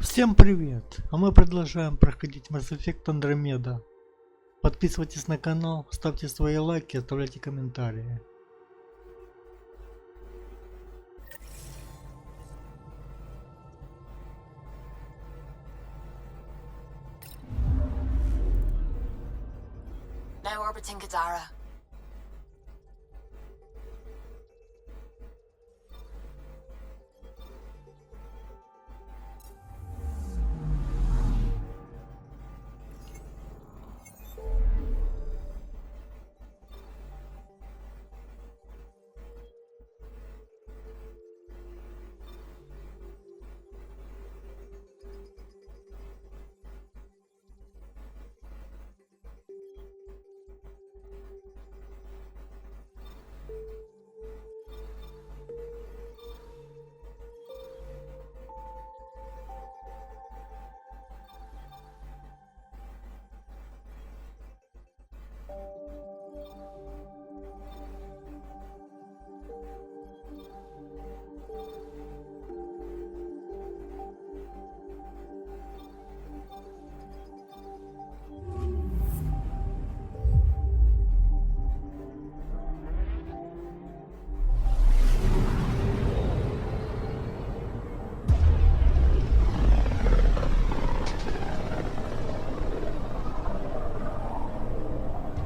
Всем привет! А мы продолжаем проходить Mass Effect Andromeda. Подписывайтесь на канал, ставьте свои лайки, оставляйте комментарии. Now orbiting Kadara.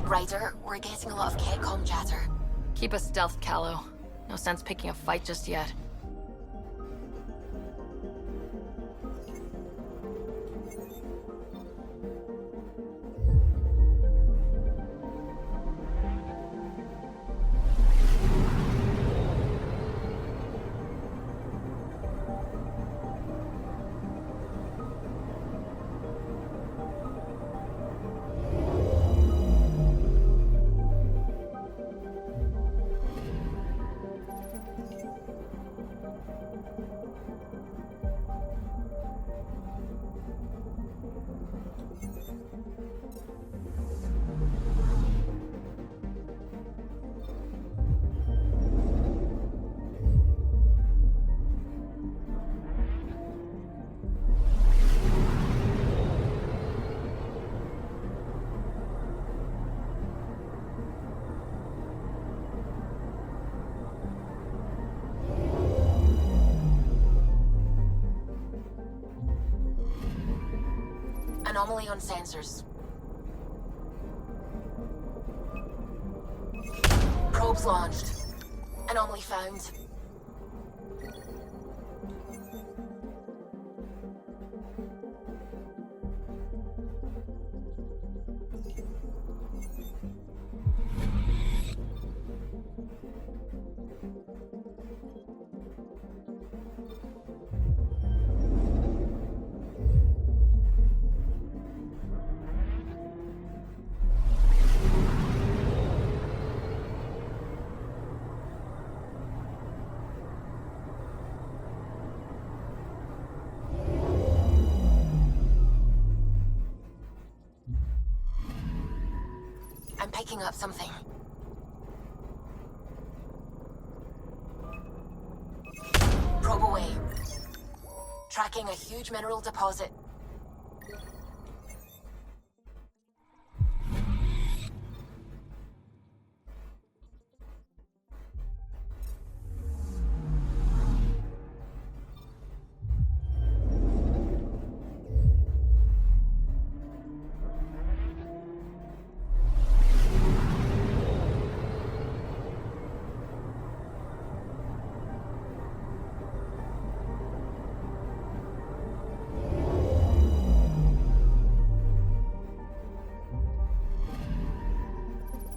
Ryder, we're getting a lot of Ketcom chatter. Keep a stealth, Callow. No sense picking a fight just yet. Anomaly on sensors. Probes launched. Anomaly found. I'm picking up something. Probe away. Tracking a huge mineral deposit.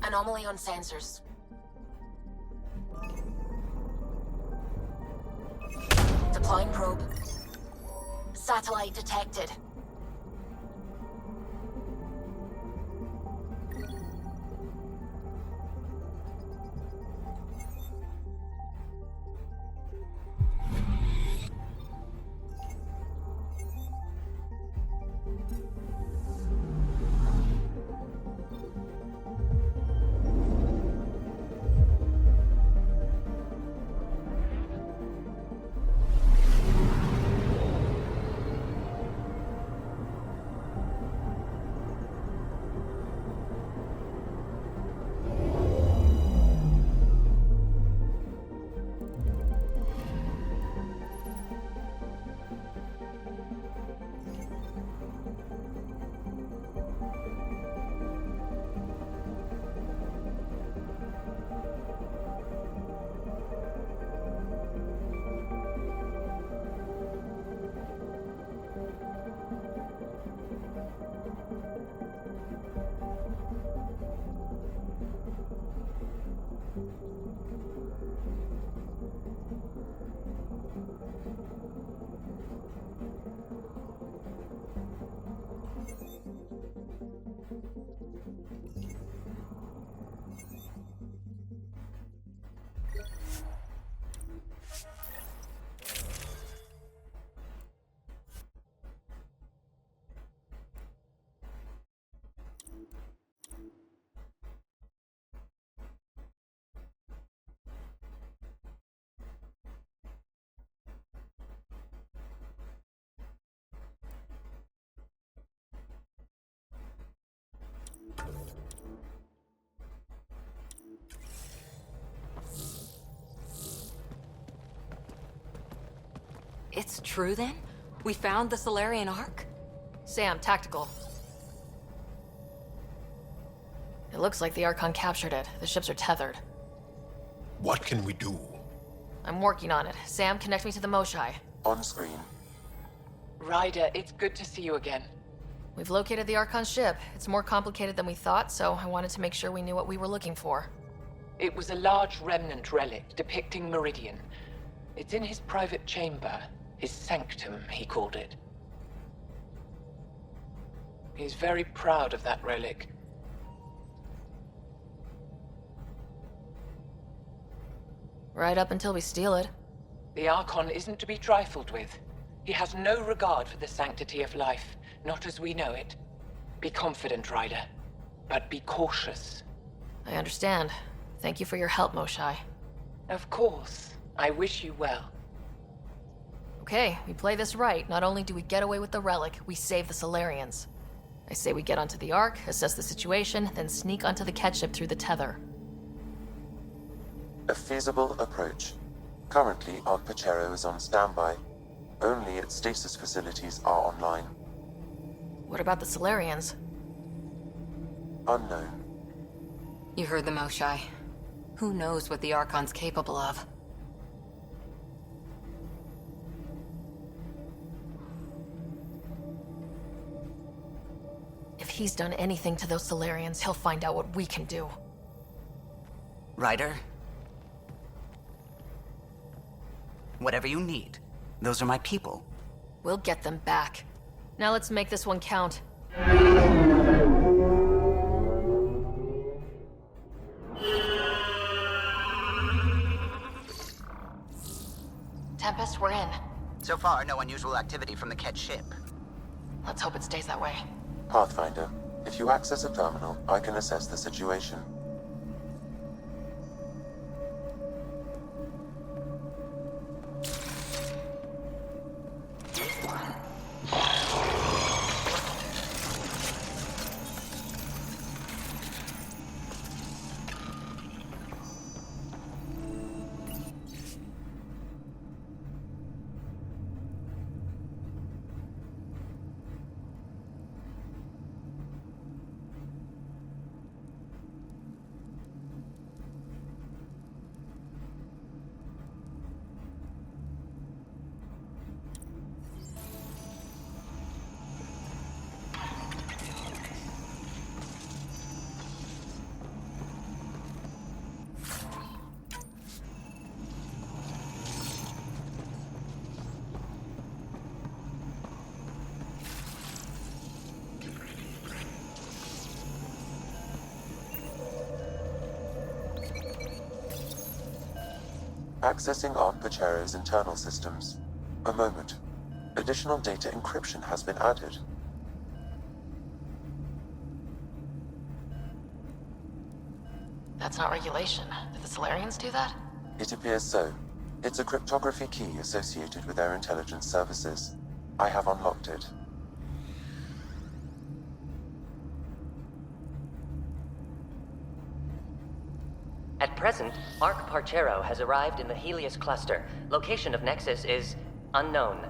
Anomaly on sensors. Deploying probe. Satellite detected. It's true then? We found the Solarian Ark? Sam, tactical. It looks like the Archon captured it. The ships are tethered. What can we do? I'm working on it. Sam, connect me to the Moshai. On screen. Ryder, it's good to see you again. We've located the Archon ship. It's more complicated than we thought, so I wanted to make sure we knew what we were looking for. It was a large remnant relic depicting Meridian. It's in his private chamber. His sanctum, he called it. He's very proud of that relic. Right up until we steal it. The Archon isn't to be trifled with. He has no regard for the sanctity of life, not as we know it. Be confident, Ryder, but be cautious. I understand. Thank you for your help, Moshai. Of course. I wish you well. Okay, we play this right. Not only do we get away with the relic, we save the Solarians. I say we get onto the Ark, assess the situation, then sneak onto the catch ship through the tether. A feasible approach. Currently, Ark Pachero is on standby. Only its stasis facilities are online. What about the Solarians? Unknown. You heard the Moshai. Who knows what the Archon's capable of? If he's done anything to those Solarians, he'll find out what we can do. Ryder? Whatever you need. Those are my people. We'll get them back. Now let's make this one count. Tempest, we're in. So far, no unusual activity from the Ket ship. Let's hope it stays that way. Pathfinder, if you access a terminal, I can assess the situation. Accessing Ark Pachero's internal systems. A moment. Additional data encryption has been added. That's not regulation. Did the Solarians do that? It appears so. It's a cryptography key associated with their intelligence services. I have unlocked it. At present, Ark Parchero has arrived in the Helios cluster. Location of Nexus is unknown.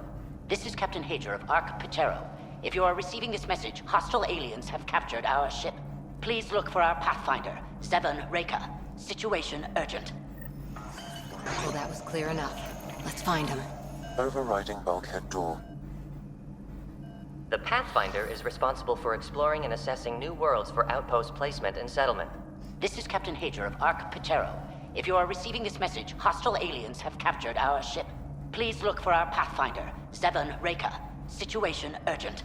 This is Captain Hager of Ark Pachero. If you are receiving this message, hostile aliens have captured our ship. Please look for our Pathfinder, Seven Reka. Situation urgent. Well, that was clear enough. Let's find him. Overriding bulkhead door. The Pathfinder is responsible for exploring and assessing new worlds for outpost placement and settlement. This is Captain Hager of Ark Pachero. If you are receiving this message, hostile aliens have captured our ship. Please look for our Pathfinder, Seven Reka. Situation urgent.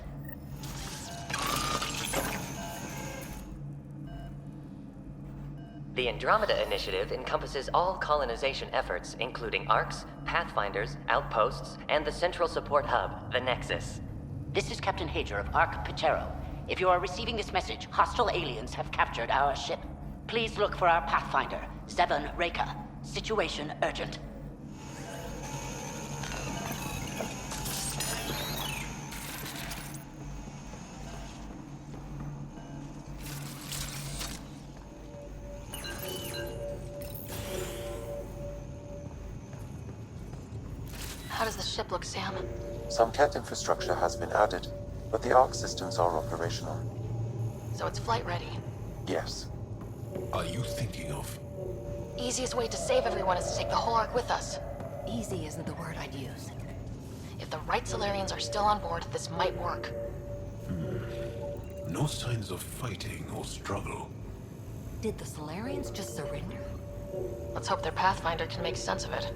The Andromeda Initiative encompasses all colonization efforts, including Arks, Pathfinders, outposts, and the central support hub, the Nexus. This is Captain Hager of Ark Pachero. If you are receiving this message, hostile aliens have captured our ship. Please look for our Pathfinder, Seven Reka. Situation urgent. How does the ship look, Sam? Some Ket infrastructure has been added, but the Ark systems are operational. So it's flight ready. Yes. Are you thinking of? Easiest way to save everyone is to take the whole Ark with us. Easy isn't the word I'd use. If the right Solarians are still on board, this might work. No signs of fighting or struggle. Did the Solarians just surrender? Let's hope their Pathfinder can make sense of it.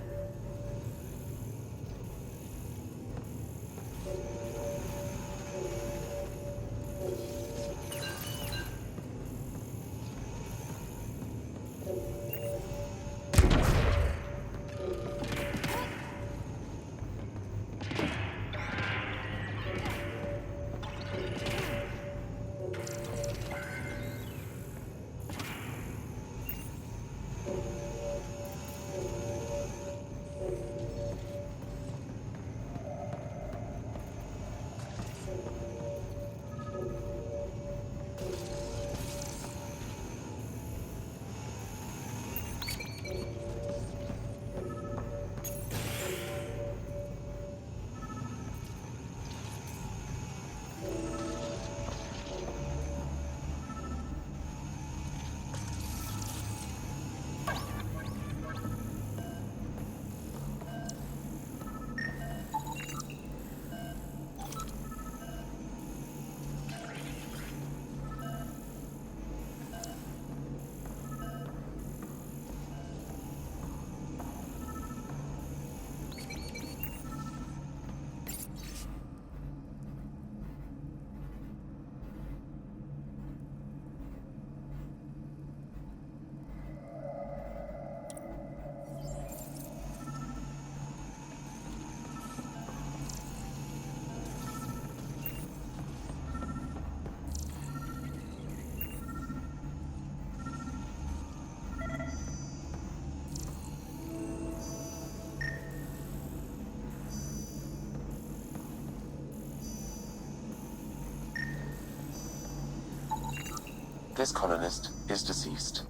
This colonist is deceased.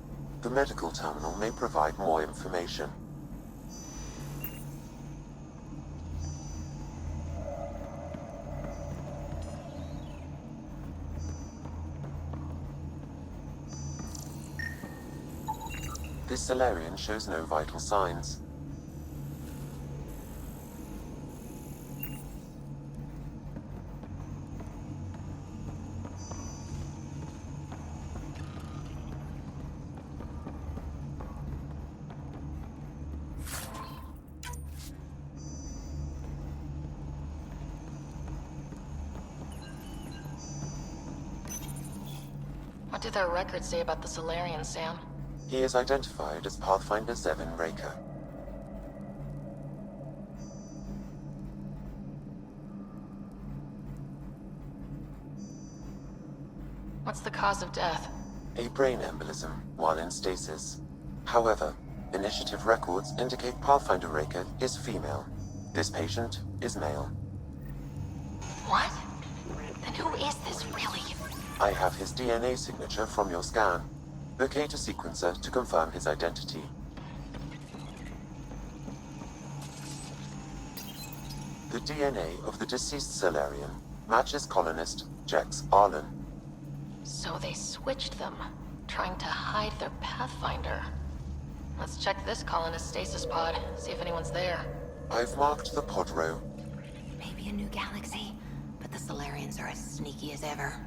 The medical terminal may provide more information. This Solarian shows no vital signs. What do their records say about the Solarian, Sam? He is identified as Pathfinder 7 Raker. What's the cause of death? A brain embolism while in stasis. However, initiative records indicate Pathfinder Raker is female. This patient is male. What? Then who is this really? I have his DNA signature from your scan. Locate a sequencer to confirm his identity. The DNA of the deceased Solarian matches colonist S.L.E. So they switched them, trying to hide their Pathfinder. Let's check this colonist stasis pod, see if anyone's there. I've marked the pod row. Maybe a new galaxy, but the Solarians are as sneaky as ever.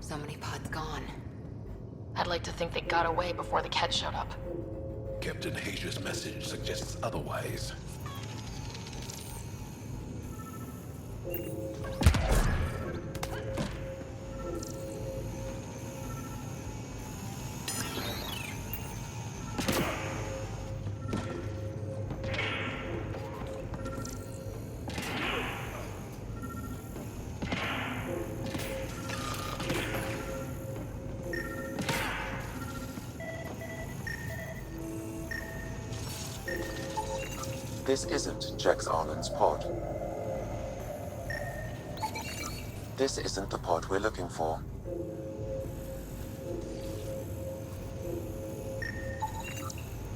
So many pods gone. I'd like to think they got away before the Ket showed up. Captain Hazier's message suggests otherwise. This isn't S.L.E.'s pod. This isn't the pod we're looking for.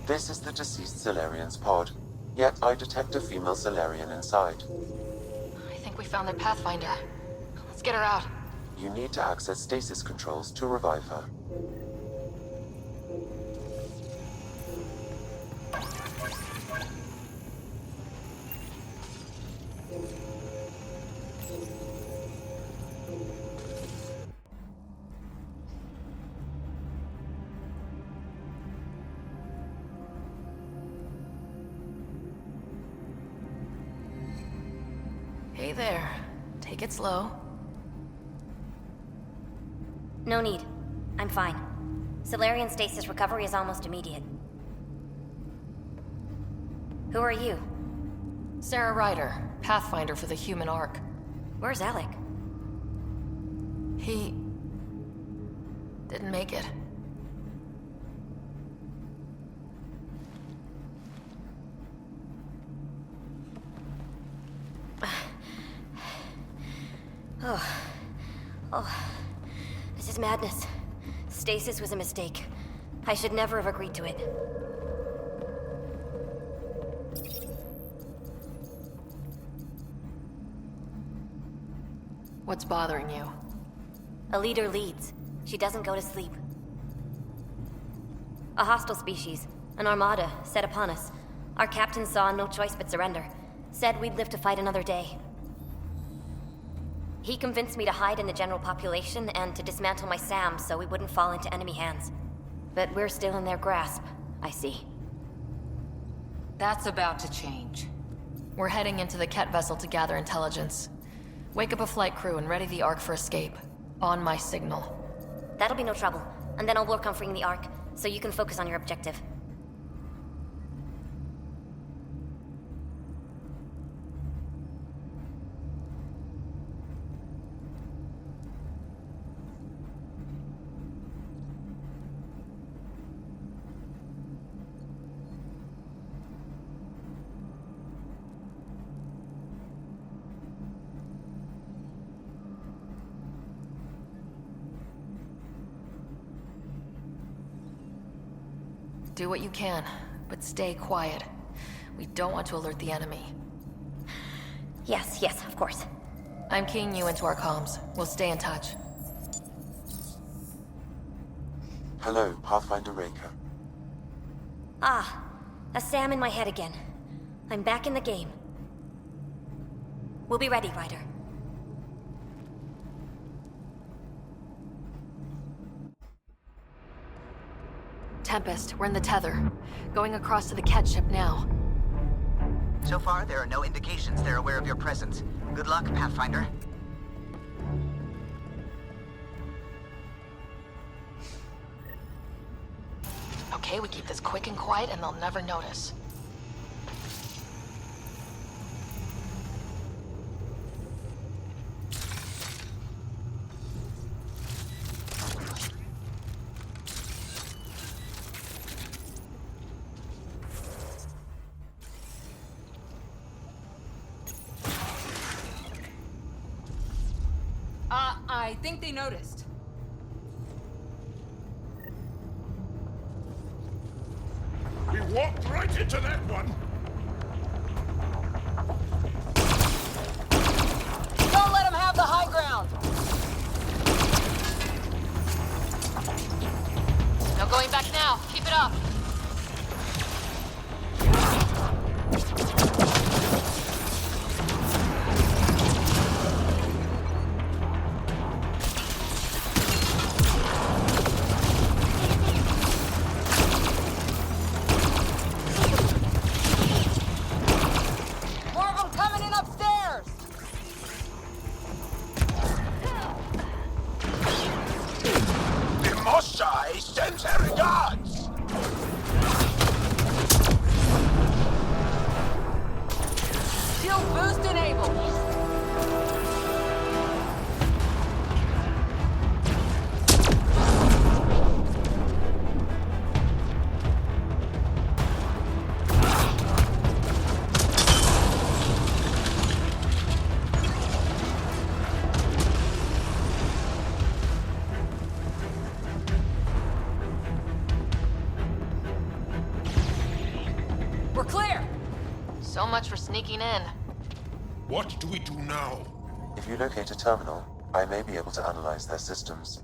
This is the deceased Solarian's pod, yet I detect a female Solarian inside. I think we found their Pathfinder. Let's get her out. You need to access stasis controls to revive her. Hey there. Take it slow. No need. I'm fine. Solarian stasis recovery is almost immediate. Who are you? Sarah Ryder, Pathfinder for the human Ark. Where's Alec? He... didn't make it. Oh, this is madness. Stasis was a mistake. I should never have agreed to it. What's bothering you? A leader leads. She doesn't go to sleep. A hostile species, an armada, set upon us. Our captain saw no choice but surrender. Said we'd live to fight another day. He convinced me to hide in the general population and to dismantle my SAM so we wouldn't fall into enemy hands. But we're still in their grasp, I see. That's about to change. We're heading into the Ket vessel to gather intelligence. Wake up a flight crew and ready the Ark for escape. On my signal. That'll be no trouble. And then I'll work on freeing the Ark, so you can focus on your objective. Do what you can, but stay quiet. We don't want to alert the enemy. Yes, of course. I'm keying you into our comms. We'll stay in touch. Hello, Pathfinder Raker. Ah, a SAM in my head again. I'm back in the game. We'll be ready, Ryder. Tempest, we're in the tether. Going across to the Ket ship now. So far, there are no indications they're aware of your presence. Good luck, Pathfinder. Okay, we keep this quick and quiet and they'll never notice. I think they noticed. We walked right into that one. Don't let him have the high ground! No going back now. Keep it up. Sends her regards! much for sneaking in. What do we do now? If you locate a terminal, I may be able to analyze their systems.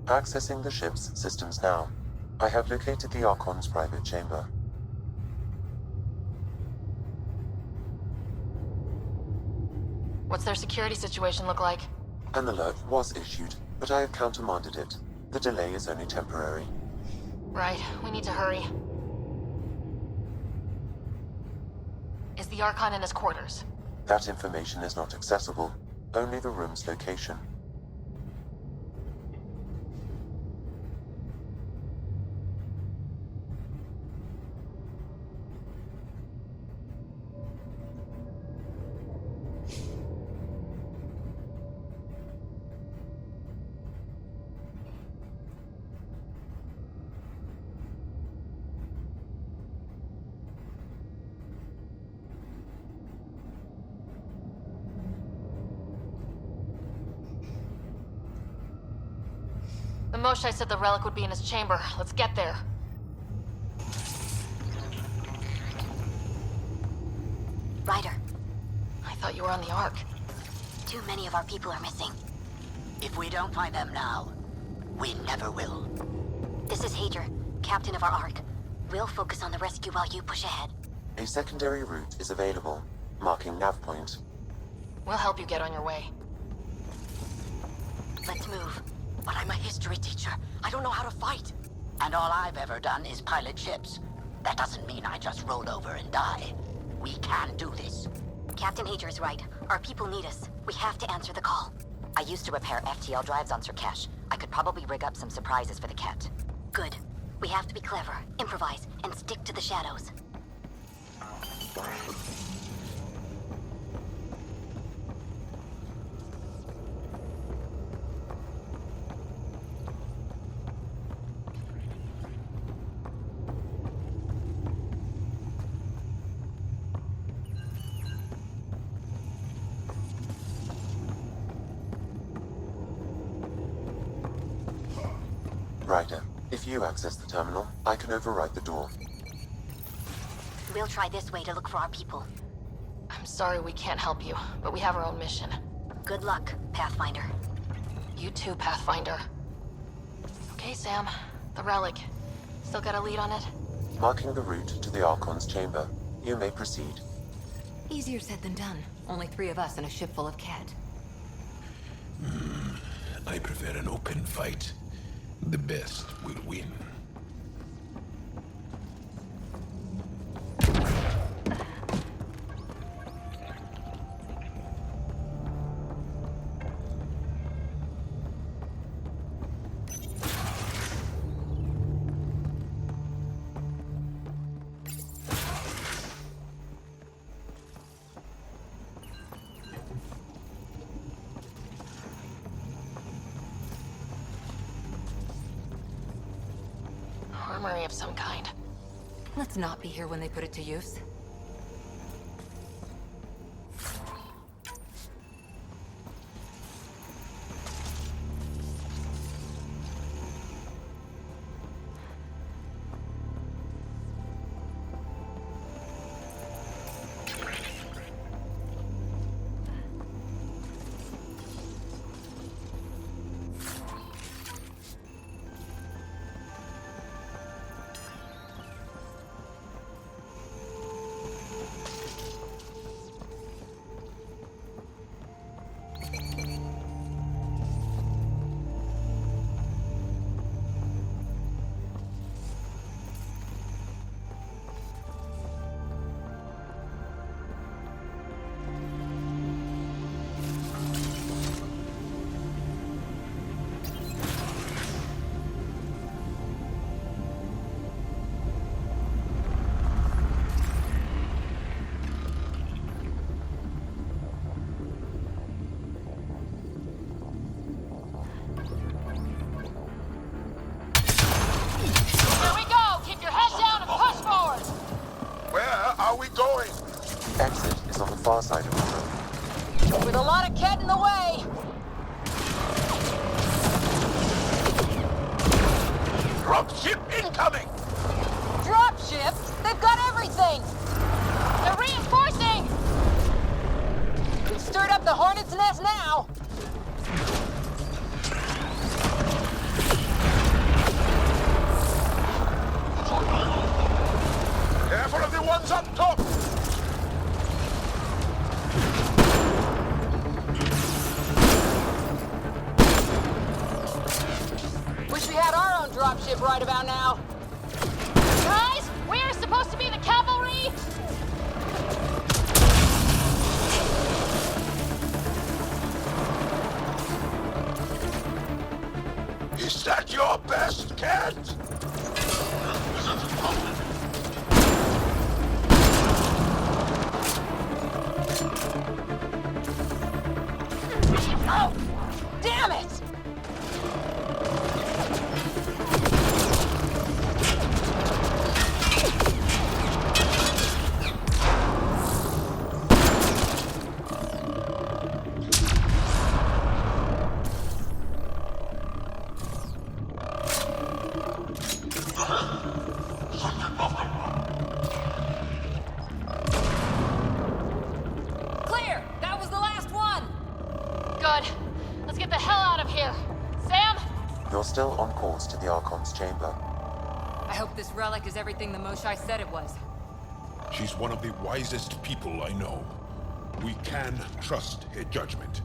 Accessing the ship's systems now. I have located the Archon's private chamber. What's their security situation look like? An alert was issued, but I have countermanded it. The delay is only temporary. Right, we need to hurry. Is the Archon in his quarters? That information is not accessible, only the room's location. The Moshai said the relic would be in his chamber. Let's get there. Ryder, I thought you were on the Ark. too many of our people are missing. If we don't find them now, we never will. This is Hager, captain of our Ark. We'll focus on the rescue while you push ahead. A secondary route is available, marking nav point. We'll help you get on your way. Let's move. But I'm a history teacher. I don't know how to fight. And all I've ever done is pilot ships. That doesn't mean I just roll over and die. We can do this. Captain Hager is right. Our people need us. We have to answer the call. I used to repair FTL drives on Sirkesh. I could probably rig up some surprises for the Ket. Good. We have to be clever, improvise, and stick to the shadows. Ryder, if you access the terminal, I can override the door. We'll try this way to look for our people. I'm sorry we can't help you, but we have our own mission. Good luck, Pathfinder. You too, Pathfinder. Okay, Sam. The relic. Still got a lead on it? Marking the route to the Archon's chamber. You may proceed. Easier said than done. Only 3 of us and a ship full of Ket. I prefer an open fight. The best will win. Armory of some kind. Let's not be here when they put it to use. far side of the room. With a lot of Ket in the way! Dropship incoming! Dropship? They've got everything! They're reinforcing! We've stirred up the hornet's nest now! Careful of the ones up top! Wish we had our own dropship right about now. Guys, we are supposed to be the cavalry! Is that your best, Cat? Oh! Damn it! Clear! That was the last one! Good. Let's get the hell out of here. Sam? You're still on course to the Archon's chamber. I hope this relic is everything the Moshai said it was. She's one of the wisest people I know. We can trust her judgment.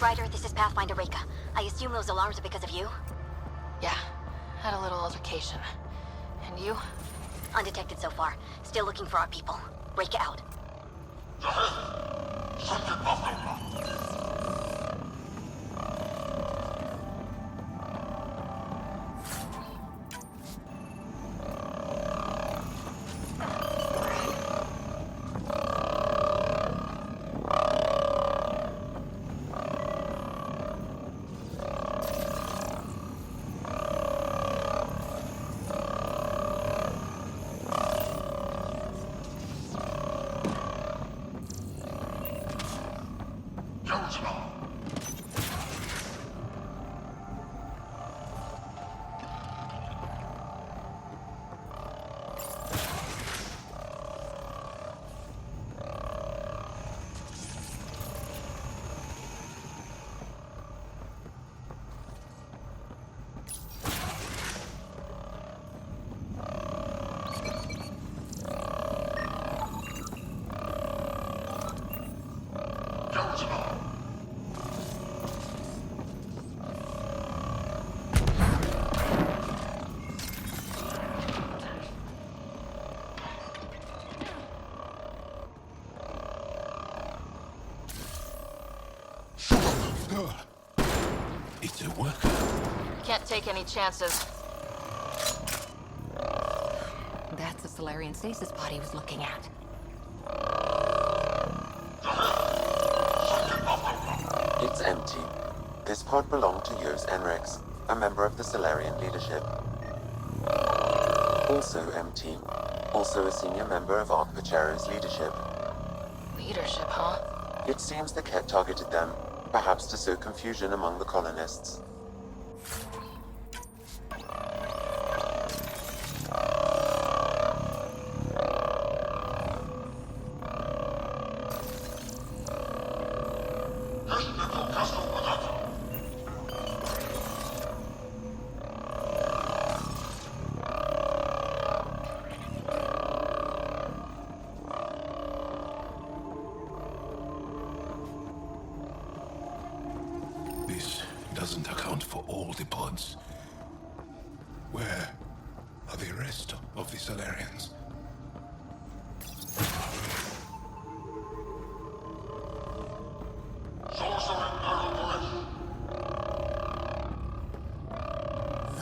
Ryder, this is Pathfinder Reka. I assume those alarms are because of you? Yeah, had a little altercation. And you? Undetected so far. Still looking for our people. Reka out. It's a worker. Can't take any chances. That's the Solarian stasis pod he was looking at. It's empty. This pod belonged to Yos Enrex, a member of the Solarian leadership. Also empty. Also a senior member of Arc Pachero's leadership. Leadership, huh? It seems the Ket targeted them, perhaps to sow confusion among the colonists. account for all the pods. Where are the rest of the Solarians?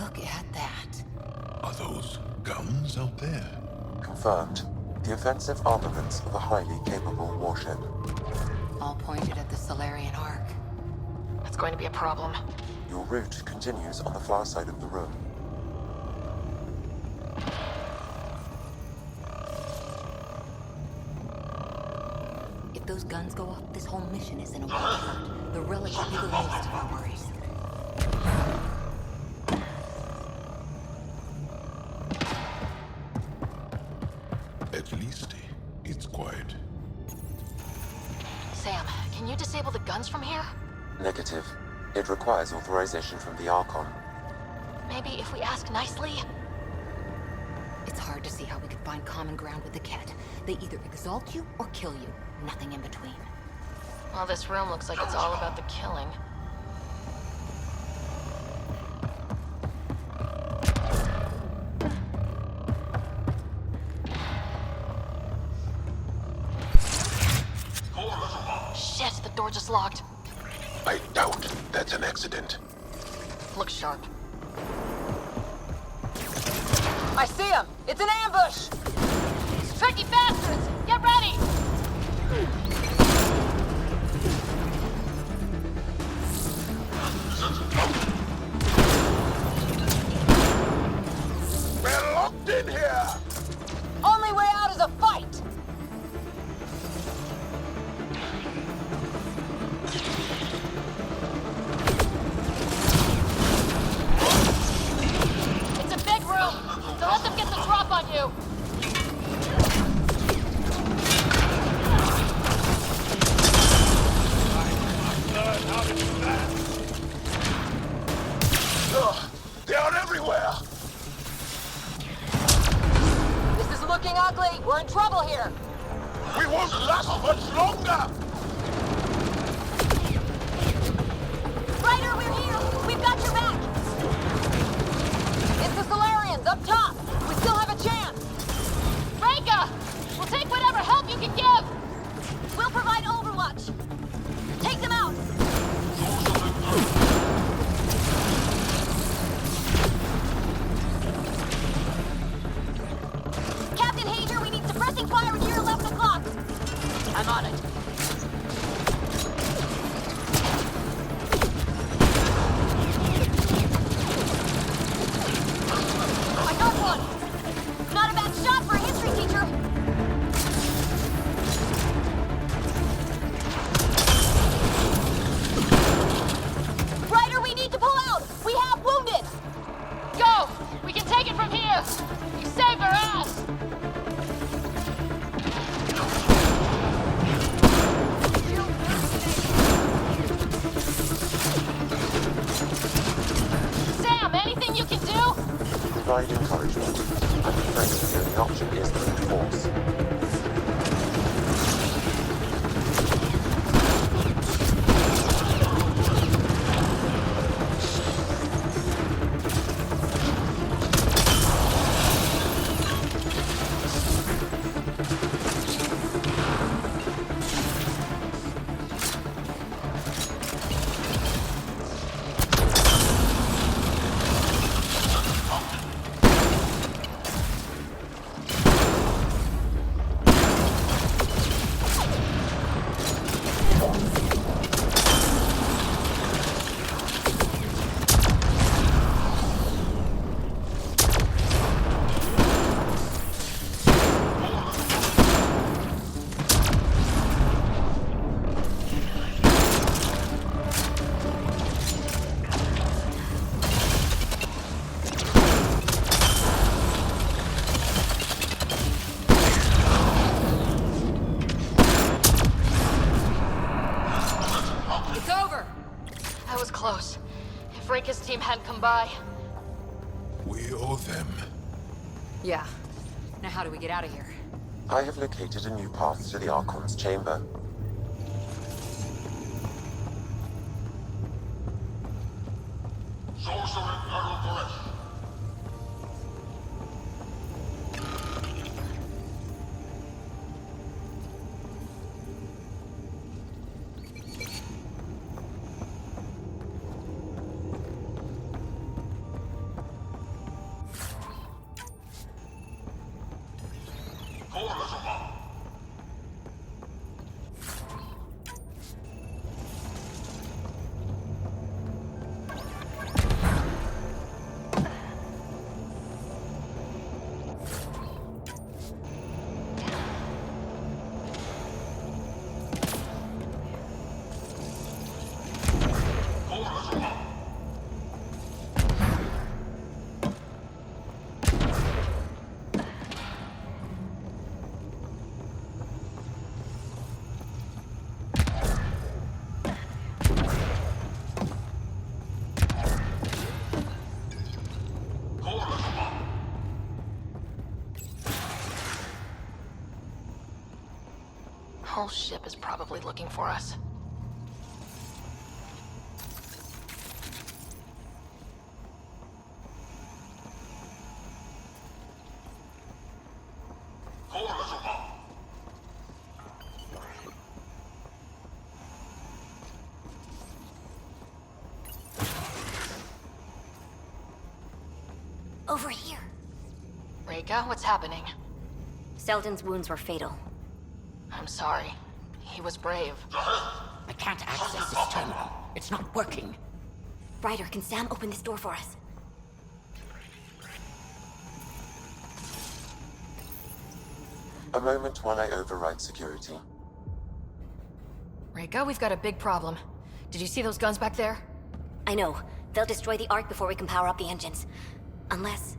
Look at that. Are those guns out there? Confirmed. The offensive armaments of a highly capable warship. All pointed at the Solarian Ark. That's going to be a problem. Your route continues on the far side of the room. If those guns go off, this whole mission is in a wild card. The relic will be the least of our worries. At least it's quiet. Sam, can you disable the guns from here? Negative. It requires authorization from the Archon. Maybe if we ask nicely? It's hard to see how we could find common ground with the Ket. They either exalt you or kill you. Nothing in between. Well, this room looks like it's all about the killing. Shit, the door just locked. I doubt that's an accident. Look sharp. I see him! It's an ambush! These tricky bastards! Get ready! We're locked in here! Only way out is a fight! It's a big room! Don't let them get the drop on you! Ugh, they are everywhere! This is looking ugly! We're in trouble here! We won't last much longer! Ryder, we're here! We've got your back! It's the Solarians, up top! We still have a chance! Reka! We'll take whatever help you can give! We'll provide overwatch! Take them out! Captain Hager, we need suppressing fire near 11 o'clock! I'm on it. I got one! Not a bad shot for a history teacher! Ryder, we need to pull out! We have wounded! Go! We can take it from here! You saved our ass! Sam, anything you can do? Provide encouragement. I'm afraid the only option is brute force. Close. If Reka's team hadn't come by. We owe them. Yeah. Now how do we get out of here? I have located a new path to the Archon's chamber. Whole ship is probably looking for us. Over here. Reka, what's happening? Selden's wounds were fatal. I'm sorry. He was brave. I can't access this terminal. It's not working. Ryder, can Sam open this door for us? A moment while I override security. Reka, we've got a big problem. Did you see those guns back there? I know. They'll destroy the Ark before we can power up the engines. Unless...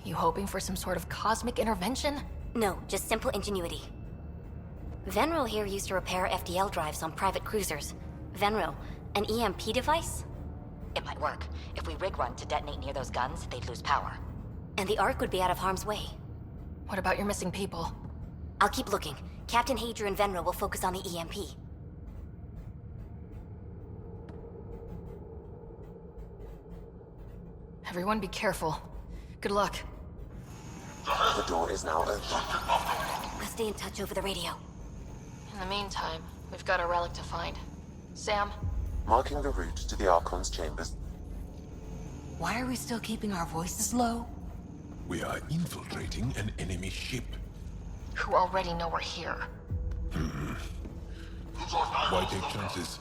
You hoping for some sort of cosmic intervention? No, just simple ingenuity. Venro here used to repair FDL drives on private cruisers. Venro, an EMP device? It might work. If we rig one to detonate near those guns, they'd lose power. And the Ark would be out of harm's way. What about your missing people? I'll keep looking. Captain Hadrian and Venro will focus on the EMP. Everyone be careful. Good luck. The door is now open. Let's stay in touch over the radio. In the meantime, we've got a relic to find. Sam? Marking the route to the Archon's chambers. Why are we still keeping our voices low? We are infiltrating an enemy ship. Who already know we're here. Why take chances?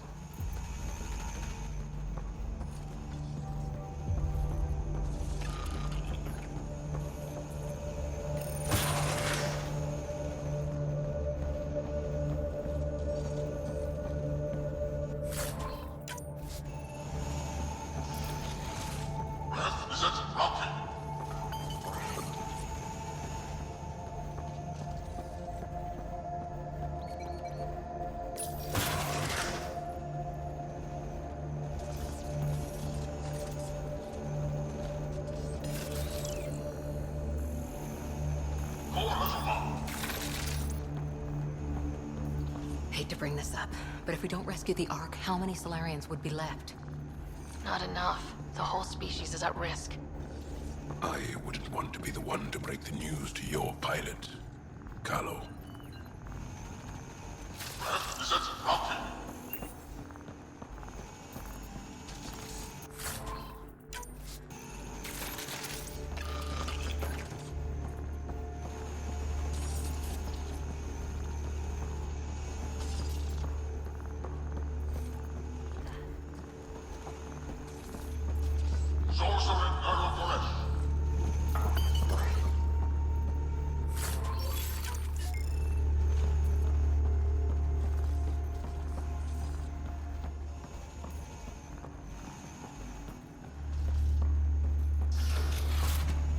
Hate to bring this up, but if we don't rescue the Ark, how many Solarians would be left? Not enough. The whole species is at risk. I wouldn't want to be the one to break the news to your pilot, Carlo.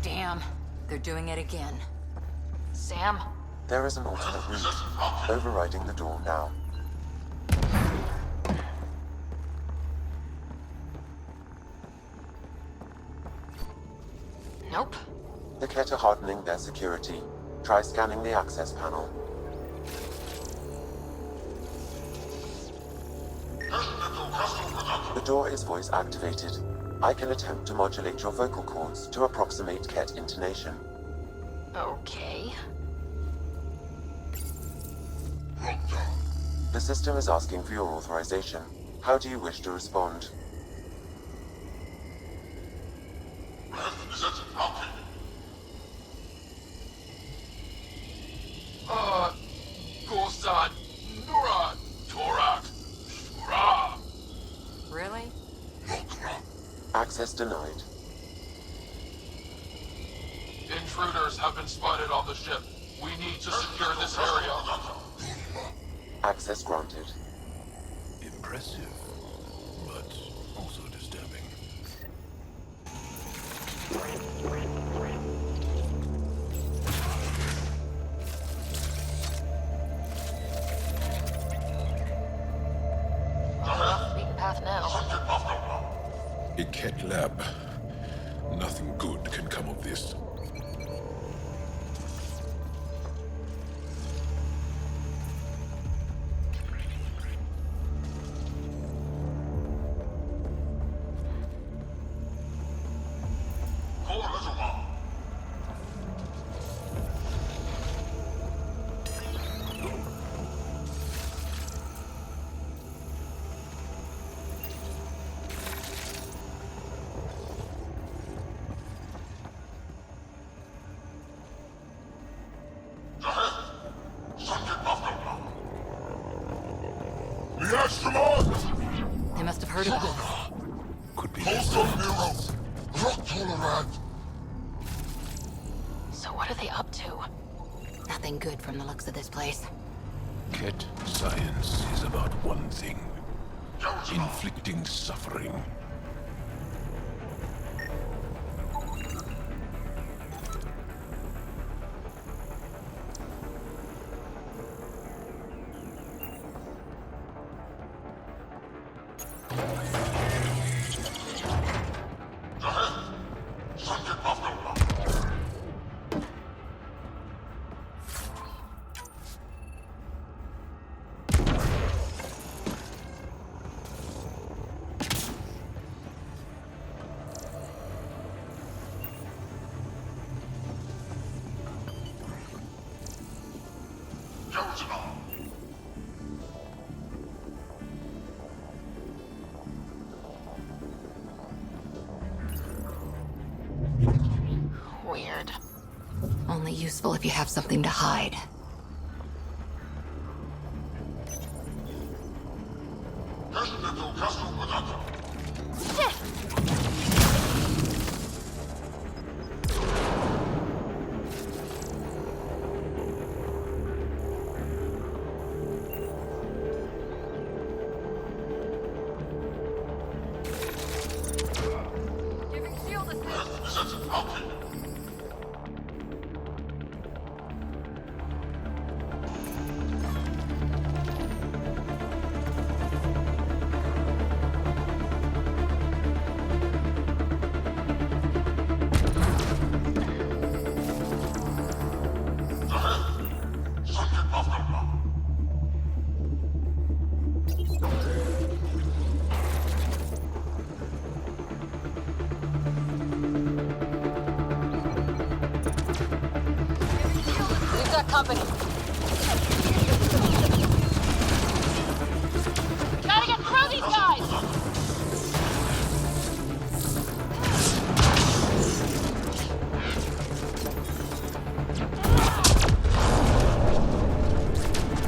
Damn, they're doing it again. Sam? There is an alternate route. Overriding the door now. Nope. The Ket are hardening their security. Try scanning the access panel. The door is voice activated. I can attempt to modulate your vocal cords to approximate Ket intonation. Okay. The system is asking for your authorization. How do you wish to respond? Really? Access denied. Intruders have been spotted on the ship. We need to secure this area. Access granted. Impressive, but also disturbing. Off the beaten path now. A Ket lab. Nothing good can come of this. They must have heard of this. Could be. So what are they up to? Nothing good from the looks of this place. Ket science is about one thing. Inflicting suffering. Weird. Only useful if you have something to hide. We've got company. Gotta get through these guys!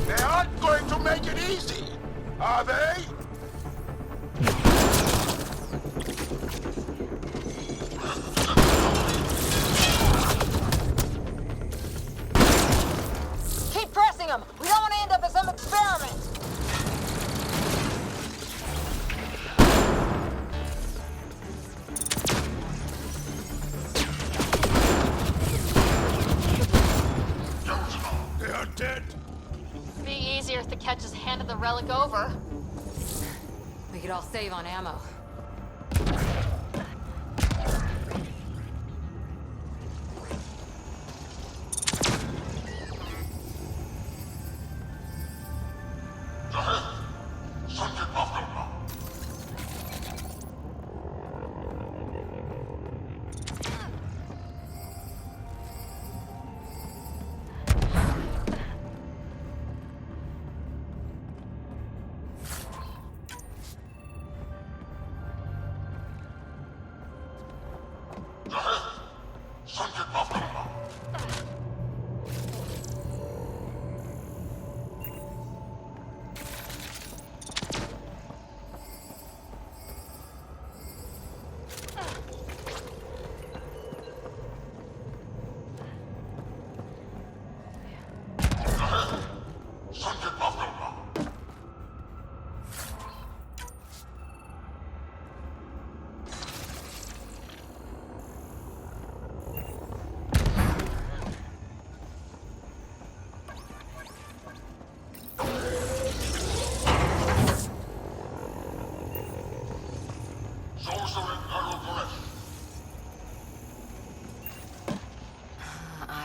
They aren't going to make it easy, are they? Keep pressing them! We don't want to end up as some experiment! They are dead. Be easier if the Ket just handed the relic over. We could all save on ammo.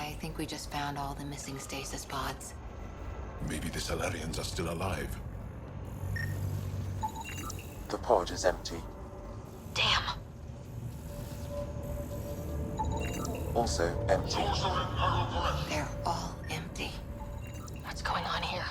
I think we just found all the missing stasis pods. Maybe the Salarians are still alive. The pod is empty. Damn. Also empty. They're all empty. What's going on here?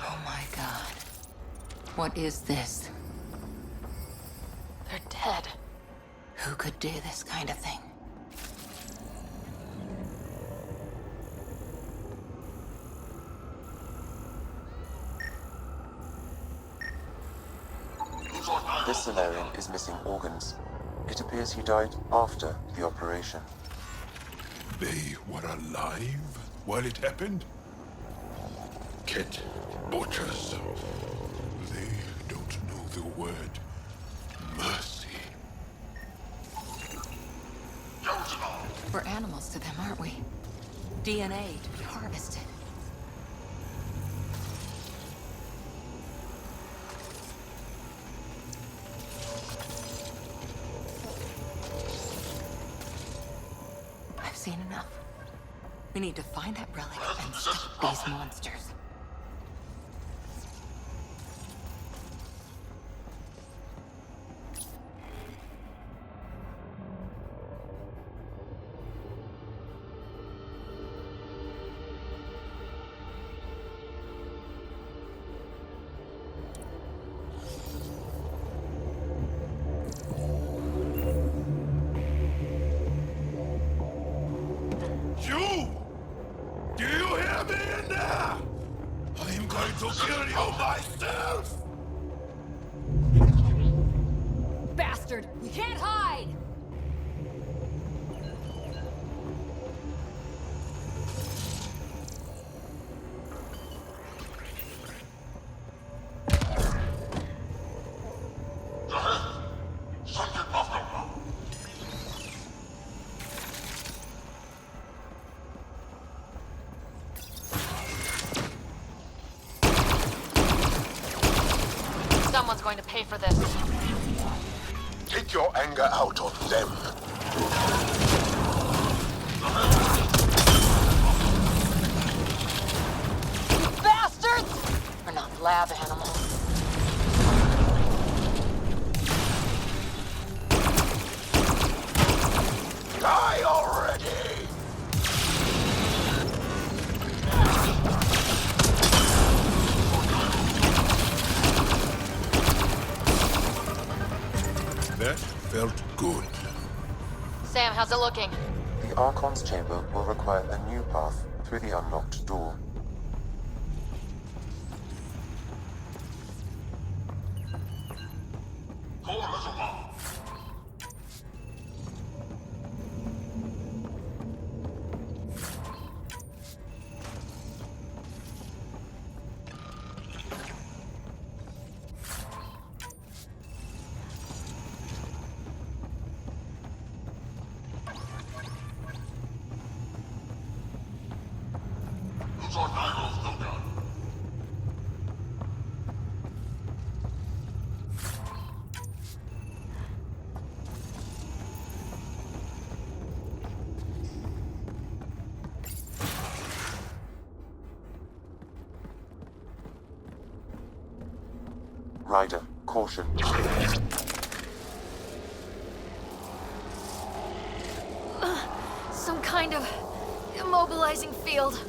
Oh my god. What is this? They're dead. Who could do this kind of thing? This Solarian is missing organs. It appears he died after the operation. They were alive while it happened? Kett butchers. They don't know the word mercy. We're animals to them, aren't we? DNA to be harvested. I've seen enough. We need to find that relic and stop these monsters. You! Do you hear me in there? I'm going to kill you myself! Bastard! We can't hide! Someone's going to pay for this. Take your anger out on them. Bastards! We're not lab animals. Die already! That felt good. Sam, how's it looking? The Archon's chamber will require a new path through the unlocked door. Ryder, caution. Some kind of immobilizing field.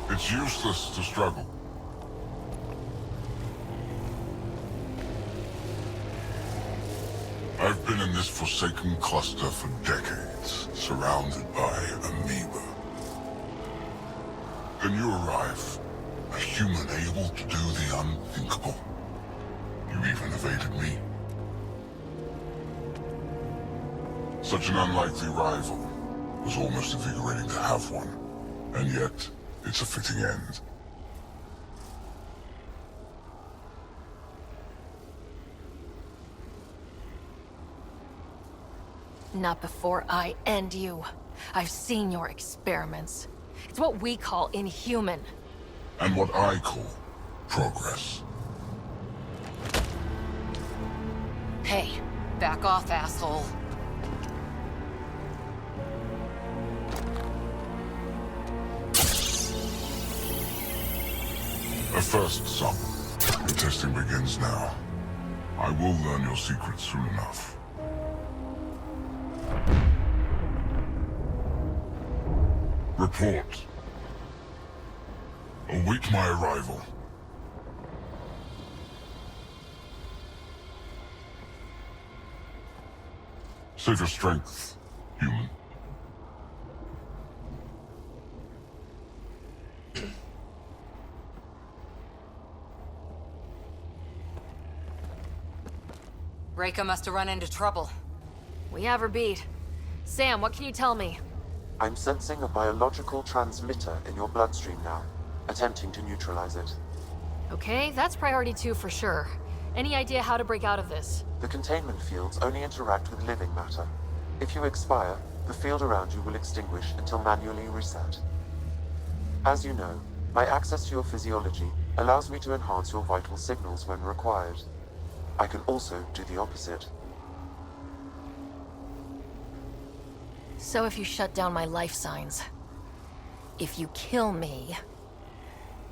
It's useless to struggle. I've been in this forsaken cluster for decades, surrounded by amoeba. Then you arrive, a human able to do the unthinkable. You even evaded me. Such an unlikely rival. Was almost invigorating to have one, and yet it's a fitting end. Not before I end you. I've seen your experiments. It's what we call inhuman. And what I call progress. Hey, back off, asshole. A first, son. The testing begins now. I will learn your secrets soon enough. Report. Await my arrival. Save your strength, human. Reika must have run into trouble. We have her beat. Sam, what can you tell me? I'm sensing a biological transmitter in your bloodstream now, attempting to neutralize it. Okay, that's priority 2 for sure. Any idea how to break out of this? The containment fields only interact with living matter. If you expire, the field around you will extinguish until manually reset. As you know, my access to your physiology allows me to enhance your vital signals when required. I can also do the opposite. So if you shut down my life signs, if you kill me,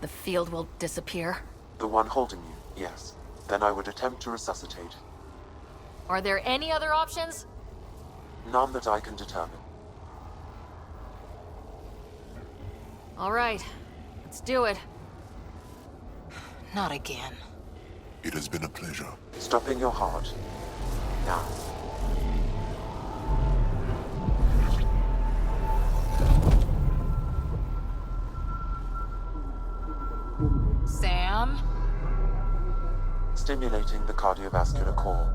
the field will disappear? The one holding you, yes. Then I would attempt to resuscitate. Are there any other options? None that I can determine. All right, let's do it. Not again. It has been a pleasure. Stopping your heart. Now. Sam? Stimulating the cardiovascular core.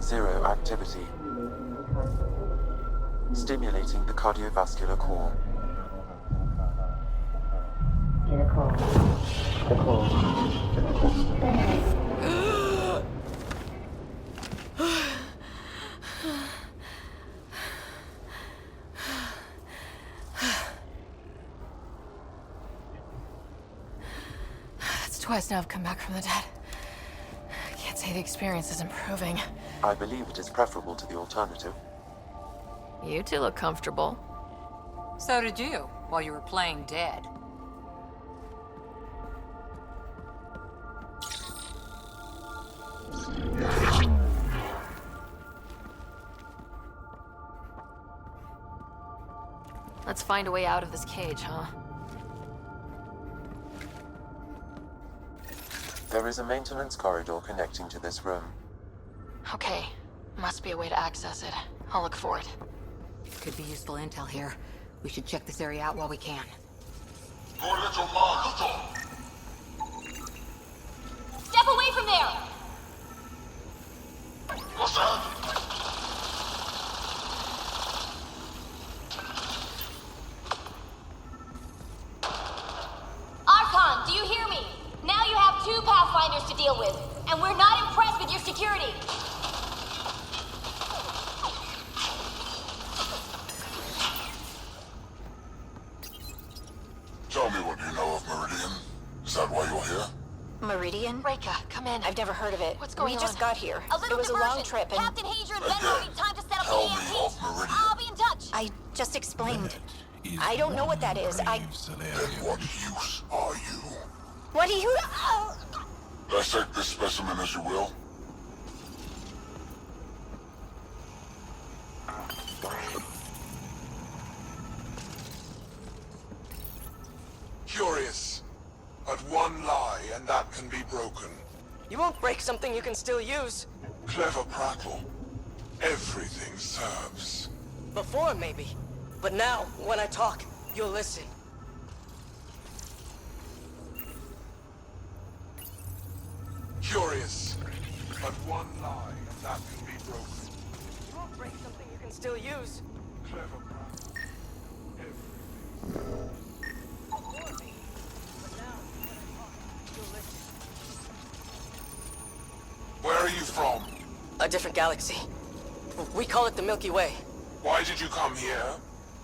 0 activity. Stimulating the cardiovascular core. It's twice now I've come back from the dead. I can't say the experience is improving. I believe it is preferable to the alternative. You two look comfortable. So did you, while you were playing dead. Let's find a way out of this cage, huh? There is a maintenance corridor connecting to this room. Okay. Must be a way to access it. I'll look for it. Could be useful intel here. We should check this area out while we can. Step away from there! What's that? Archon, do you hear me? Now you have 2 Pathfinders to deal with, and we're not impressed with your security. Tell me what you know of Meridian. Is that why you're here? Meridian? Reika, come in. I've never heard of it. What's going We on? just got here. A little It was a diversion. long trip and... Captain Hager and Venmo need time to set up Tell the me EMP. of Meridian. I'll be in touch. I just explained. I don't know what that is. Then what use are you? What do you... Dissect this specimen as you will. Curious. But one lie, and that can be broken. You won't break something you can still use. Clever prattle. Everything serves. Before, maybe. But now, when I talk, you'll listen. Curious. But one lie, and that can be broken. You won't break something you can still use. Clever prattle. Everything Before, maybe. But now, when I talk, you'll listen. Where are you from? A different galaxy. We call it the Milky Way. Why did you come here?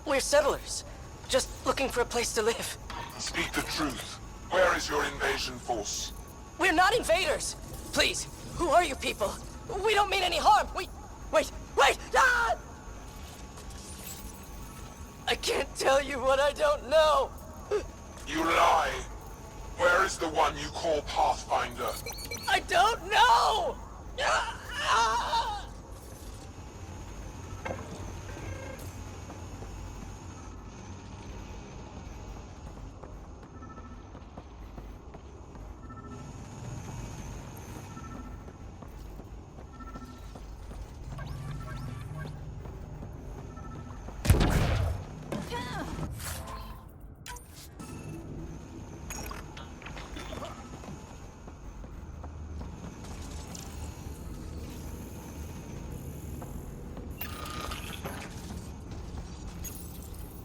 We're settlers. Just looking for a place to live. Speak the truth. Where is your invasion force? We're not invaders! Please, who are you people? We don't mean any harm! Wait! Ah! I can't tell you what I don't know! You lie! Where is the one you call Pathfinder? I don't know! Ah!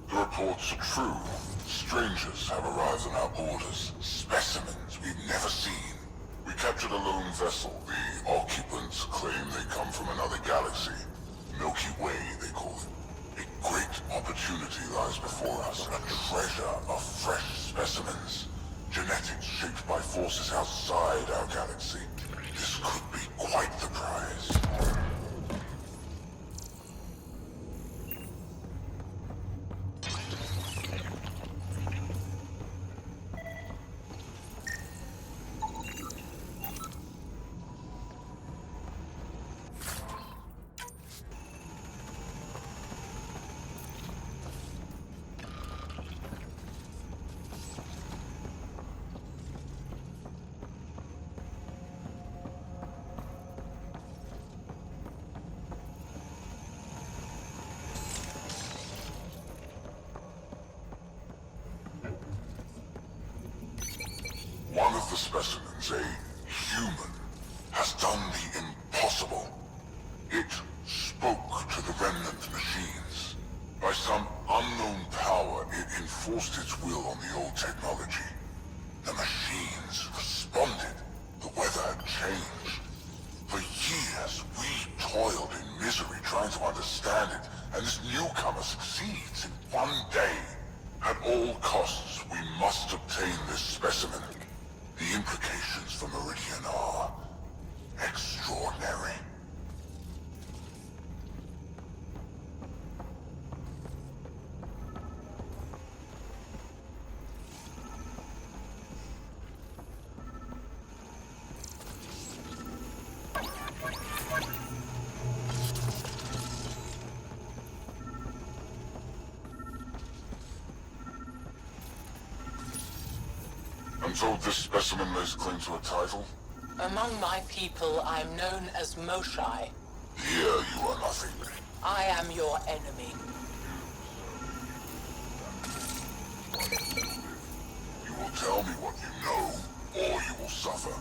The reports are true. Strangers have arrived on our borders. Specimens we've never seen. We captured a lone vessel. The occupants claim they come from another galaxy. Milky Way, they call it. A great opportunity lies before us. A treasure of fresh specimens. Genetics shaped by forces outside our galaxy. This could be quite the prize. One of the specimens, a human, has done the impossible. It spoke to the remnant machines. By some unknown power, it enforced its will on the old technology. The machines responded. The weather had changed. For years, we toiled in misery trying to understand it, and this newcomer succeeds in one day. At all costs, we must obtain this specimen. The implications for Meridian are extraordinary. I'm told this specimen lays claim to a title. Among my people, I'm known as Moshai. Here you are nothing. I am your enemy. You will tell me what you know, or you will suffer.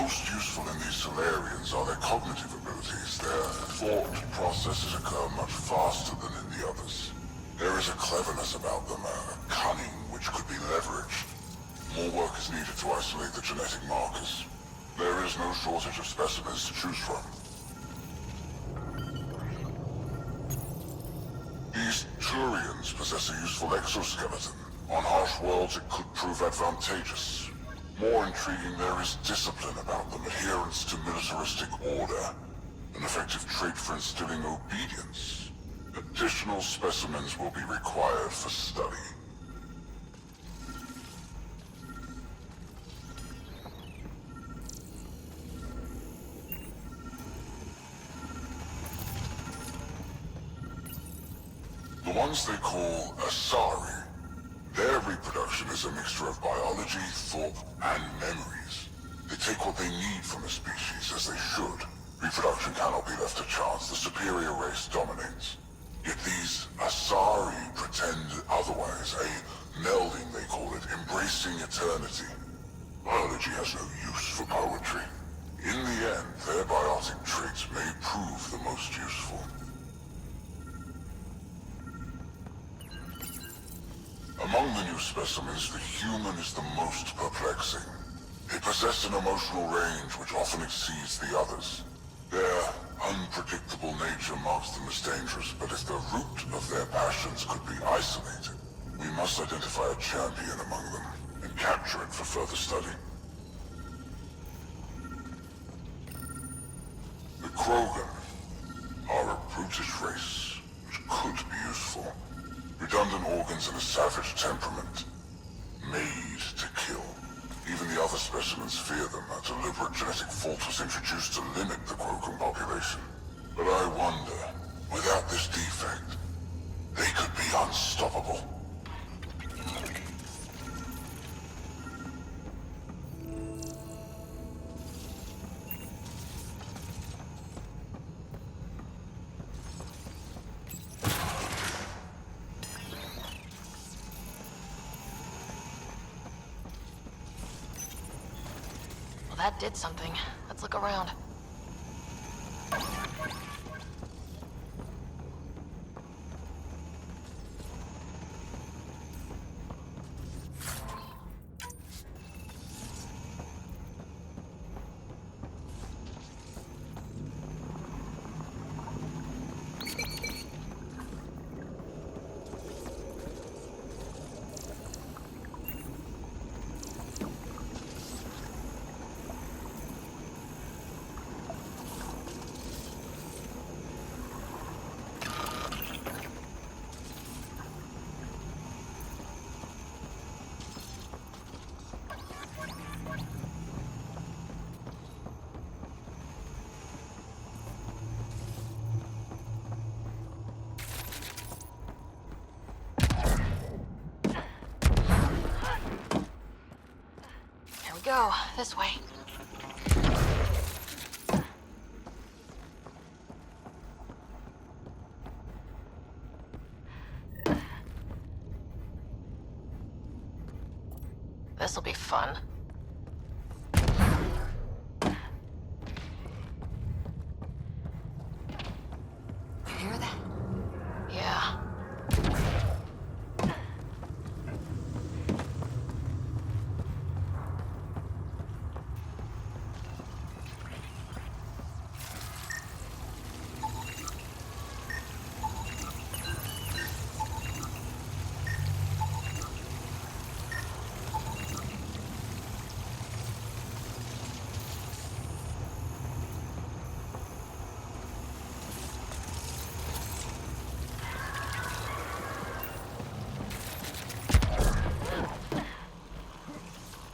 Most useful in these Solarians are their cognitive abilities. Their thought processes occur much faster than in the others. There is a cleverness about them, a cunning which could be leveraged. More work is needed to isolate the genetic markers. There is no shortage of specimens to choose from. These Turians possess a useful exoskeleton. On harsh worlds, it could prove advantageous. More intriguing, there is discipline about them, adherence to militaristic order, an effective trait for instilling obedience. Additional specimens will be required for study. The ones they call S.L.E. Their reproduction is a mixture of biology, thought, and memories. They take what they need from a species, as they should. Reproduction cannot be left to chance. The superior race dominates. Yet these S.L.E. pretend otherwise, a melding, they call it, embracing eternity. Biology has no use for poetry. In the end, their biotic traits may prove the most useful. Among the new specimens, the human is the most perplexing. They possess an emotional range which often exceeds the others. Their unpredictable nature marks them as dangerous, but if the root of their passions could be isolated, we must identify a champion among them and capture it for further study. The Krogan are a brutish race which could be useful. Redundant organs and a savage temperament. Made to kill. Even the other specimens fear them. A deliberate genetic fault was introduced to limit the Krogan population. But I wonder, without this defect, they could be unstoppable. That did something. Let's look around. Go, this way. This'll be fun. You hear that? Yeah.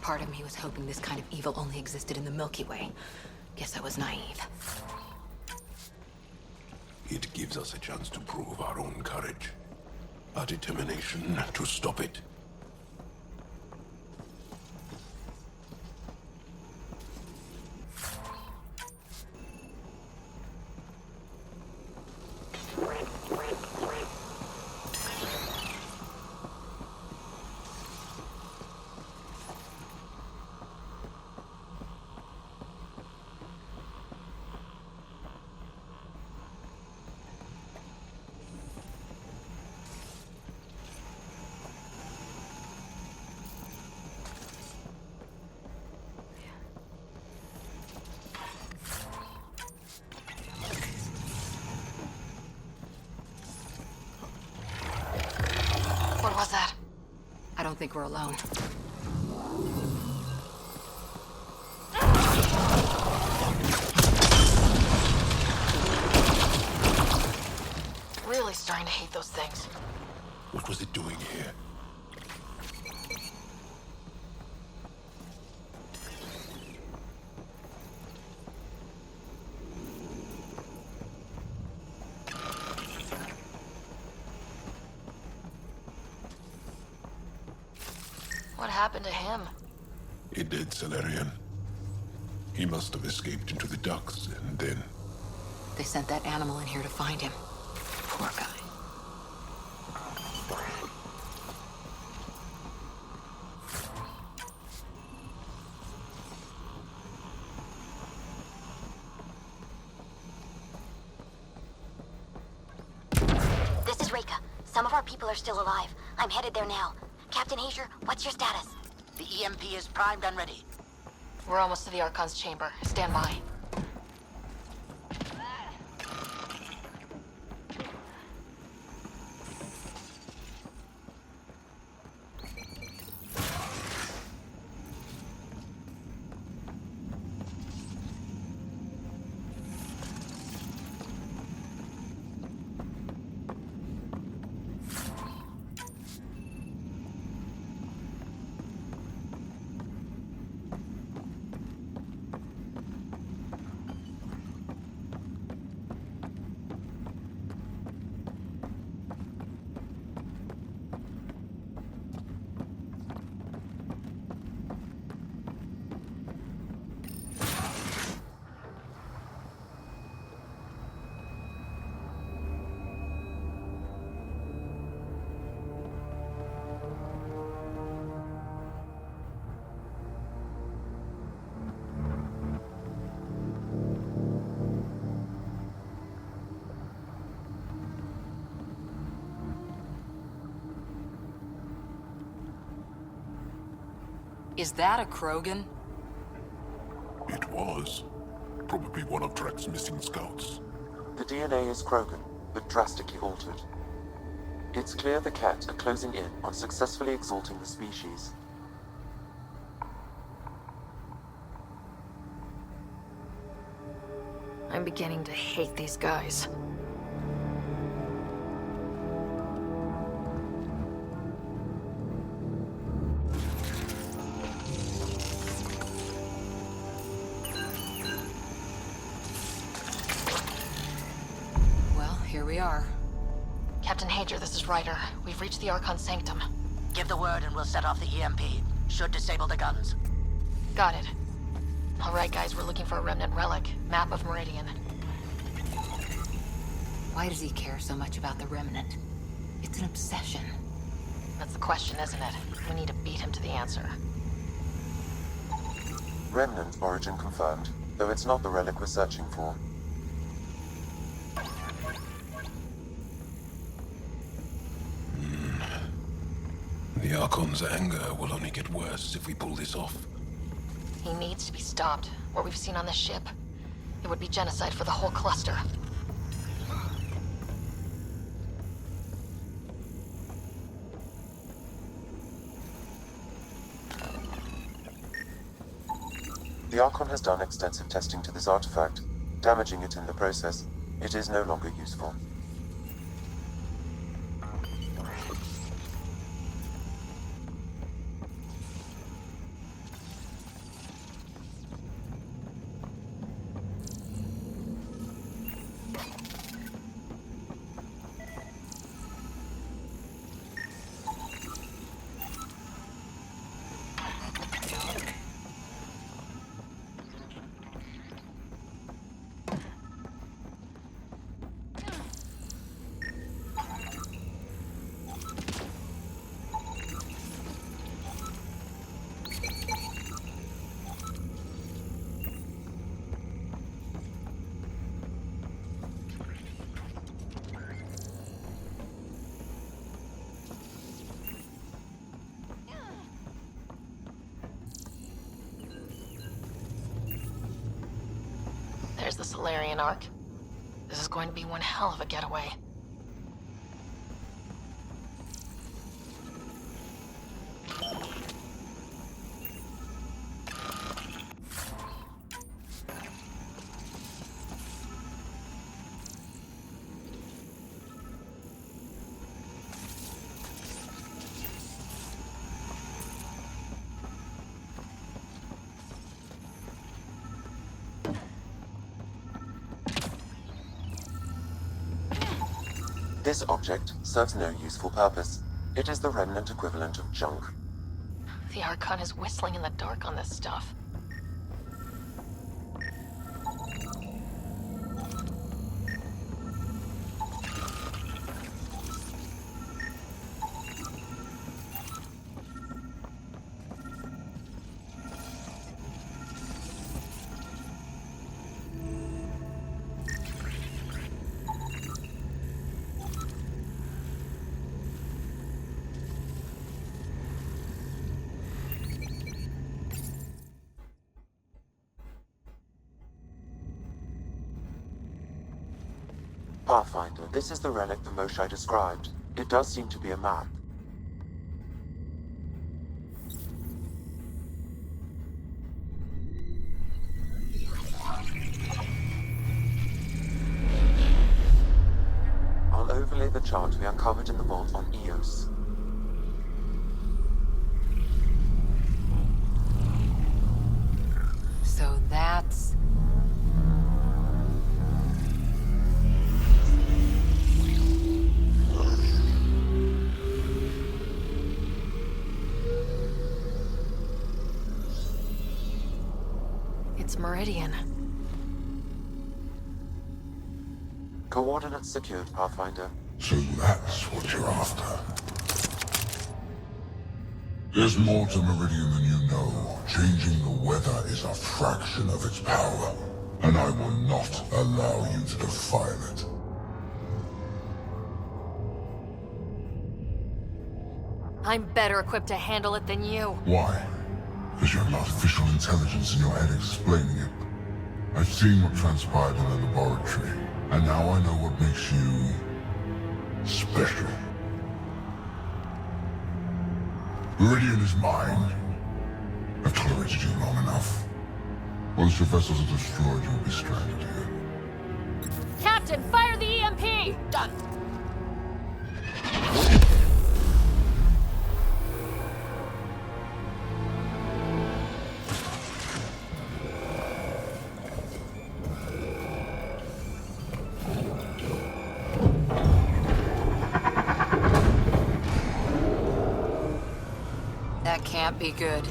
Part of me was hoping this kind of evil only existed in the Milky Way. Guess I was naive. It gives us a chance to prove our own courage. Our determination to stop it. think we're alone. Really starting to hate those things. What was it doing here? What happened to him? A dead Salarian. He must have escaped into the ducts, and then... They sent that animal in here to find him. Poor guy. This is Reka. Some of our people are still alive. I'm headed there now. Captain Hazer, what's your status? The EMP is primed and ready. We're almost to the Archon's chamber. Stand by. Is that a Krogan? It was. Probably one of Drek's missing scouts. The DNA is Krogan, but drastically altered. It's clear the Cat are closing in on successfully exalting the species. I'm beginning to hate these guys. Well, here we are. Captain Hager, this is Ryder. We've reached the Archon Sanctum. Give the word and we'll set off the EMP. Should disable the guns. Got it. All right, guys, we're looking for a remnant relic. Map of Meridian. Why does he care so much about the Remnant? It's an obsession. That's the question, isn't it? We need to beat him to the answer. Remnant origin confirmed, though it's not the relic we're searching for. The Archon's anger will only get worse if we pull this off. He needs to be stopped. What we've seen on this ship, it would be genocide for the whole cluster. The Archon has done extensive testing to this artifact, damaging it in the process. It is no longer useful. There's the Solarian Ark. This is going to be one hell of a getaway. This object serves no useful purpose. It is the remnant equivalent of junk. The Archon is whistling in the dark on this stuff. Pathfinder, this is the relic the Moshai described. It does seem to be a map. I'll overlay the chart we uncovered in the vault on Eos. So that's... It's Meridian. Coordinates secured, Pathfinder. So that's what you're after. There's more to Meridian than you know. Changing the weather is a fraction of its power, and I will not allow you to defile it. I'm better equipped to handle it than you. Why? Because you have artificial intelligence in your head explaining it. I've seen what transpired in the laboratory, and now I know what makes you... special. Meridian is mine. I've tolerated you long enough. Once your vessels are destroyed, you'll be stranded here. Captain, fire the EMP! Done. That can't be good.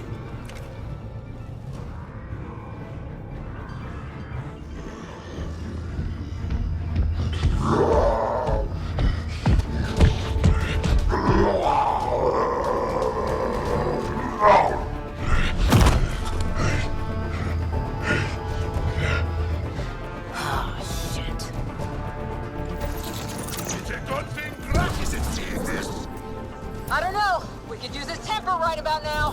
I don't know. We could use his temper right about now.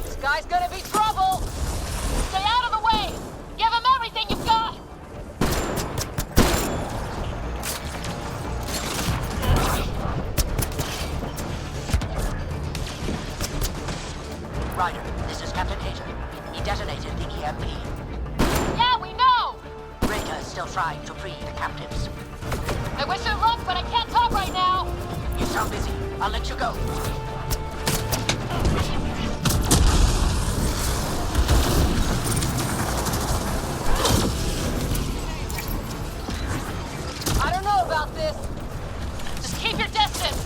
This guy's gonna be trouble. Stay out of the way! Give him everything you've got! Ryder, this is Captain Hager. He detonated the EMP. Yeah, we know! Rita is still trying to free the captives. I wish her luck, but I can't talk right now! You sound busy. I'll let you go. I don't know about this. Just keep your distance!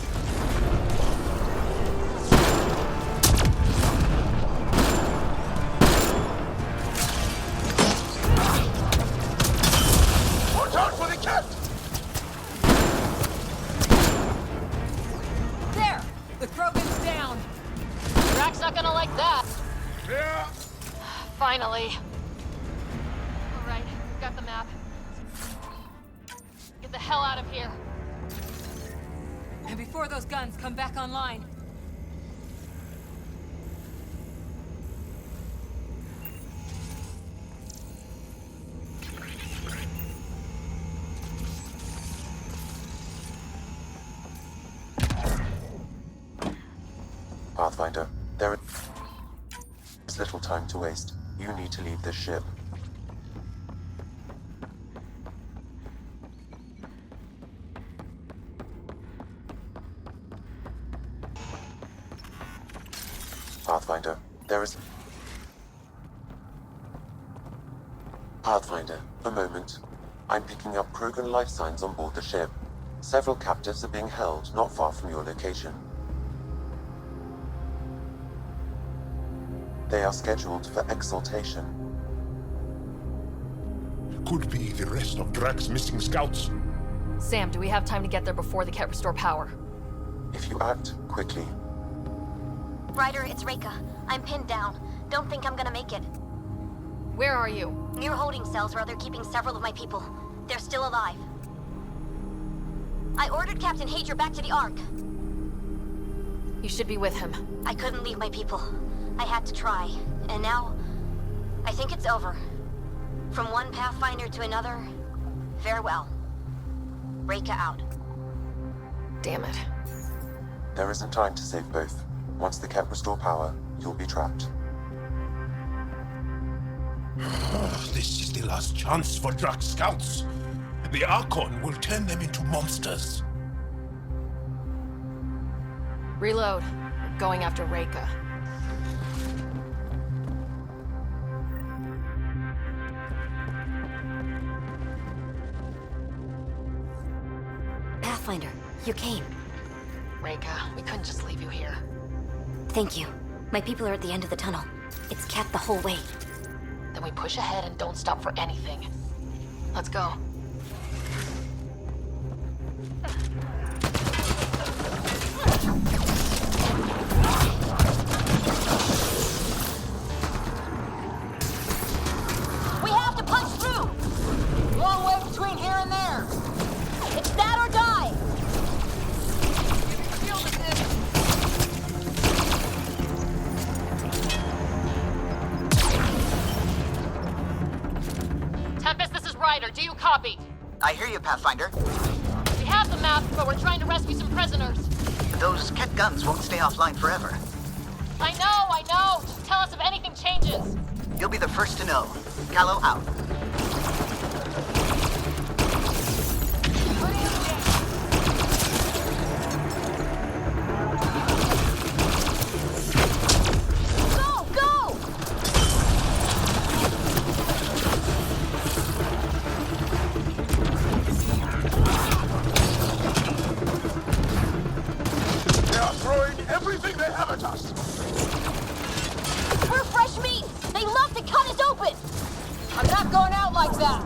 Watch out for the cat! There! The Krogan's down! Drax's not gonna like that. Yeah. Finally. Alright, we've got the map. Get the hell out of here. And before those guns come back online. Pathfinder, there is little time to waste. You need to leave this ship. Pathfinder. There is... Pathfinder, a moment. I'm picking up Krogan life signs on board the ship. Several captives are being held not far from your location. They are scheduled for exaltation. Could be the rest of Drax's missing scouts. Sam, do we have time to get there before the Ket restore power? If you act quickly. Ryder, it's Reika. I'm pinned down. Don't think I'm gonna make it. Where are you? Near holding cells where they're keeping several of my people. They're still alive. I ordered Captain Hager back to the Ark. You should be with him. I couldn't leave my people. I had to try. And now, I think it's over. From one Pathfinder to another, farewell. Reika out. Damn it. There isn't time to save both. Once the Ket restore power, you'll be trapped. This is the last chance for Drax scouts. The Archon will turn them into monsters. Reload. We're going after Reika. Pathfinder, you came. Reika, we couldn't just leave you here. Thank you. My people are at the end of the tunnel. It's capped the whole way. Then we push ahead and don't stop for anything. Let's go. We have to punch through! Long way between here and there. It's that or die! Tempest, this is Ryder. Do you copy? I hear you, Pathfinder. We have the map, but we're trying to rescue some prisoners. Those Ket guns won't stay offline forever. I know. Just tell us if anything changes. You'll be the first to know. Callow out. Go! Go! They are throwing everything they have at us. We're fresh meat! They love to cut us open! I'm not going out like that!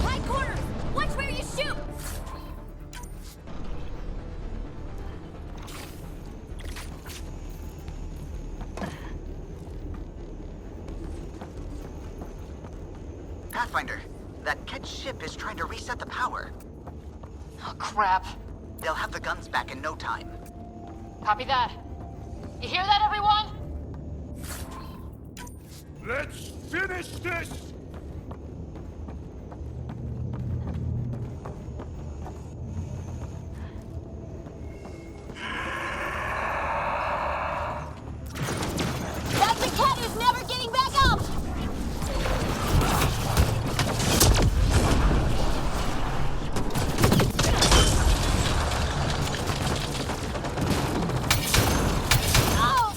Right quarters! Watch where you shoot! Pathfinder, that Ket ship is trying to reset the power. Oh, crap. They'll have the guns back in no time. Copy that. You hear that, everyone? Let's finish this! That's the cat who's never getting back up! Oh!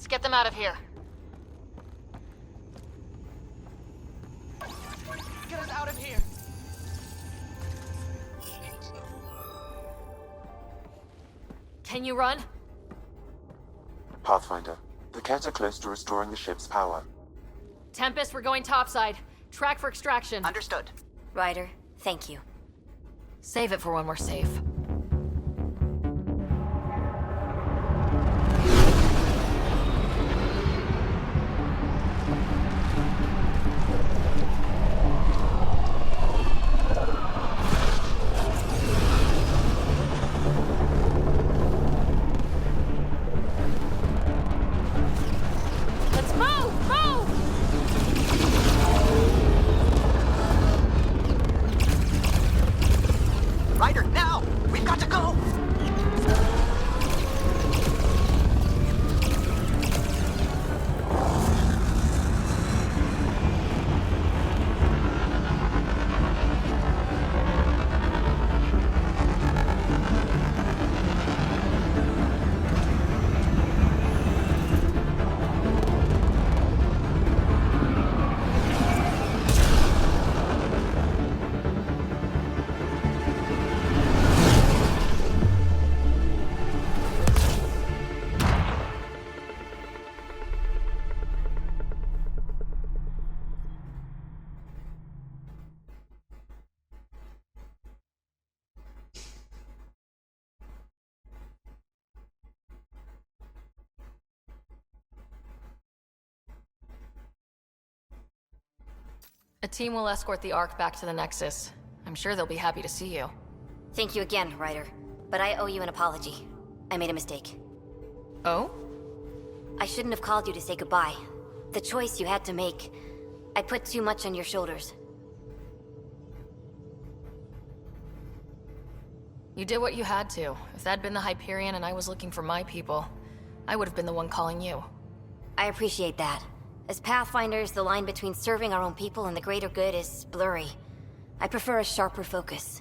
Let's get them out of here. Get us out of here. Can you run? Pathfinder, the Ket are close to restoring the ship's power. Tempest, we're going topside. Track for extraction. Understood. Ryder, thank you. Save it for when we're safe. Let's move! Move! Ryder, now! We've got to go! A team will escort the Ark back to the Nexus. I'm sure they'll be happy to see you. Thank you again, Ryder. But I owe you an apology. I made a mistake. Oh? I shouldn't have called you to say goodbye. The choice you had to make. I put too much on your shoulders. You did what you had to. If that'd been the Hyperion and I was looking for my people, I would have been the one calling you. I appreciate that. As Pathfinders, the line between serving our own people and the greater good is blurry. I prefer a sharper focus.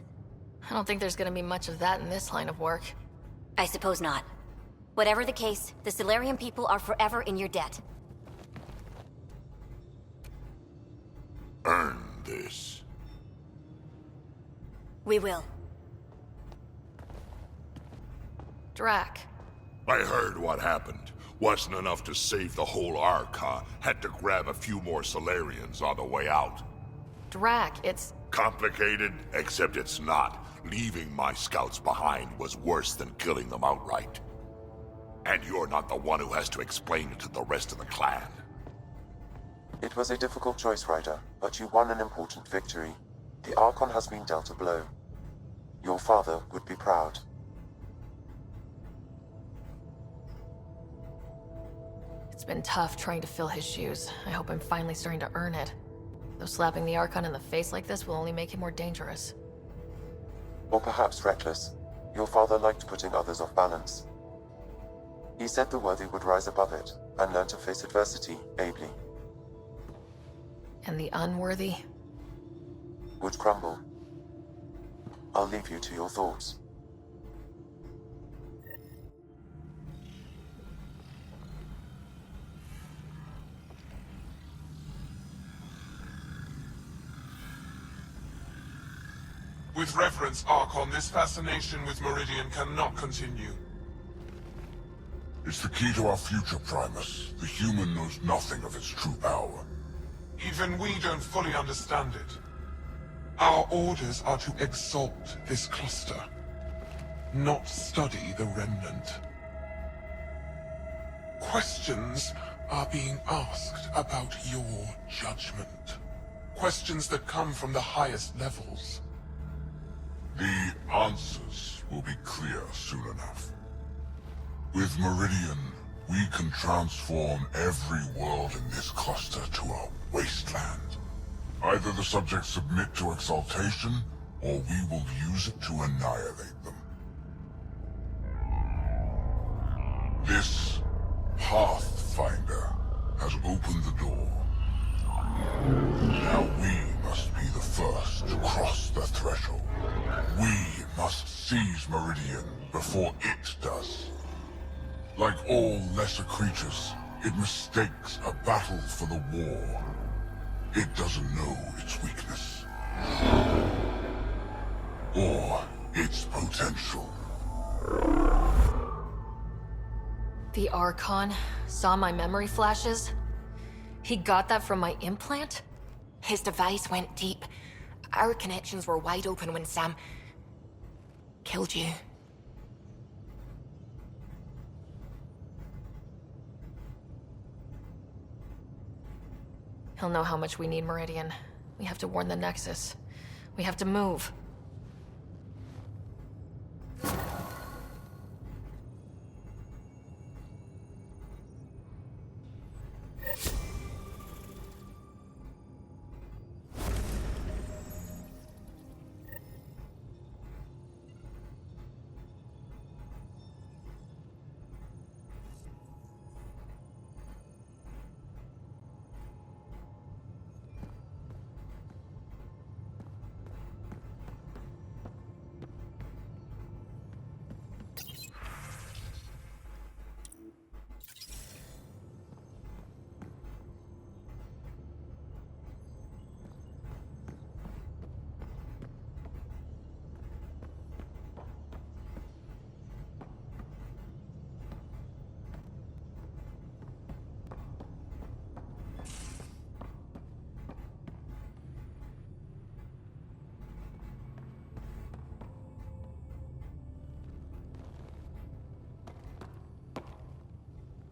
I don't think there's gonna be much of that in this line of work. I suppose not. Whatever the case, the Solarian people are forever in your debt. Earn this. We will. Drac. I heard what happened. Wasn't enough to save the whole Ark, huh? Had to grab a few more Solarians on the way out. Drac, it's... Complicated, except it's not. Leaving my scouts behind was worse than killing them outright. And you're not the one who has to explain it to the rest of the clan. It was a difficult choice, Ryder, but you won an important victory. The Archon has been dealt a blow. Your father would be proud. It's been tough trying to fill his shoes. I hope I'm finally starting to earn it. Though slapping the Archon in the face like this will only make him more dangerous. Or perhaps reckless. Your father liked putting others off balance. He said the worthy would rise above it, and learn to face adversity ably. And the unworthy? Would crumble. I'll leave you to your thoughts. With reverence, Archon, this fascination with Meridian cannot continue. It's the key to our future, Primus. The human knows nothing of its true power. Even we don't fully understand it. Our orders are to exalt this cluster, not study the remnant. Questions are being asked about your judgment. Questions that come from the highest levels. The answers will be clear soon enough. With Meridian, we can transform every world in this cluster to a wasteland. Either the subjects submit to exaltation, or we will use it to annihilate them. This Pathfinder has opened the door. Now we must be the first to cross the threshold. We must seize Meridian before it does. Like all lesser creatures, It mistakes a battle for the war. It doesn't know its weakness. Or its potential. The Archon saw my memory flashes? He got that from my implant? His device went deep. Our connections were wide open when Sam killed you. He'll know how much we need Meridian. We have to warn the Nexus. We have to move.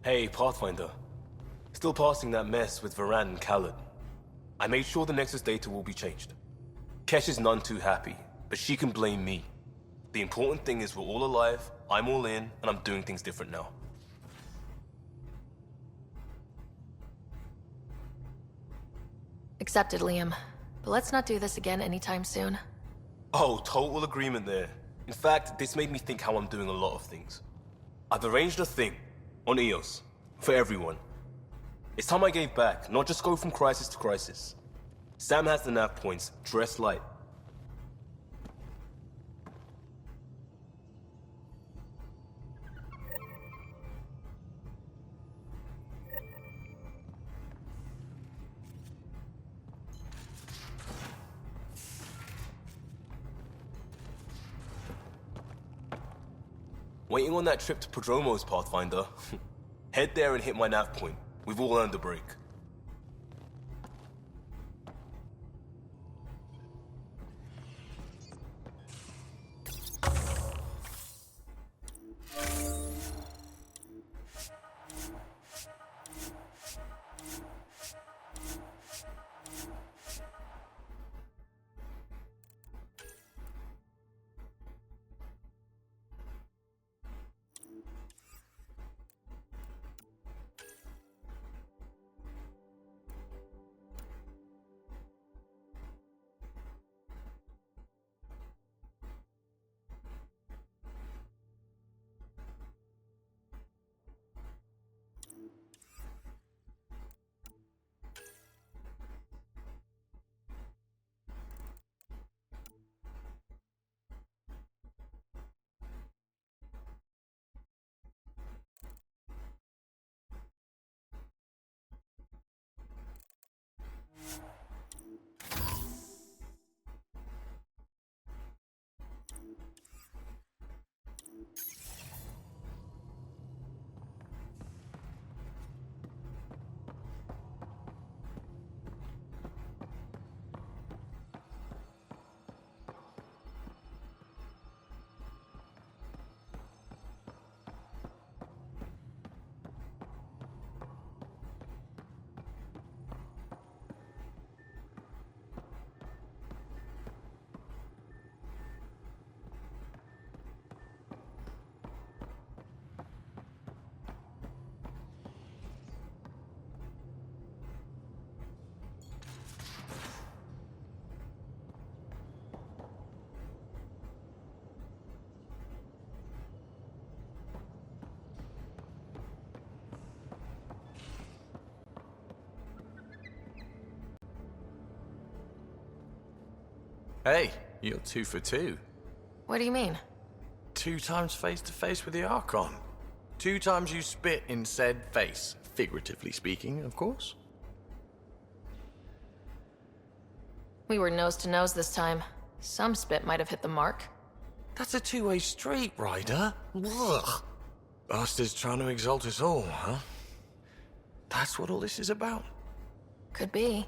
Hey, Pathfinder. Still passing that mess with Varan and Khaled. I made sure the Nexus data will be changed. Kesh is none too happy, but she can blame me. The important thing is we're all alive, I'm all in, and I'm doing things different now. Accepted, Liam. But let's not do this again anytime soon. Oh, total agreement there. In fact, this made me think how I'm doing a lot of things. I've arranged a thing on EOS for everyone. It's time I gave back, not just go from crisis to crisis. Sam has the nav points, dress light. Waiting on that trip to Prodromos, Pathfinder. Head there and hit my nav point. We've all earned a break. Hey, you're 2 for 2. What do you mean? 2 times face to face with the Archon. 2 times you spit in said face. Figuratively speaking, of course. We were nose to nose this time. Some spit might have hit the mark. That's a two-way street, Ryder. Ugh. Bastard's trying to exalt us all, huh? That's what all this is about? Could be.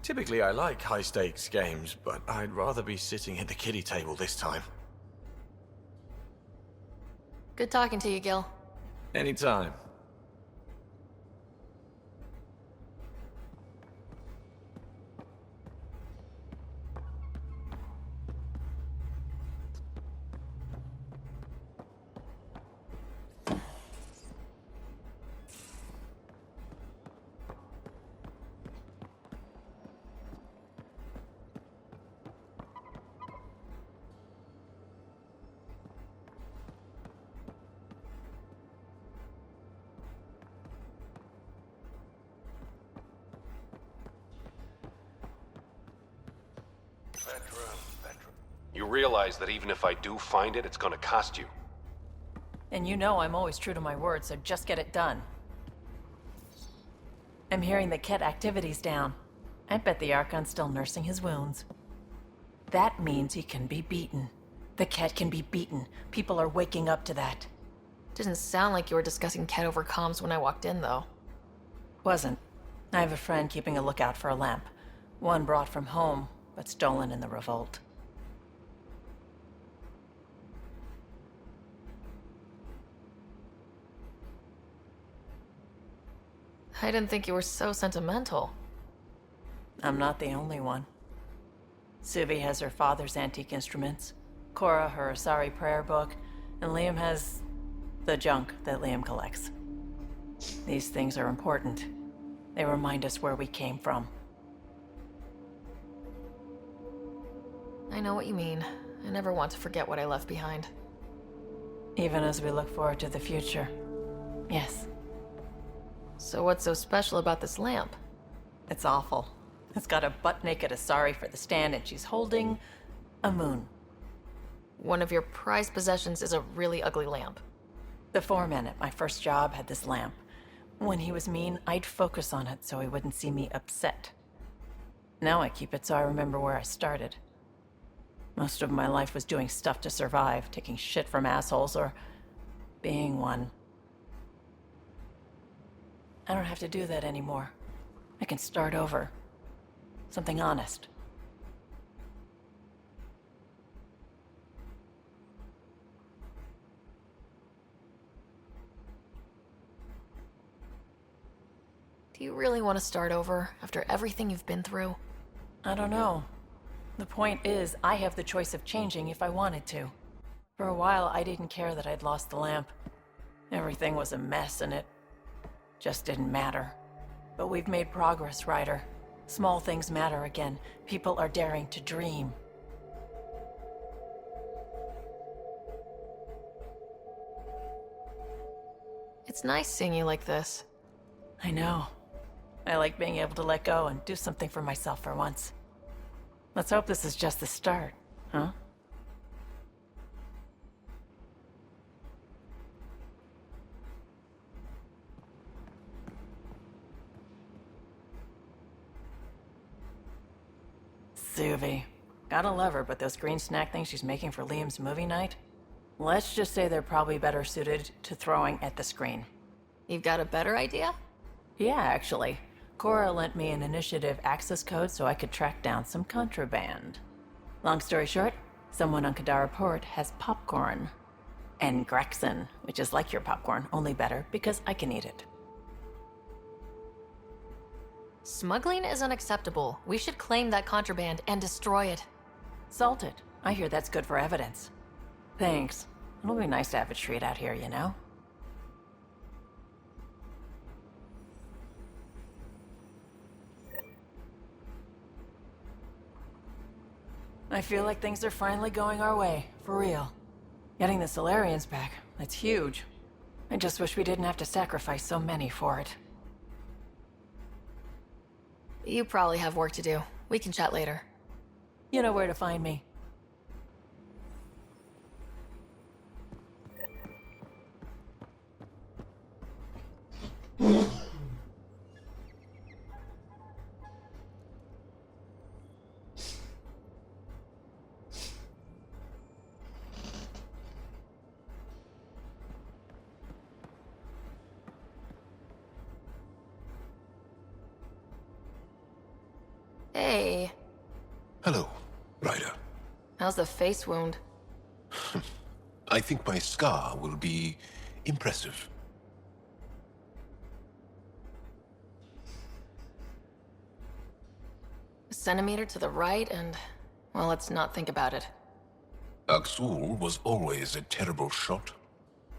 Typically I like high-stakes games, but I'd rather be sitting at the kiddie table this time. Good talking to you, Gil. Anytime. You realize that even if I do find it, it's gonna cost you. And you know I'm always true to my word, so just get it done. I'm hearing the Ket activity's down. I bet the Archon's still nursing his wounds. That means he can be beaten. The Ket can be beaten. People are waking up to that. Didn't sound like you were discussing Ket over comms when I walked in, though. Wasn't. I have a friend keeping a lookout for a lamp. One brought from home, but stolen in the revolt. I didn't think you were so sentimental. I'm not the only one. Suvi has her father's antique instruments, Cora her Asari prayer book, and Liam has the junk that Liam collects. These things are important. They remind us where we came from. I know what you mean. I never want to forget what I left behind. Even as we look forward to the future. Yes. So what's so special about this lamp? It's awful. It's got a butt-naked Asari for the stand, and she's holding a moon. One of your prized possessions is a really ugly lamp. The foreman at my first job had this lamp. When he was mean, I'd focus on it so he wouldn't see me upset. Now I keep it so I remember where I started. Most of my life was doing stuff to survive, taking shit from assholes, or being one. I don't have to do that anymore. I can start over. Something honest. Do you really want to start over after everything you've been through? I don't know. The point is, I have the choice of changing if I wanted to. For a while, I didn't care that I'd lost the lamp. Everything was a mess, and it just didn't matter. But we've made progress, Ryder. Small things matter again. People are daring to dream. It's nice seeing you like this. I know. I like being able to let go and do something for myself for once. Let's hope this is just the start, huh? Suvi. Gotta love her, but those green snack things she's making for Liam's movie night? Let's just say they're probably better suited to throwing at the screen. You've got a better idea? Yeah, actually. Cora lent me an initiative access code so I could track down some contraband. Long story short, someone on Kadara Port has popcorn. And Grexon, which is like your popcorn, only better because I can eat it. Smuggling is unacceptable. We should claim that contraband and destroy it. Salt it. I hear that's good for evidence. Thanks. It'll be nice to have a treat out here, you know? I feel like things are finally going our way, for real. Getting the S.L.E back, that's huge. I just wish we didn't have to sacrifice so many for it. You probably have work to do. We can chat later. You know where to find me. Hey, Hello, Ryder. how's the face wound? I think my scar will be impressive. A centimeter to the right and... well, let's not think about it. Aksul was always a terrible shot.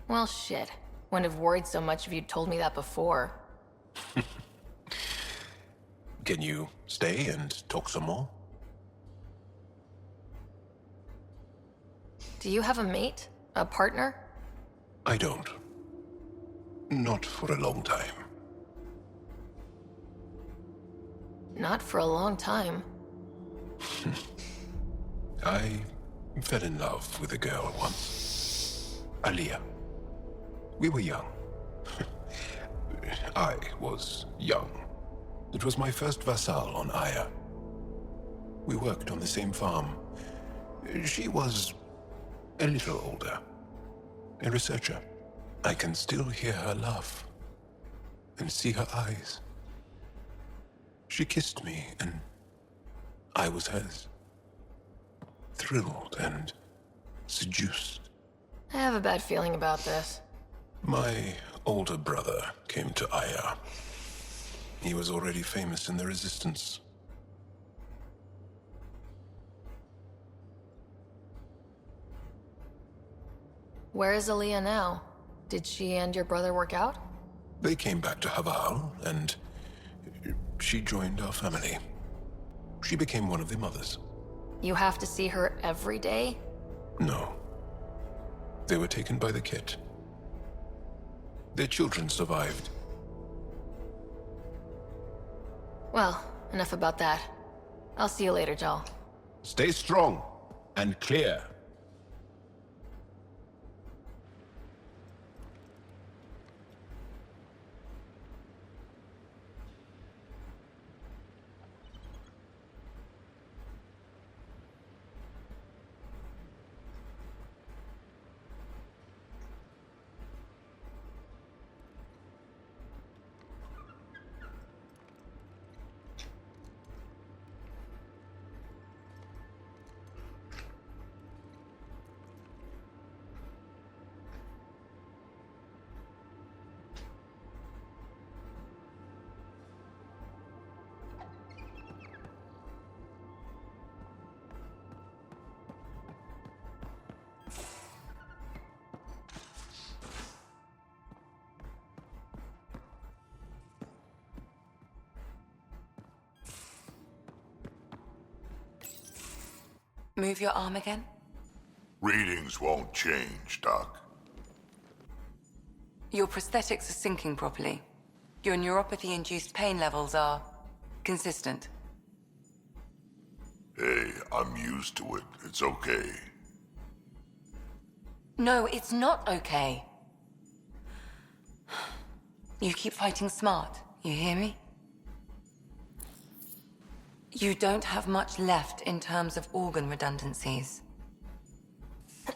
Well, shit. Wouldn't have worried so much if you'd told me that before. Can you stay and talk some more? Do you have a mate? A partner? I don't. Not for a long time. Not for a long time. I fell in love with a girl once. Aliyah. We were young. I was young. It was my first vassal on Aya. We worked on the same farm. She was a little older. A researcher. I can still hear her laugh and see her eyes. She kissed me and I was hers. Thrilled and seduced. I have a bad feeling about this. My older brother came to Aya. He was already famous in the Resistance. Where is Aaliyah now? Did she and your brother work out? They came back to Haval, and she joined our family. She became one of the mothers. You have to see her every day? No. They were taken by the kit. Their children survived. Well, enough about that. I'll see you later, Jal. Stay strong and clear. Move your arm again? Readings won't change, Doc. Your prosthetics are syncing properly. Your neuropathy-induced pain levels are consistent. Hey, I'm used to it. It's okay. No, it's not okay. You keep fighting smart, you hear me? You don't have much left in terms of organ redundancies.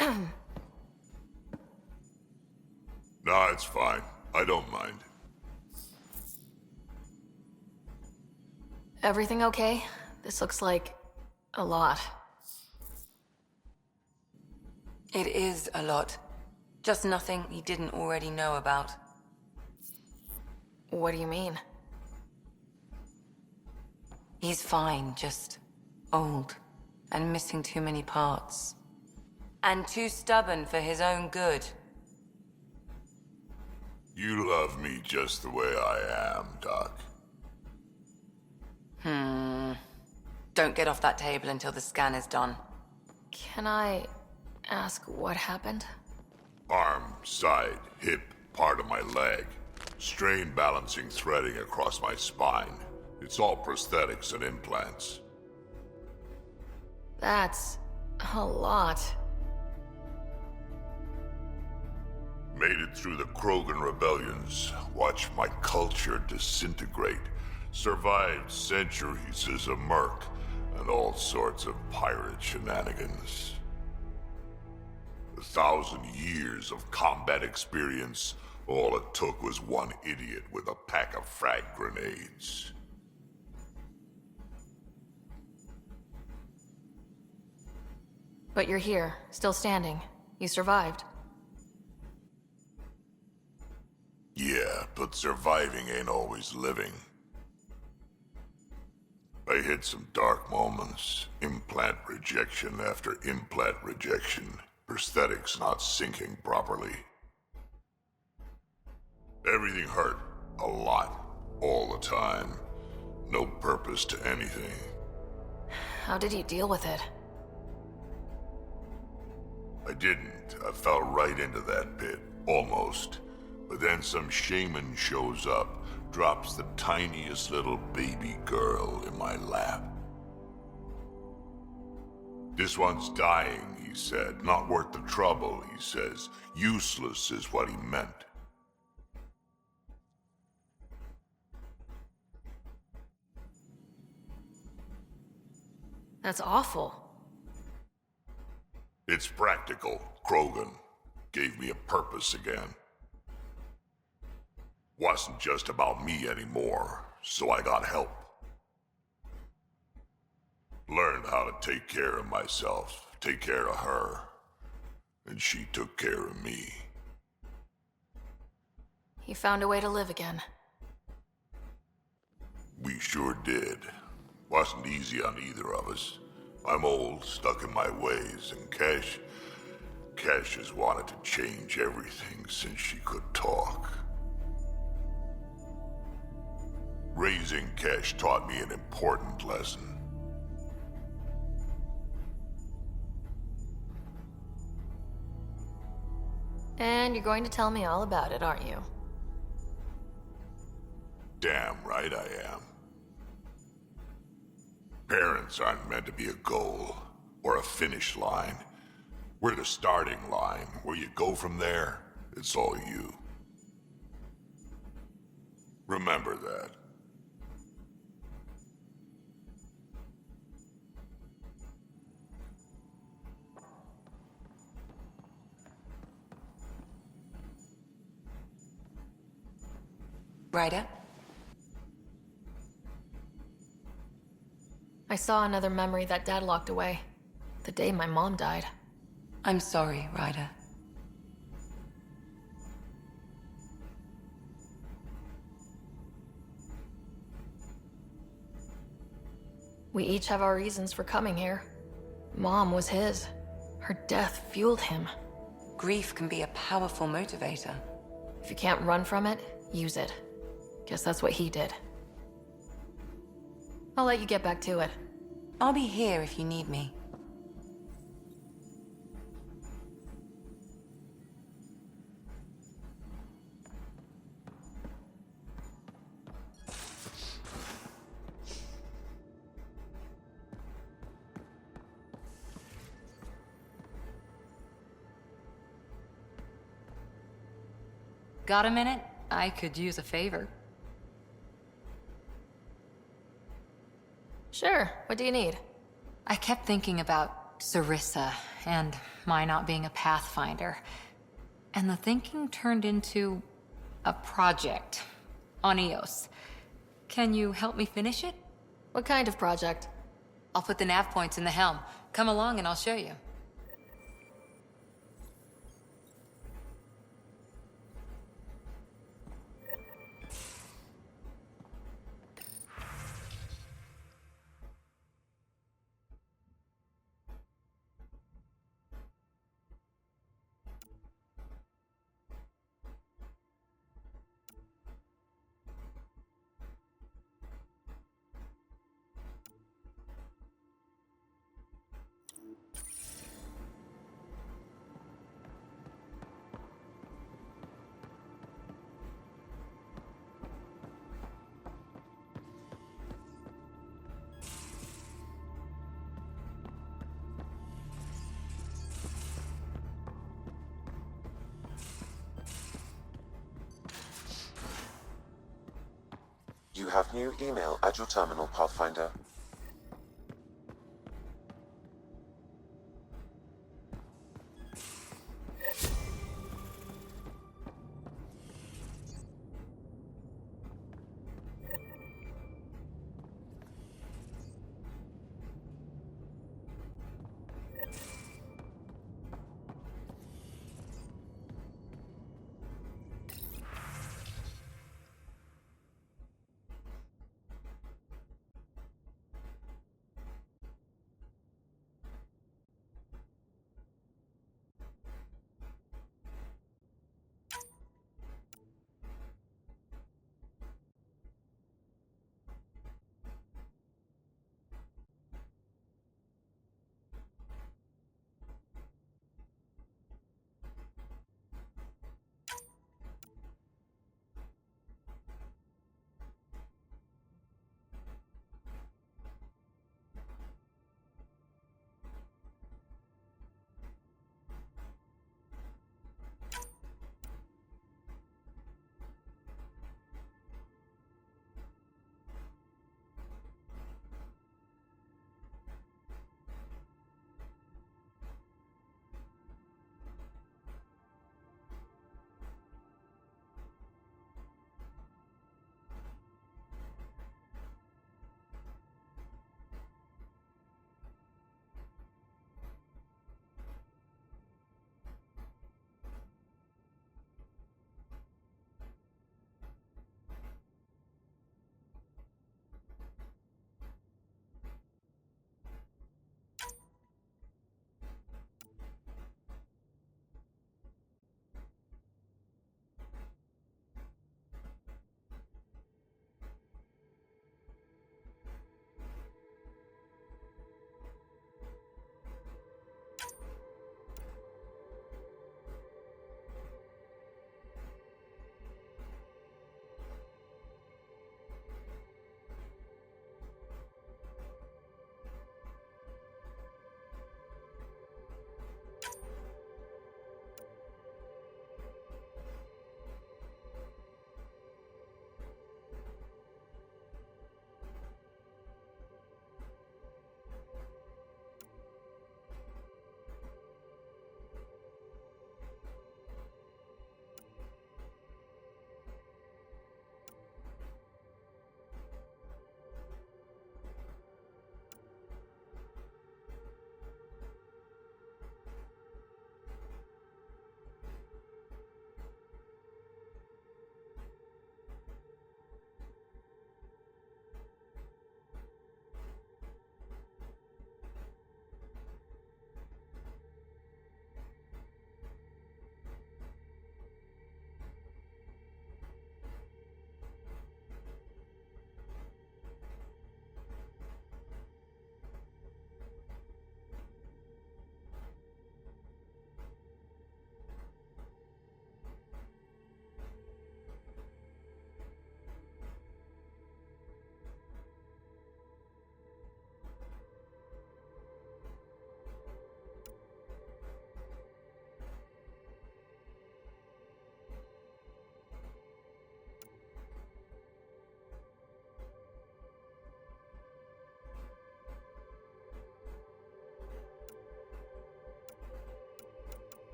Nah, it's fine. I don't mind. Everything okay? This looks like a lot. It is a lot. Just nothing he didn't already know about. What do you mean? He's fine, just old and missing too many parts. And too stubborn for his own good. You love me just the way I am, Doc. Don't get off that table until the scan is done. Can I ask what happened? Arm, side, hip, part of my leg. Strain balancing threading across my spine. It's all prosthetics and implants. That's a lot. Made it through the Krogan rebellions. Watched my culture disintegrate. Survived centuries as a merc. And all sorts of pirate shenanigans. 1,000 years of combat experience. All it took was one idiot with a pack of frag grenades. But you're here, still standing. You survived. Yeah, but surviving ain't always living. I hit some dark moments. Implant rejection after implant rejection. Prosthetics not syncing properly. Everything hurt. A lot. All the time. No purpose to anything. How did you deal with it? I didn't. I fell right into that pit. Almost. But then some shaman shows up, drops the tiniest little baby girl in my lap. This one's dying, he said. Not worth the trouble, he says. Useless is what he meant. That's awful. It's practical. Krogan gave me a purpose again. Wasn't just about me anymore, so I got help. Learned how to take care of myself, take care of her. And she took care of me. You found a way to live again. We sure did. Wasn't easy on either of us. I'm old, stuck in my ways, and Cash has wanted to change everything since she could talk. Raising Cash taught me an important lesson. And you're going to tell me all about it, aren't you? Damn right I am. Parents aren't meant to be a goal, or a finish line. We're the starting line. Where you go from there, it's all you. Remember that. Ryder? I saw another memory that Dad locked away. The day my mom died. I'm sorry, Ryder. We each have our reasons for coming here. Mom was his. Her death fueled him. Grief can be a powerful motivator. If you can't run from it, use it. Guess that's what he did. I'll let you get back to it. I'll be here if you need me. Got a minute? I could use a favor. Sure, what do you need? I kept thinking about Sarissa and my not being a Pathfinder. And the thinking turned into a project on Eos. Can you help me finish it? What kind of project? I'll put the nav points in the helm. Come along and I'll show you. You have new email at your terminal, Pathfinder.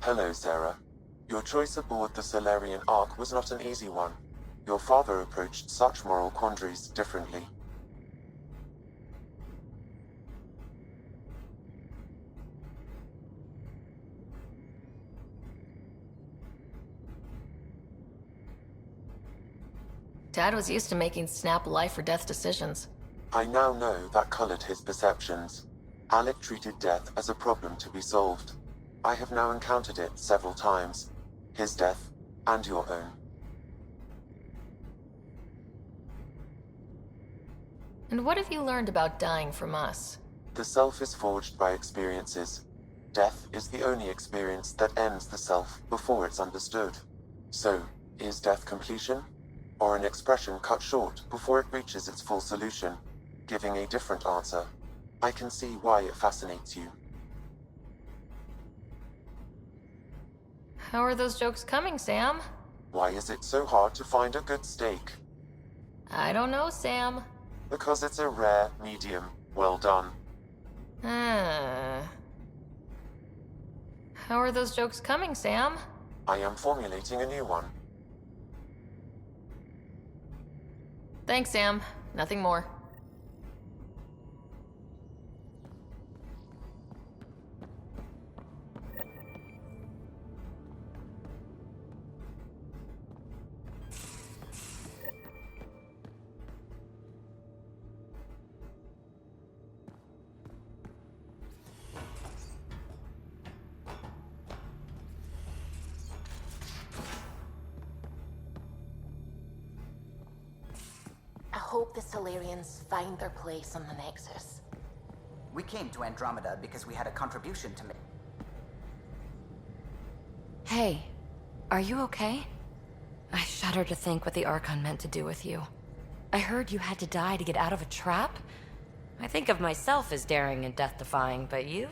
Hello, Sarah. Your choice aboard the Solarian Ark was not an easy one. Your father approached such moral quandaries differently. Dad was used to making snap life or death decisions. I now know that colored his perceptions. Alec treated death as a problem to be solved. I have now encountered it several times. His death, and your own. And what have you learned about dying from us? The self is forged by experiences. Death is the only experience that ends the self before it's understood. So, is death completion? Or an expression cut short before it reaches its full solution, giving a different answer? I can see why it fascinates you. How are those jokes coming, Sam? Why is it so hard to find a good steak? I don't know, Sam. Because it's a rare medium. Well done. How are those jokes coming, Sam? I am formulating a new one. Thanks, Sam. Nothing more. I hope the Solarians find their place on the Nexus. We came to Andromeda because we had a contribution to make. Hey, are you okay? I shudder to think what the Archon meant to do with you. I heard you had to die to get out of a trap? I think of myself as daring and death-defying, but you?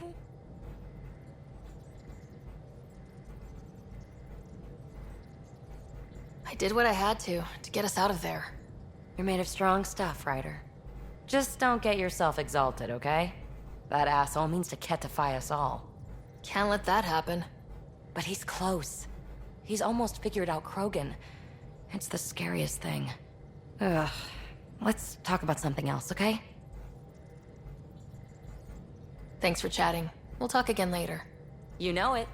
I did what I had to get us out of there. You're made of strong stuff, Ryder. Just don't get yourself exalted, okay? That asshole means to ketify us all. Can't let that happen. But he's close. He's almost figured out Krogan. It's the scariest thing. Ugh. Let's talk about something else, okay? Thanks for chatting. We'll talk again later. You know it.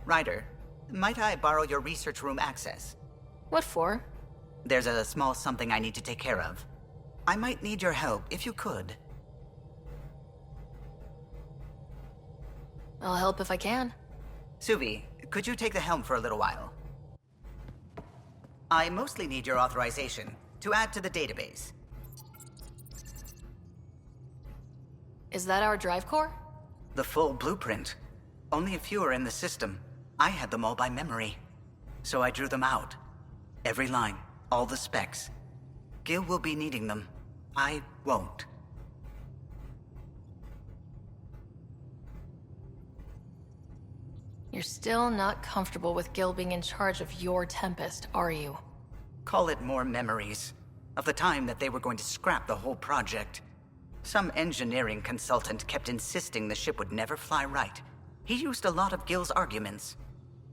Ryder, might I borrow your research room access? What for? There's a small something I need to take care of. I might need your help if you could. I'll help if I can. Suvi, could you take the helm for a little while? I mostly need your authorization to add to the database. Is that our drive core? The full blueprint. Only a few are in the system. I had them all by memory. So I drew them out. Every line, all the specs. Gil will be needing them. I won't. You're still not comfortable with Gil being in charge of your Tempest, are you? Call it more memories. Of the time that they were going to scrap the whole project. Some engineering consultant kept insisting the ship would never fly right. He used a lot of Gil's arguments.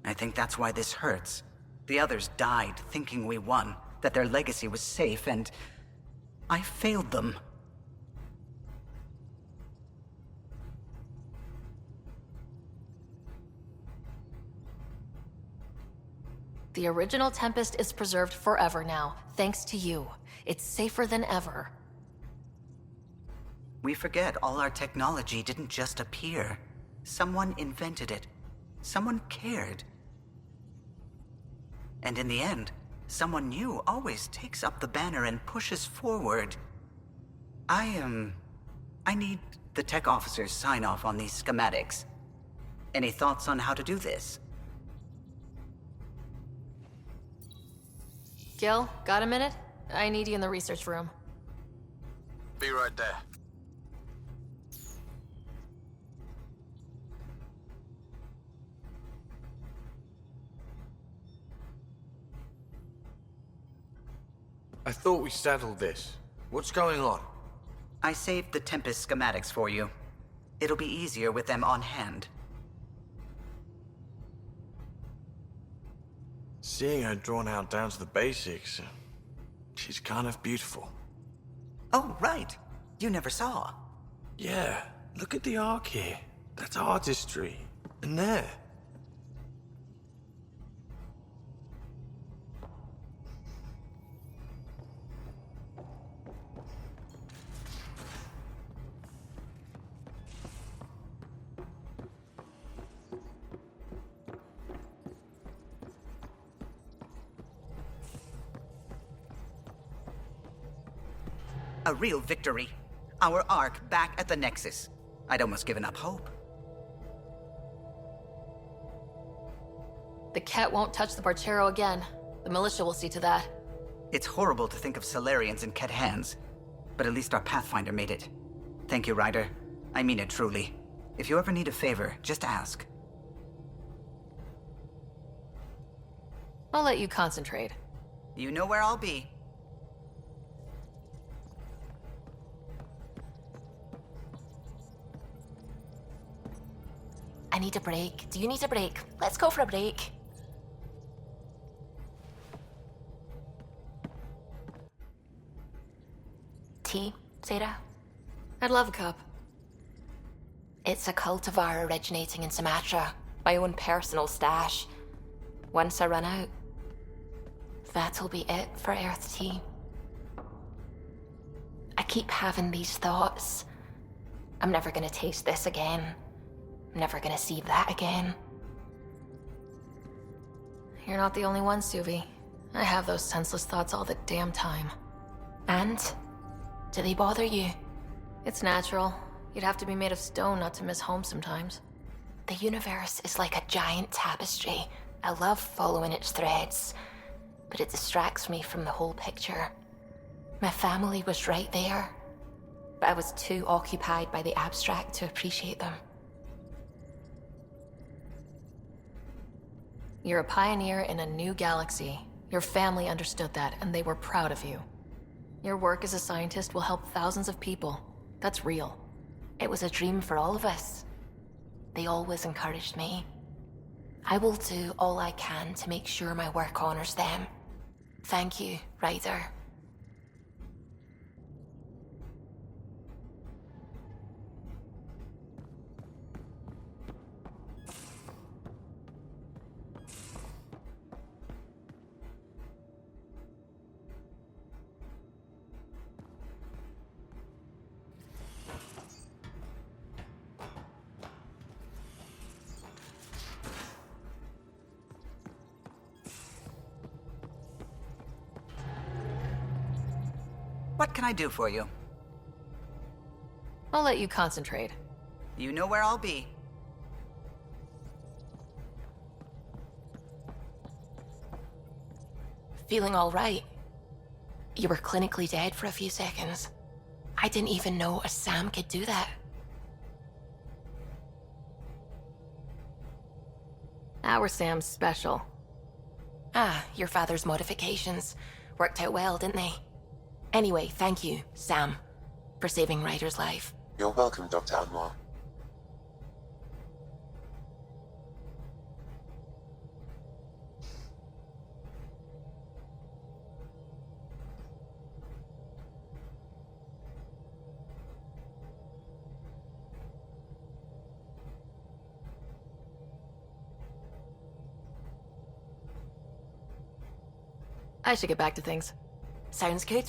I think that's why this hurts. The others died thinking we won, that their legacy was safe, and I failed them. The original Tempest is preserved forever now, thanks to you. It's safer than ever. We forget all our technology didn't just appear. Someone invented it. Someone cared. And in the end, someone new always takes up the banner and pushes forward. I need the tech officer's sign-off on these schematics. Any thoughts on how to do this? Gil, got a minute? I need you in the research room. Be right there. I thought we settled this. What's going on? I saved the Tempest schematics for you. It'll be easier with them on hand. Seeing her drawn out down to the basics, she's kind of beautiful. Oh, right. You never saw. Yeah, look at the arc here. That's artistry. And there. A real victory. Our arc back at the Nexus. I'd almost given up hope. The Ket won't touch the Barchero again. The militia will see to that. It's horrible to think of Solarians in Ket hands, but at least our Pathfinder made it. Thank you, Ryder. I mean it truly. If you ever need a favor, just ask. I'll let you concentrate. You know where I'll be. I need a break. Do you need a break? Let's go for a break. Tea, Sarah? I'd love a cup. It's a cultivar originating in Sumatra. My own personal stash. Once I run out, that'll be it for Earth tea. I keep having these thoughts. I'm never gonna taste this again. I'm never gonna see that again. You're not the only one, Suvi. I have those senseless thoughts all the damn time. And? Do they bother you? It's natural. You'd have to be made of stone not to miss home sometimes. The universe is like a giant tapestry. I love following its threads, but it distracts me from the whole picture. My family was right there, but I was too occupied by the abstract to appreciate them. You're a pioneer in a new galaxy. Your family understood that, and they were proud of you. Your work as a scientist will help thousands of people. That's real. It was a dream for all of us. They always encouraged me. I will do all I can to make sure my work honors them. Thank you, Ryder. What can I do for you? I'll let you concentrate. You know where I'll be. Feeling all right? You were clinically dead for a few seconds. I didn't even know a Sam could do that. Our Sam's special. Ah, your father's modifications. Worked out well, didn't they? Anyway, thank you, Sam, for saving Ryder's life. You're welcome, Dr. Anwar. I should get back to things. Sounds good.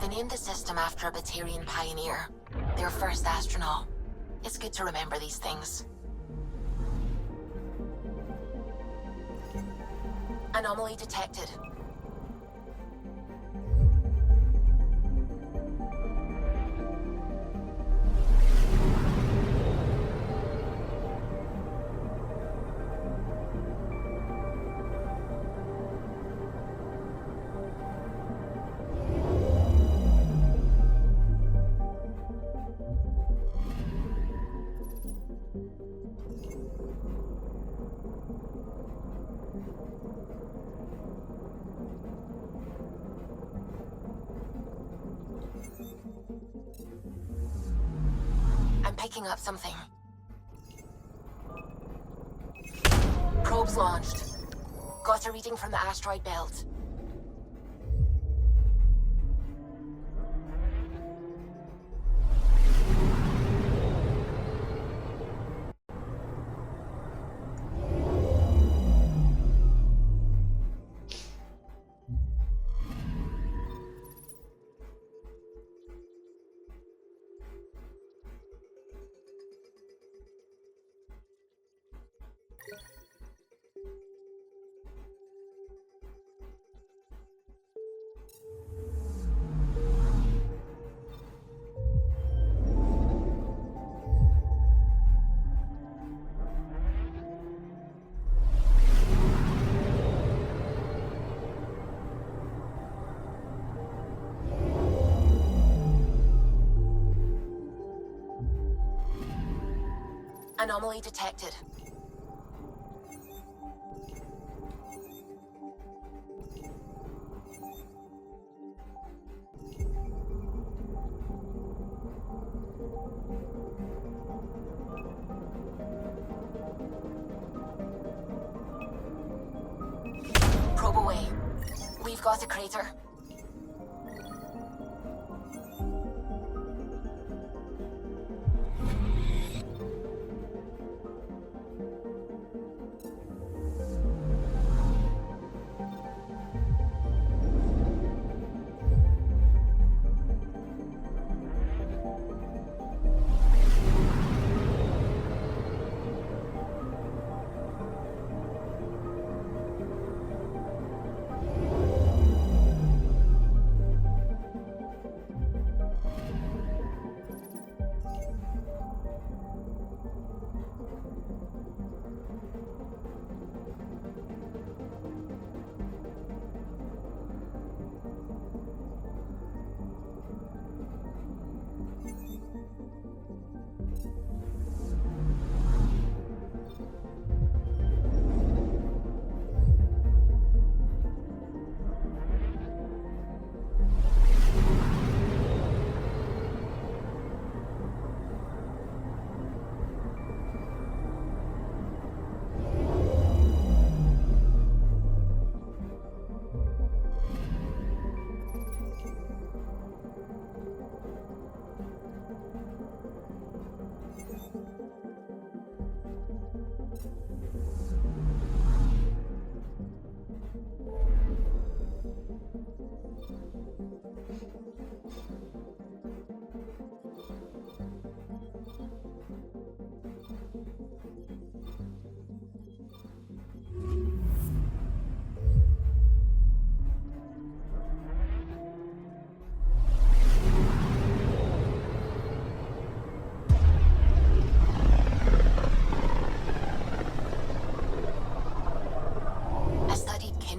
They named the system after a Batarian pioneer, their first astronaut. It's good to remember these things. Anomaly detected. I'm picking up something. Probes launched. Got a reading from the asteroid belt. Anomaly detected. Probe away. We've got a crater.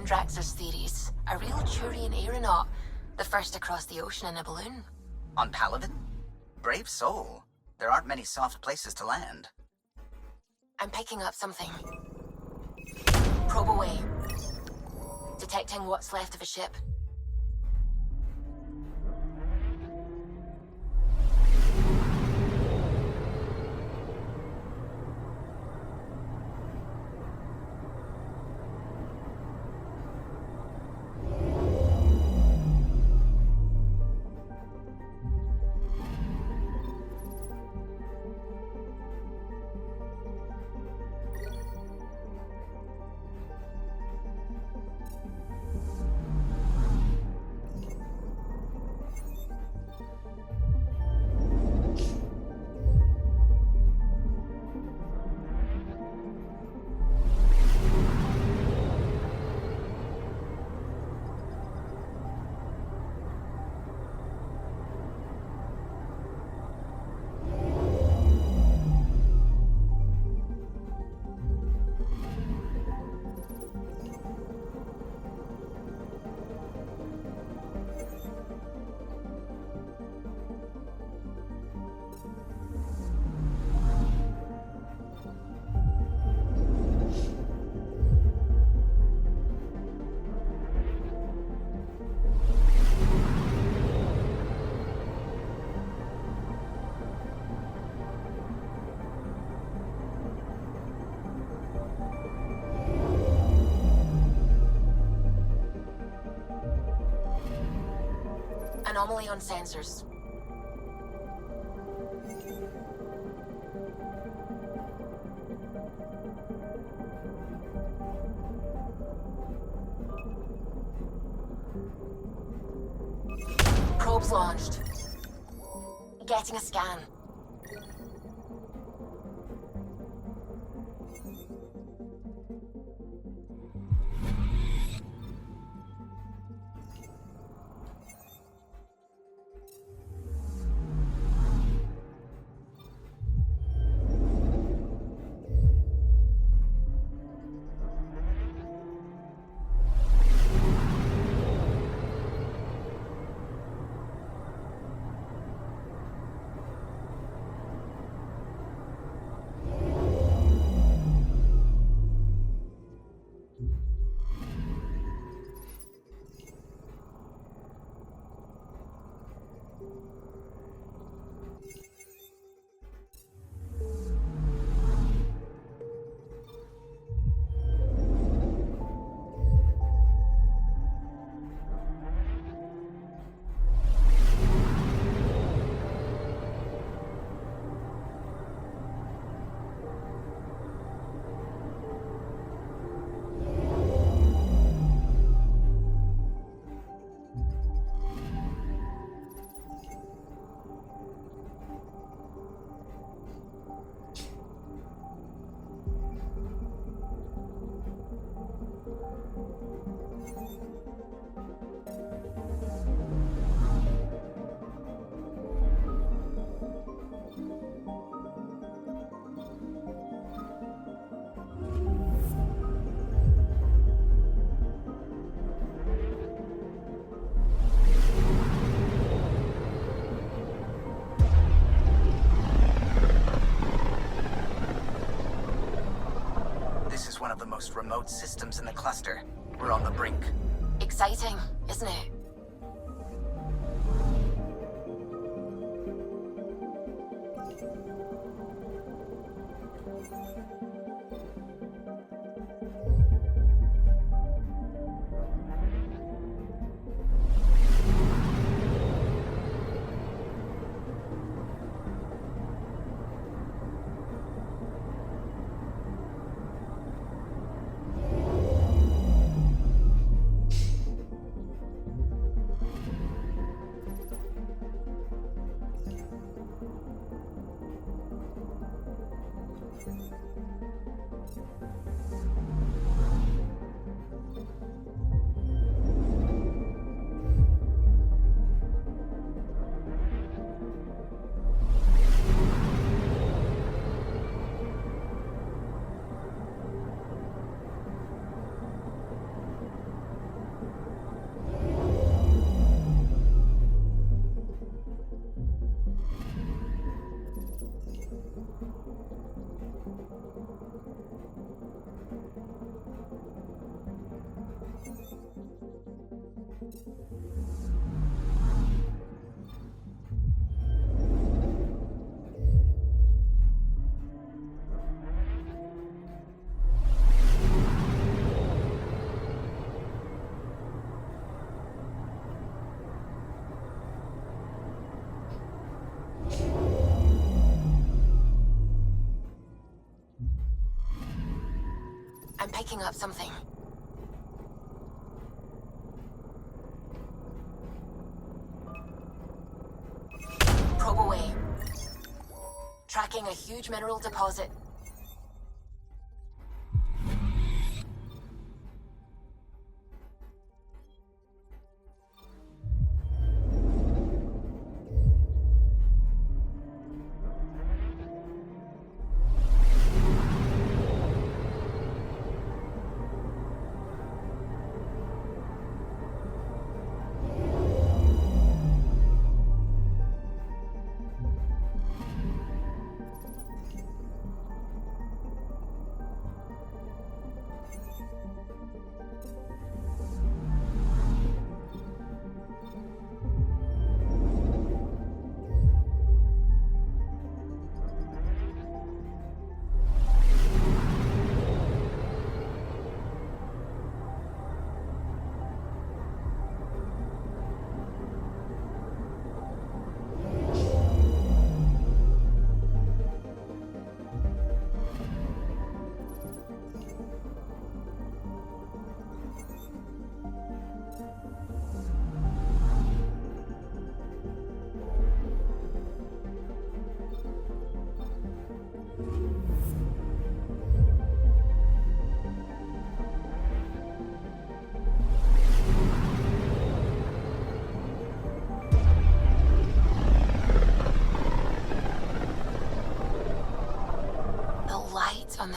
Drax's theories. A real Turian aeronaut. The first to cross the ocean in a balloon. On Paladin? Brave soul. There aren't many soft places to land. I'm picking up something. Probe away. Detecting what's left of a ship. Anomaly on sensors. Probes launched. Getting a scan. One of the most remote systems in the cluster. We're on the brink. Exciting, isn't it? I'm picking up something. Probe away. Tracking a huge mineral deposit.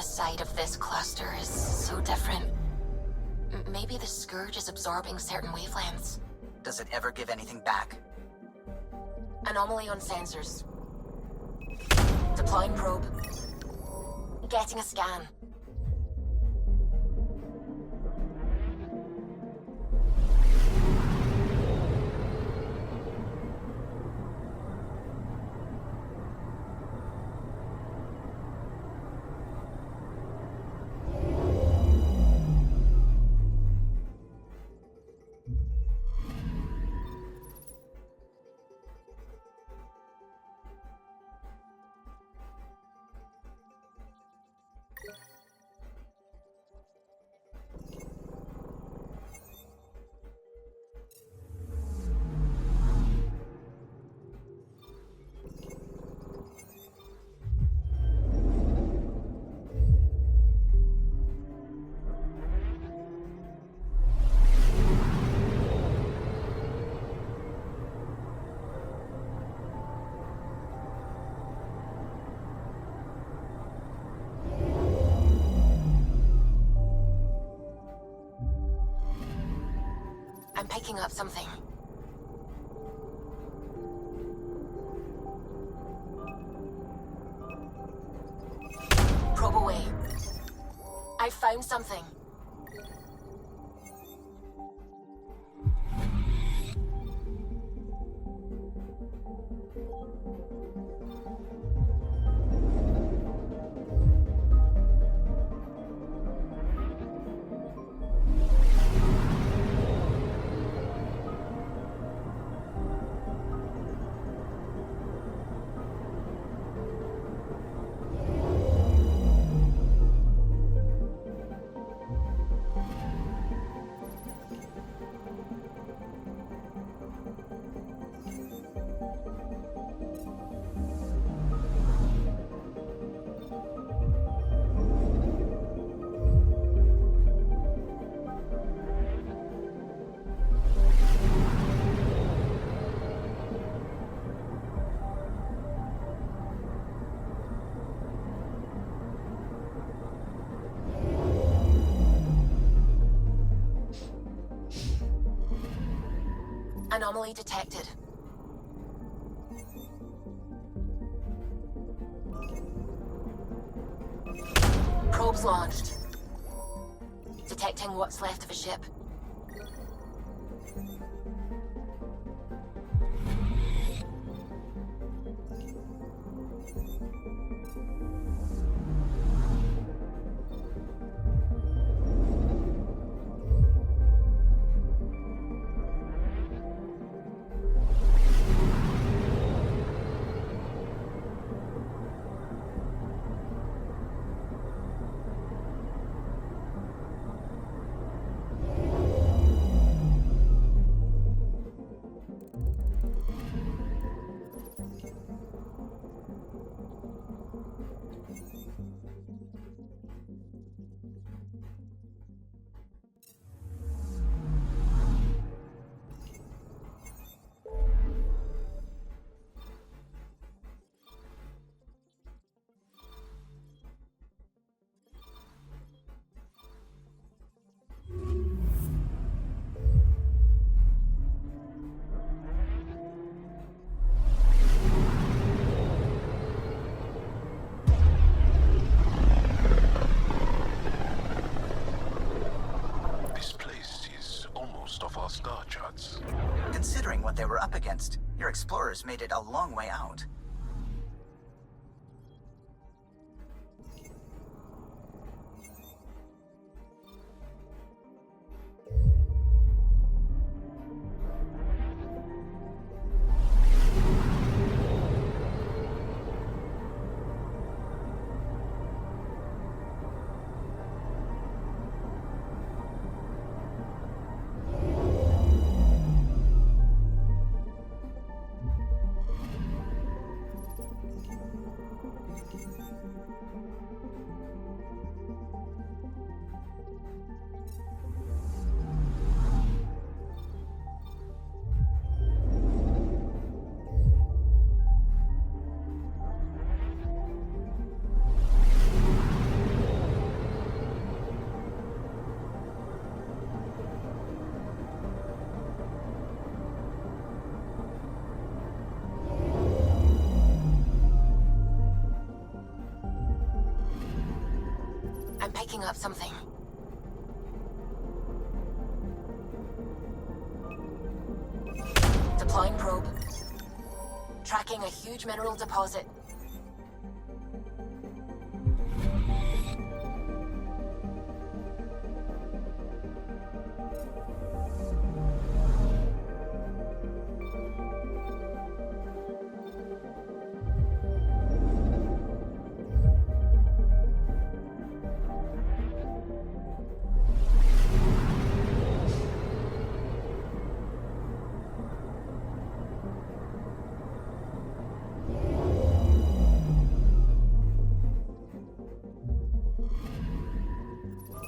side of this cluster is so different. Maybe the Scourge is absorbing certain wavelengths. Does it ever give anything back? Anomaly on sensors. Deploying probe. Getting a scan. I'm picking up something. Probe away. I found something. Anomaly detected. Probes launched. Detecting what's left of a ship. Considering what they were up against, your explorers made it a long way out. picking up something. Deploying probe. Tracking a huge mineral deposit.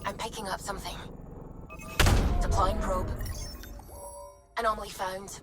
I'm picking up something. Deploying probe. Anomaly found.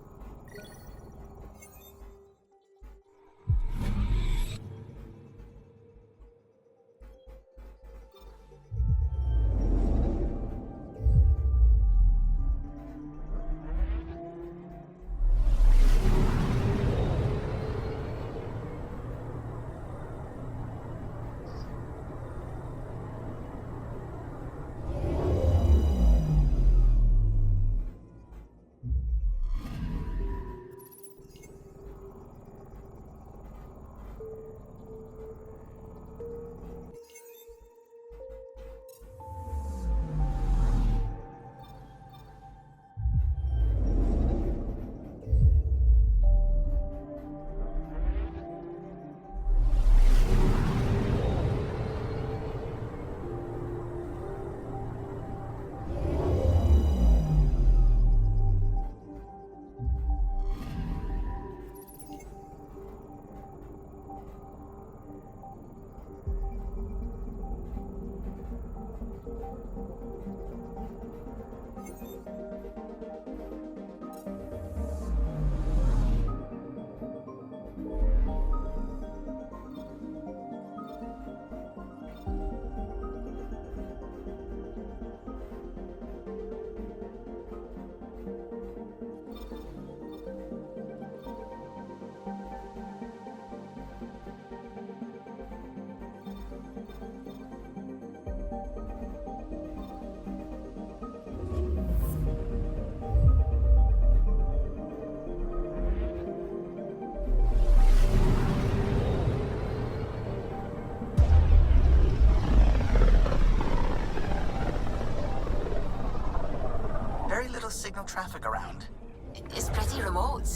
Signal traffic around. It's pretty remote.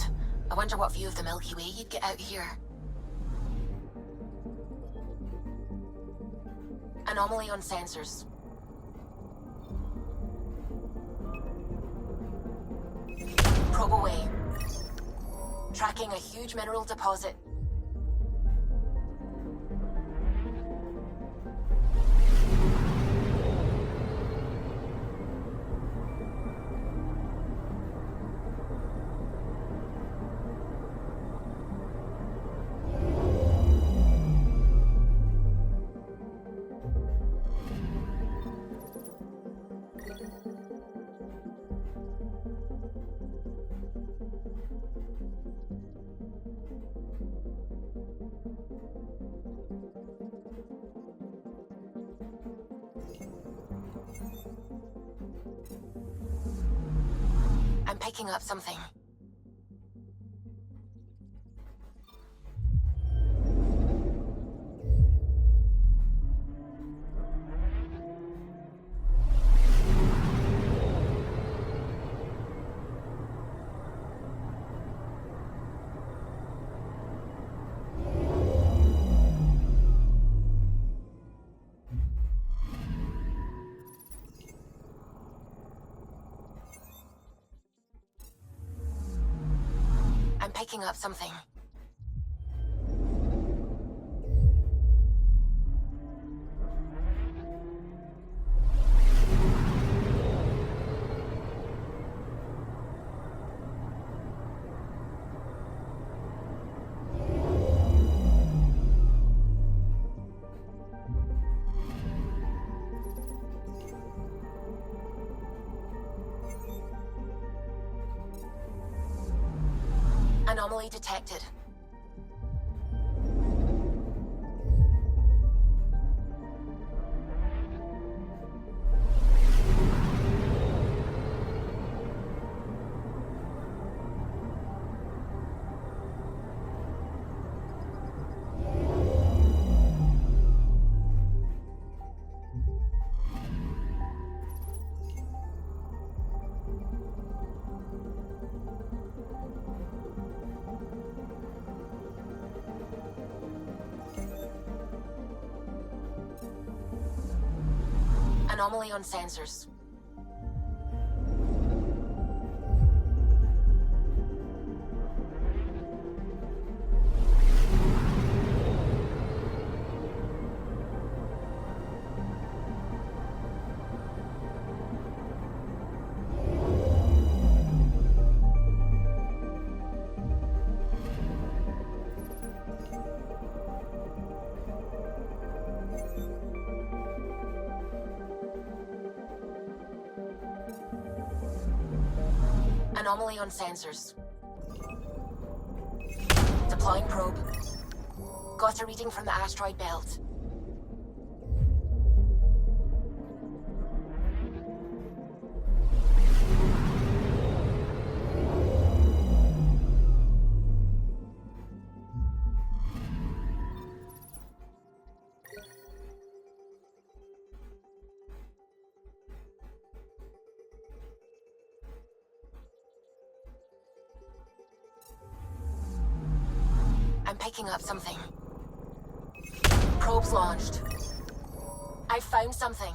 I wonder what view of the Milky Way you'd get out here. Anomaly on sensors. Probe away. Tracking a huge mineral deposit. I'm picking up something. I'm picking up something. Anomaly detected. Anomaly on sensors. Anomaly on sensors. Deploying probe. Got a reading from the asteroid belt. I'm picking up something. Probe's launched. I found something.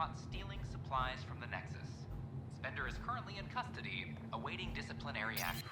caught stealing supplies from the Nexus. Spender is currently in custody, awaiting disciplinary action.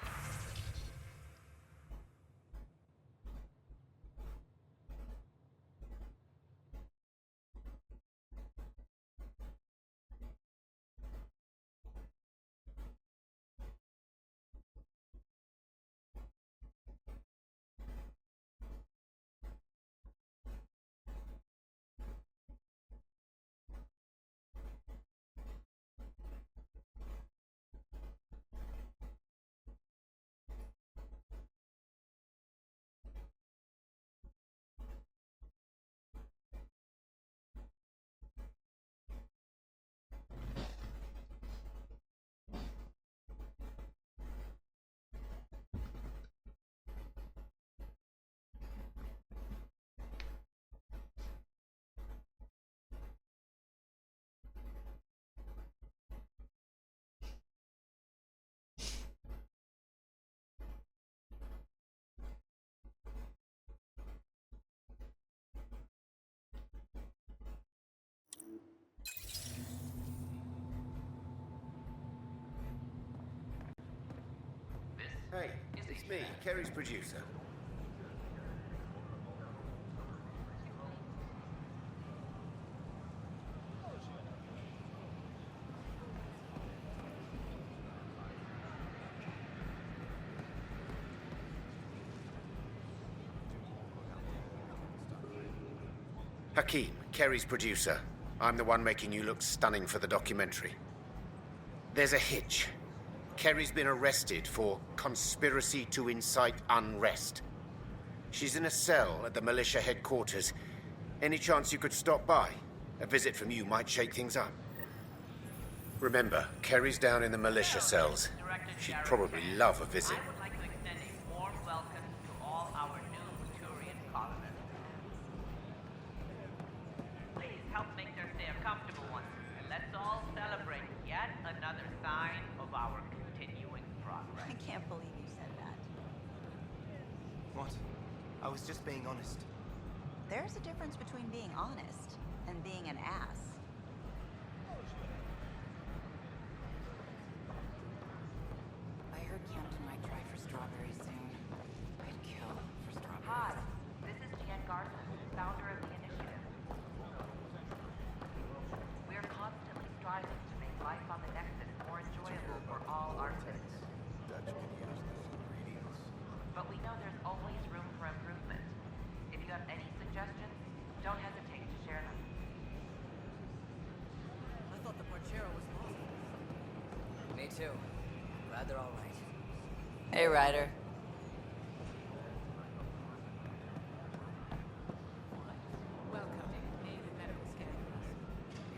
Hey, it's me, Kerry's producer. Hakeem, Kerry's producer. I'm the one making you look stunning for the documentary. There's a hitch. Kerry's been arrested for conspiracy to incite unrest. She's in a cell at the militia headquarters. Any chance you could stop by? A visit from you might shake things up. Remember, Kerry's down in the militia cells. She'd probably love a visit. I would like to extend a warm welcome to all our new Turian colonists. Please help make their stay a comfortable one, and let's all celebrate yet another sign of our continuing progress. I can't believe you said that. What? I was just being honest. There's a difference between being honest and being an ass. I heard Camden might try for strawberries soon. I'd kill for strawberries. Hi, this is Jen Garza, founder of the initiative. We're constantly striving to make life on the Nexus more enjoyable for all our citizens. But we know there's always room for improvement. If you have any suggestions, don't hesitate to share them. I thought the Porchero was lost. Me too. Glad they're all right. Hey, Ryder. Welcome.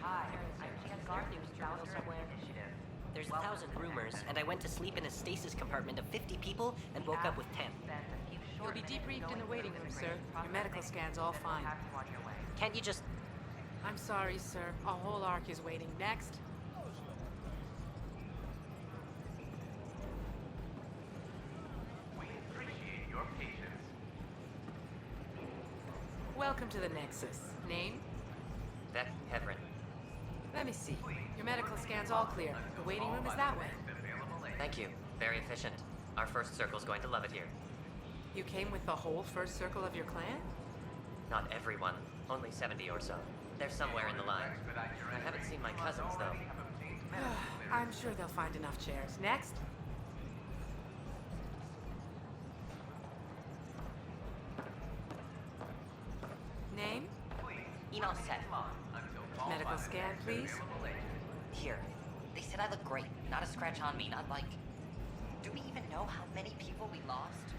Hi, I'm Jen Garza, founder of the initiative. There's 1,000 rumors, and I went to sleep in a stasis compartment of 50 people and woke up with 10. You'll be debriefed in the waiting room, sir. Your medical scan's all fine. Can't you just... I'm sorry, sir. A whole arc is waiting. Next. We appreciate your patience. Welcome to the Nexus. Name? Beck Heverin. Let me see. Your medical scan's all clear. The waiting room is that way. Thank you. Very efficient. Our first circle's going to love it here. You came with the whole first circle of your clan? Not everyone. Only 70 or so. They're somewhere in the line. I haven't seen my cousins, though. I'm sure they'll find enough chairs. Next. Name? Email set. Medical scan, please. Here. They said I look great. Not a scratch on me. Not like... Do we even know how many people we lost?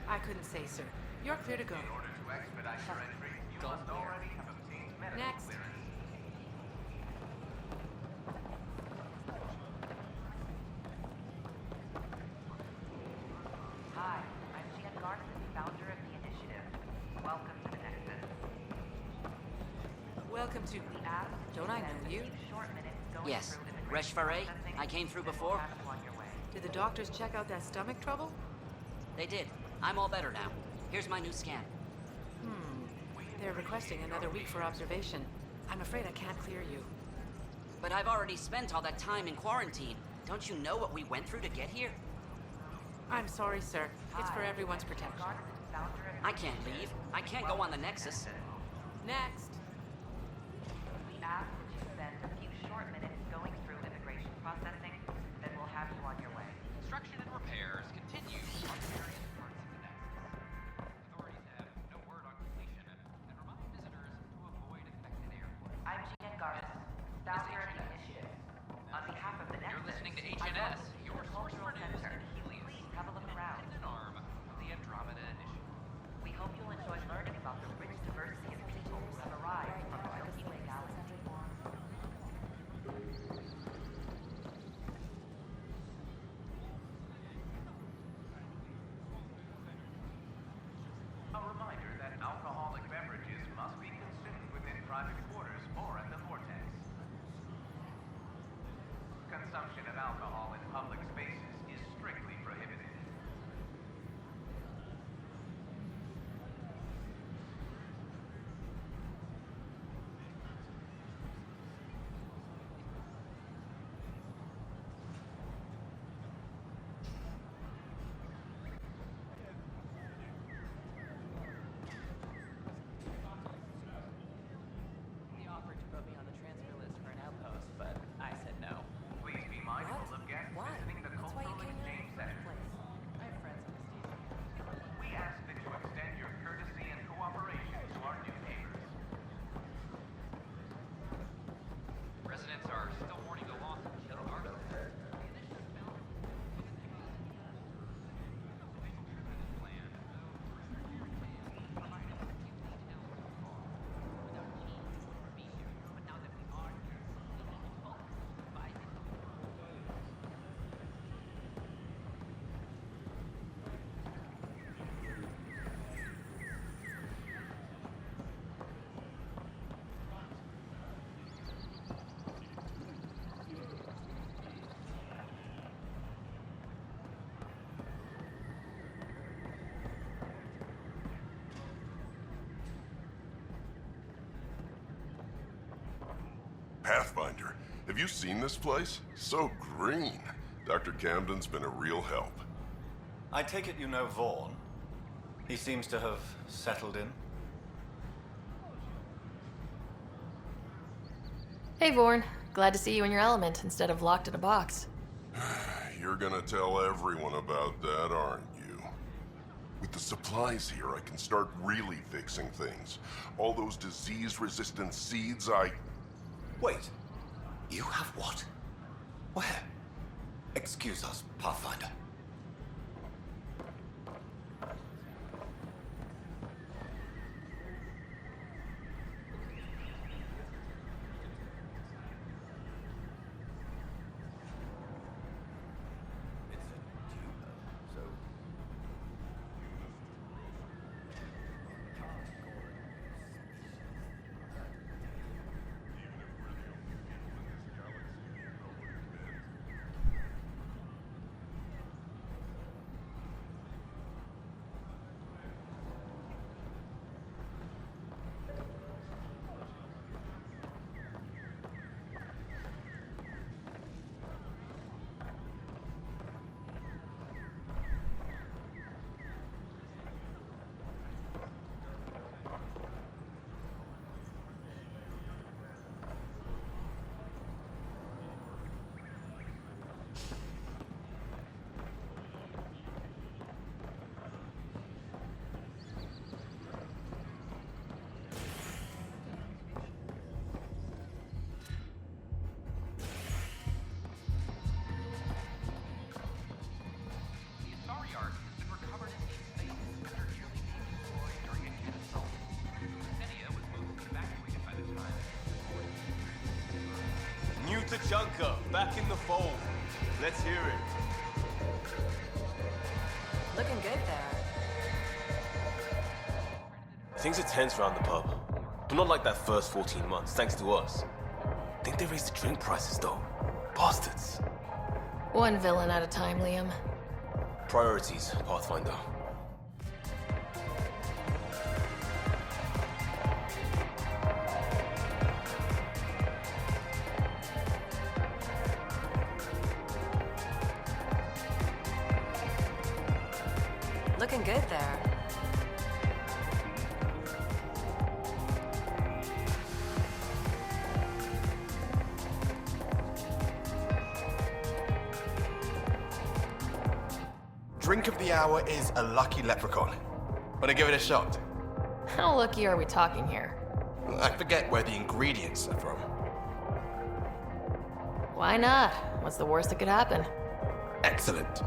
I couldn't say, sir. You're clear to go. Go Next. Hi, I'm Jen Garza, founder of the initiative. Welcome to the Nexus. Welcome to... Don't I know you? Yes. Resh Faray? I came through before? Did the doctors check out that stomach trouble? They did. I'm all better now. Here's my new scan. They're requesting another week for observation. I'm afraid I can't clear you. But I've already spent all that time in quarantine. Don't you know what we went through to get here? I'm sorry, sir. It's for everyone's protection. I can't leave. I can't go on the Nexus. Next. We ask that you spend a few short minutes going through immigration processing, then we'll have you on your way. Construction and repairs continue on various parts of the Nexus. Authorities have no word on completion and remind visitors to avoid affected airports. I'm Jen Garza, founder of the initiative. On behalf of the Nexus, You're listening to HNS, your source for news in Helios. Please have a look around. An arm of the Andromeda Initiative. We hope you'll enjoy learning about the rich diversity of people who have arrived from the Milky Way galaxy. A reminder that alcoholic beverages must be consumed within private quarters or at the vortex. Consumption of alcohol in public spaces is strictly prohibited. Pathfinder, have you seen this place? So green. Dr. Camden's been a real help. I take it you know Vaughn. He seems to have settled in. Hey, Vorn. Glad to see you in your element instead of locked in a box. You're gonna tell everyone about that, aren't you? With the supplies here, I can start really fixing things. All those disease-resistant seeds Wait. You have what? Where? Excuse us, Pathfinder. The Junker, back in the fold. Let's hear it. Looking good there. Things are tense around the pub. But not like that first 14 months, thanks to us. Think they raised the drink prices, though. Bastards. One villain at a time, Liam. Priorities, Pathfinder. Looking good there. Drink of the hour is a lucky leprechaun. Wanna give it a shot? How lucky are we talking here? I forget where the ingredients are from. Why not? What's the worst that could happen? Excellent.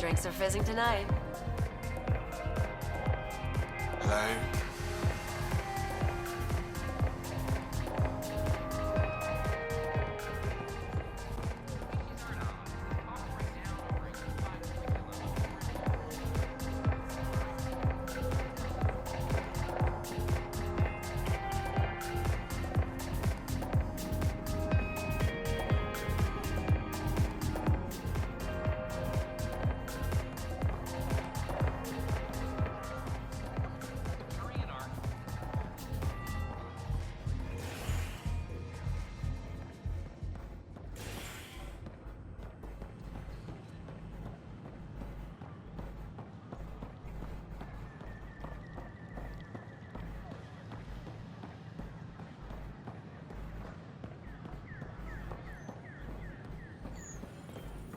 Drinks are fizzing tonight. Hello?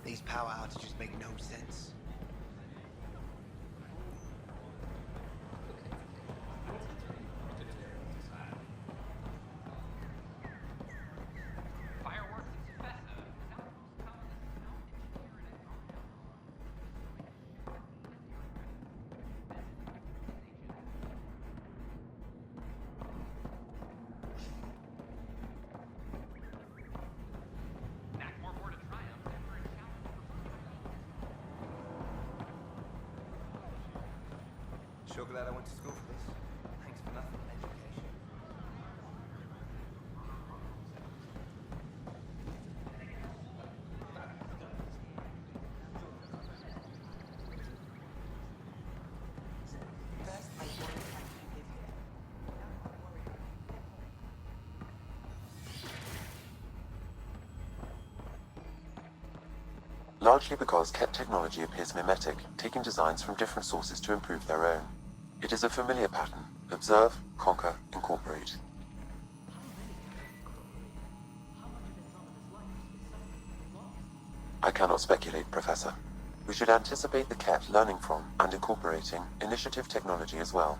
These power outages make no sense. Sure glad I went to school for this. Thanks for nothing, education. Largely because Ket technology appears mimetic, taking designs from different sources to improve their own. It is a familiar pattern. Observe, conquer, incorporate. I cannot speculate, Professor. We should anticipate the Ket learning from and incorporating initiative technology as well.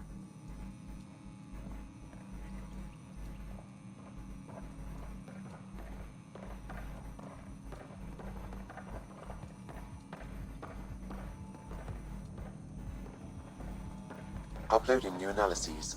Uploading new analyses.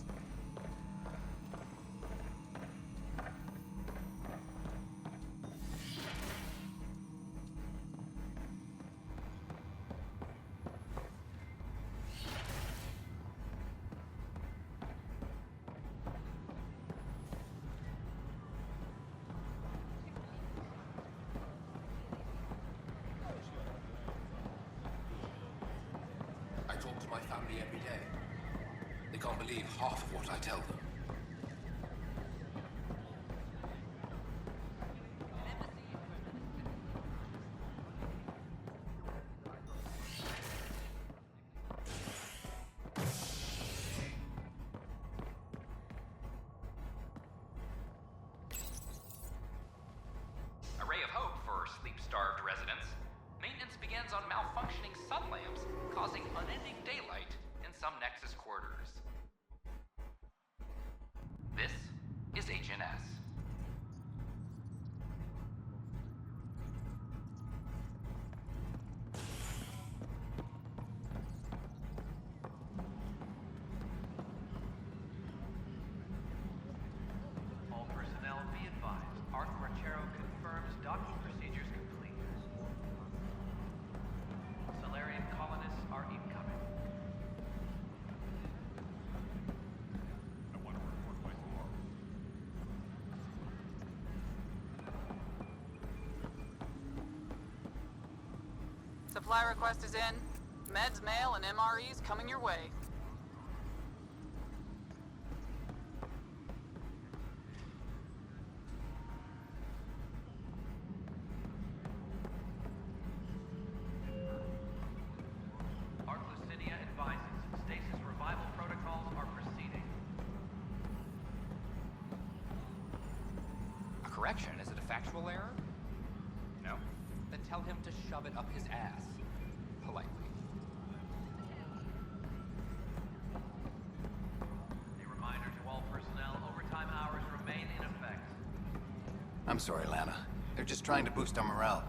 I talk to my family every day. They can't believe half of what I tell them. A ray of hope for sleep-starved residents. Maintenance begins on malfunctioning sun lamps, causing unending daylight in some Nexus quarters. This is HNS. All personnel be advised. Arc Marchero confirms docking procedures complete. Solarian colonists are incoming. Supply request is in. Meds, mail, and MREs coming your way. Arc Lucinia advises stasis revival protocols are proceeding. A correction? Is it a factual error? No? Then tell him to shove it up his ass. Politely. A reminder to all personnel, overtime hours remain in effect. I'm sorry, Lana. They're just trying to boost our morale.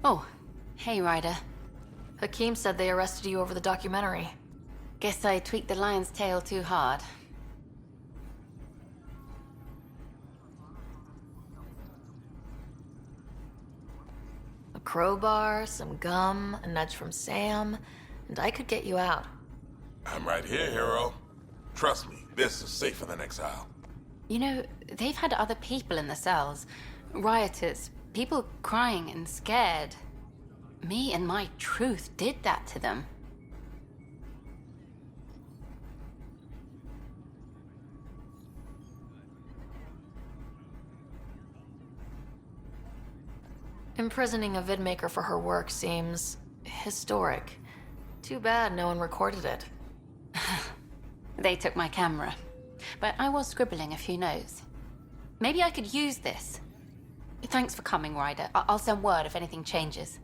Oh, hey, Ryder. Hakeem said they arrested you over the documentary. Guess I tweaked the lion's tail too hard. A crowbar, some gum, a nudge from Sam, and I could get you out. I'm right here, hero. Trust me, this is safer than exile. You know, they've had other people in the cells. Rioters, people crying and scared. Me and my truth did that to them. Imprisoning a vidmaker for her work seems historic. Too bad no one recorded it. They took my camera, but I was scribbling a few notes. Maybe I could use this. Thanks for coming, Ryder. I'll send word if anything changes.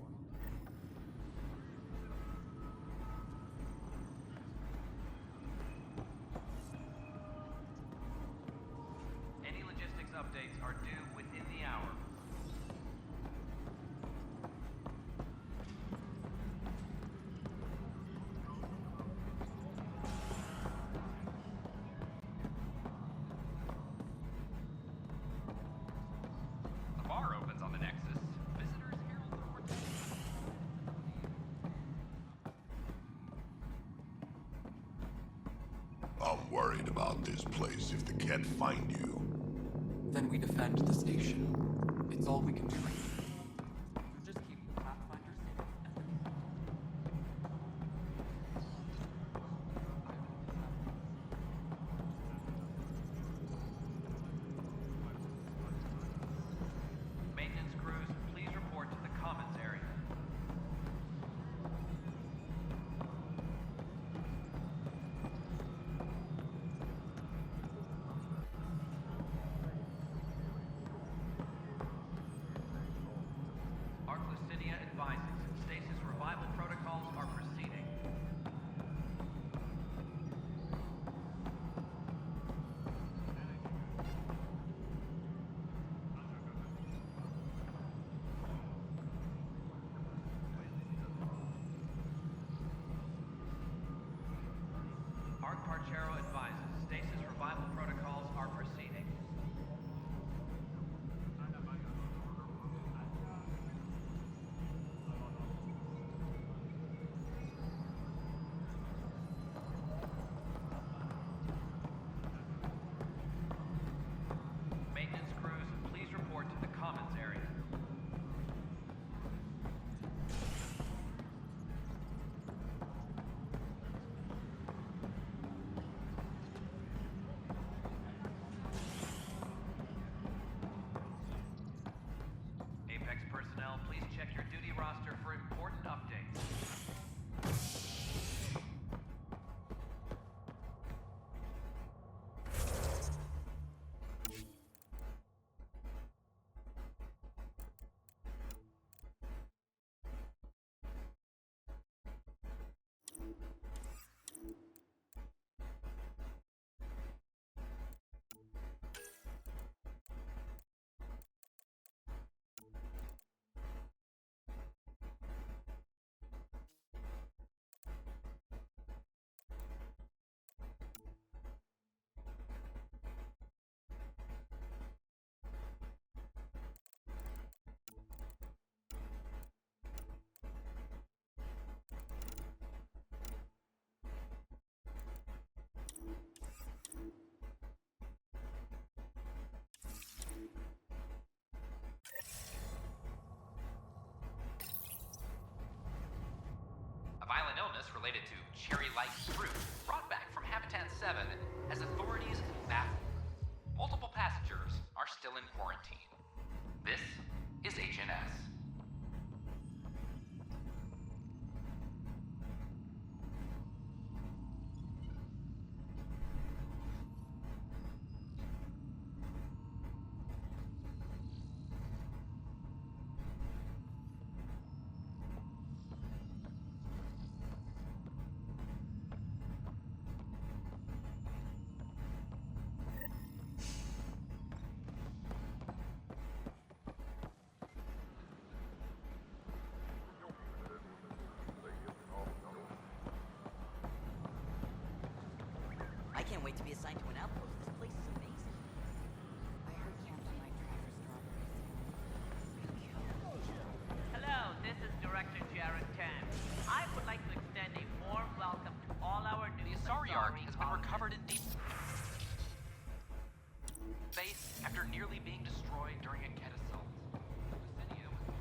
Any logistics updates are due within the hour. The bar worried about this place if the Ket find you. Then we defend the station. It's all we can do. Maintenance crews, please report to the commons area. Arclucinia advises stasis revival protocols are proceeding. Arc Parchero advises stasis revival protocols are proceeding. Maintenance crews, please report to the commons area. Apex personnel, please check your duty roster for important updates. A violent illness related to cherry-like fruit brought back from Habitat 7 as authorities baffled. Multiple passengers are still in quarantine. This is HNS. I can't wait to be assigned to an outpost. This place is amazing. I heard Captain might try for strawberries. Hello, this is Director Jared Tan. I would like to extend a warm welcome to all our new The Asari Ark has been recovered in deep space after nearly being destroyed during a Ket assault. Lucinia was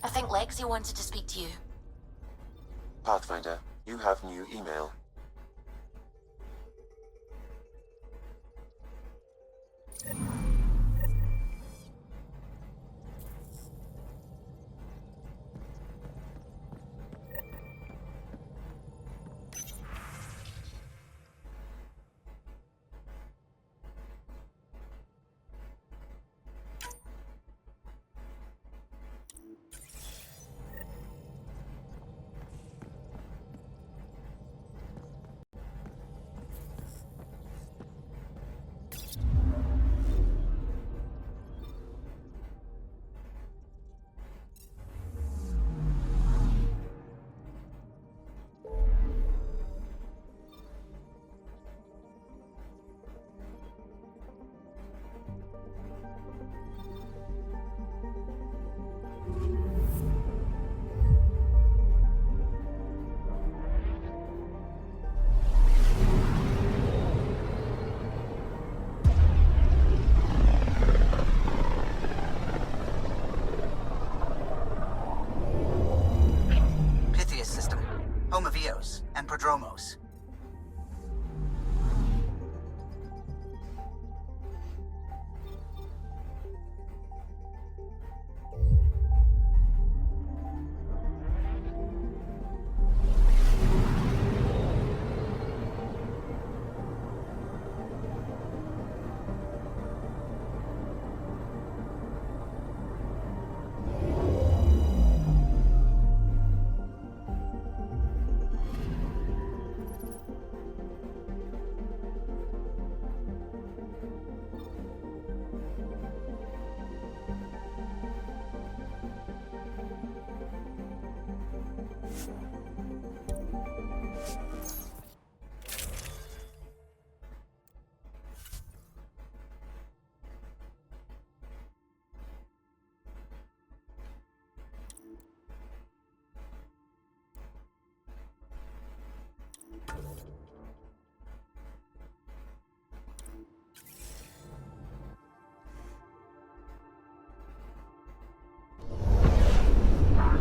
I think Lexi wanted to speak to you. Pathfinder, you have new email. Prodromos.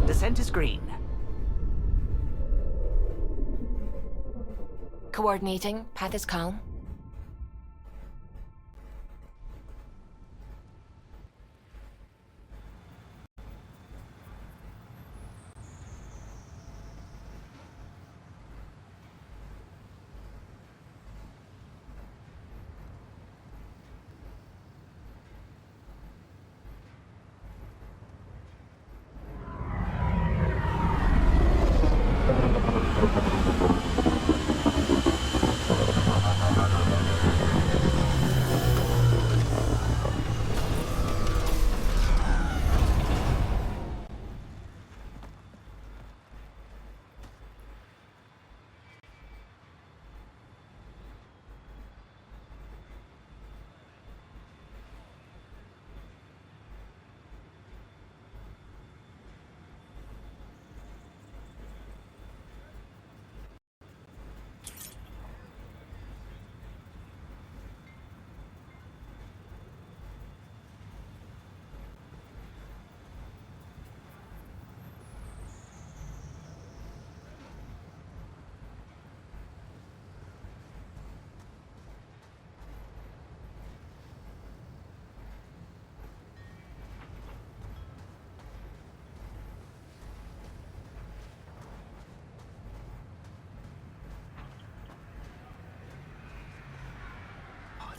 Descent is green. Coordinating. Path is calm.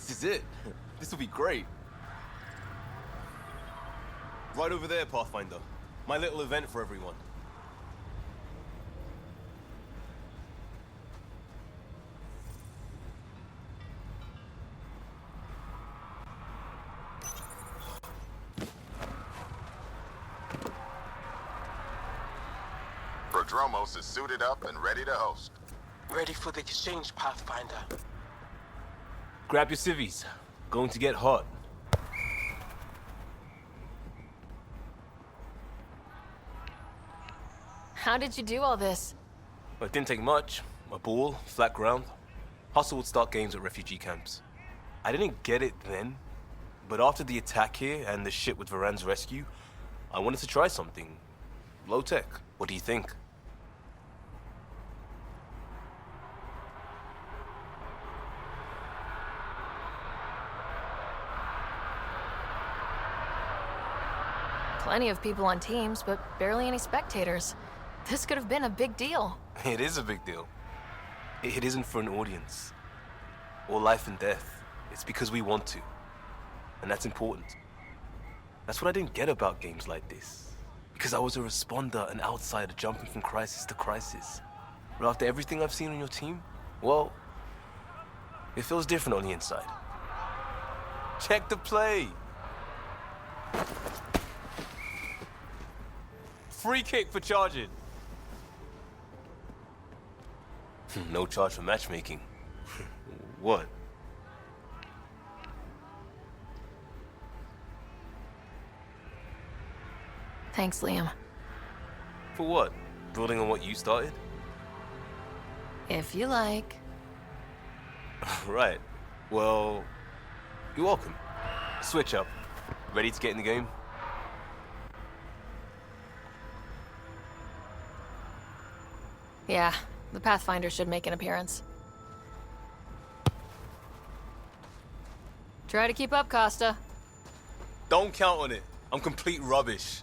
This is it. This will be great. Right over there, Pathfinder. My little event for everyone. Prodromos is suited up and ready to host. Ready for the exchange, Pathfinder. Grab your civvies. Going to get hot. How did you do all this? Well, it didn't take much. A ball, flat ground. Hustle would start games at refugee camps. I didn't get it then, but after the attack here and the shit with Varan's rescue, I wanted to try something. Low tech. What do you think? Plenty of people on teams, but barely any spectators. This could have been a big deal. It is a big deal. It isn't for an audience. Or life and death. It's because we want to. And that's important. That's what I didn't get about games like this. Because I was a responder, an outsider jumping from crisis to crisis. But after everything I've seen on your team, well, it feels different on the inside. Check the play! Free kick for charging. No charge for matchmaking. What? Thanks, Liam. For what? Building on what you started? If you like. Right. Well, you're welcome. Switch up. Ready to get in the game? Yeah, The Pathfinder should make an appearance. Try to keep up, Costa. Don't count on it. I'm complete rubbish.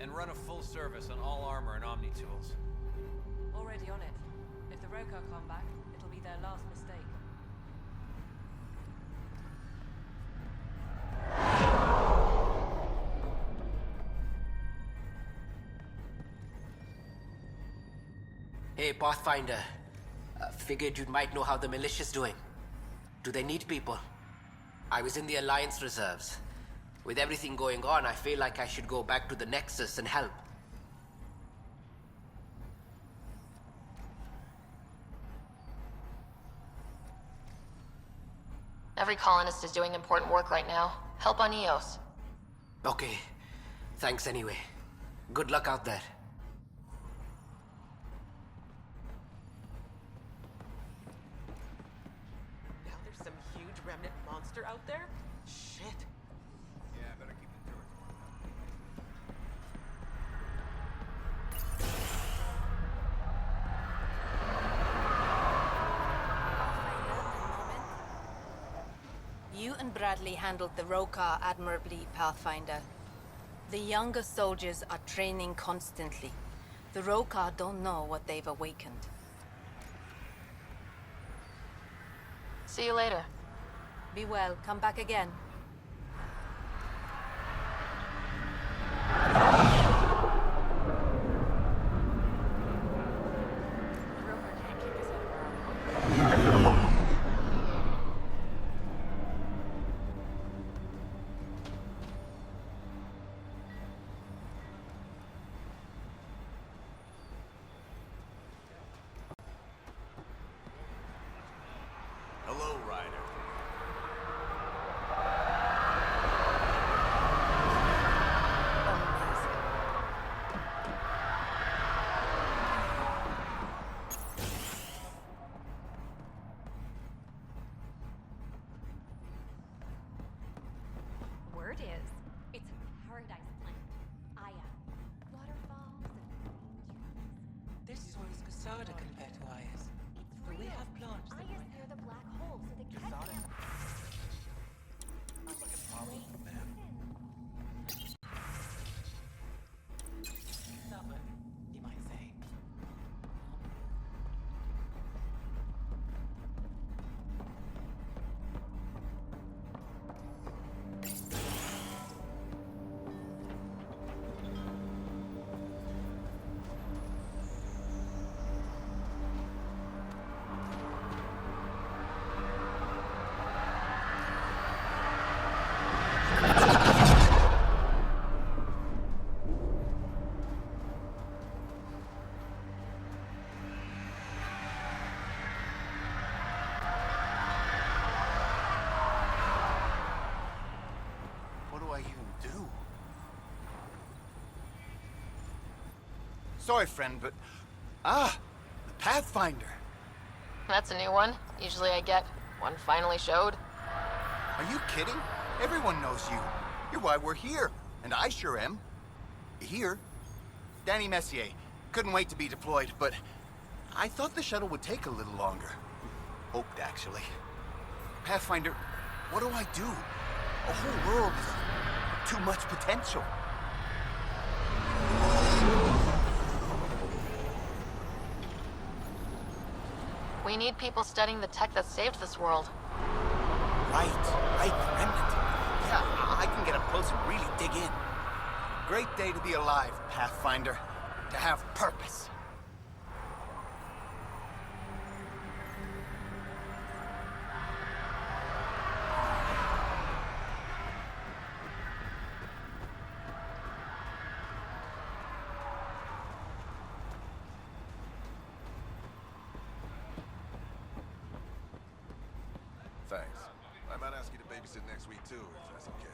And run a full service on all armor and Omni tools. Already on it. If the Roka come back, it'll be their last mistake. Hey, Pathfinder. Figured you might know how the militia's doing. Do they need people? I was in the Alliance reserves. With everything going on, I feel like I should go back to the Nexus and help. Every colonist is doing important work right now. Help on Eos. Okay. Thanks anyway. Good luck out there. Now there's some huge remnant monster out there? Shit. Yeah, better keep the turrets You and Bradley handled the Roka admirably, Pathfinder. The younger soldiers are training constantly. The Roka don't know what they've awakened. See you later. Be well. Come back again. Hello, Ryder. Word is, it's a paradise planet. Aya. Waterfalls and This one's Casada compared to Aya's. It's Do we have plans? I is near the black hole, so the cat can have... Sounds like a problem for them. Suffer, you might say. What do I even do? Sorry, friend, but... Ah! The Pathfinder! That's a new one. Usually I get one finally showed. Are you kidding? Everyone knows you. You're why we're here. And I sure am. Here? Danny Messier. Couldn't wait to be deployed, but... I thought the shuttle would take a little longer. Hoped, actually. Pathfinder, what do I do? A whole world is too much potential. We need people studying the tech that saved this world. Right, the remnant. Yeah, I can get up close and really dig in. Great day to be alive, Pathfinder. To have purpose. Thanks. I might ask you to babysit next week too, if that's okay.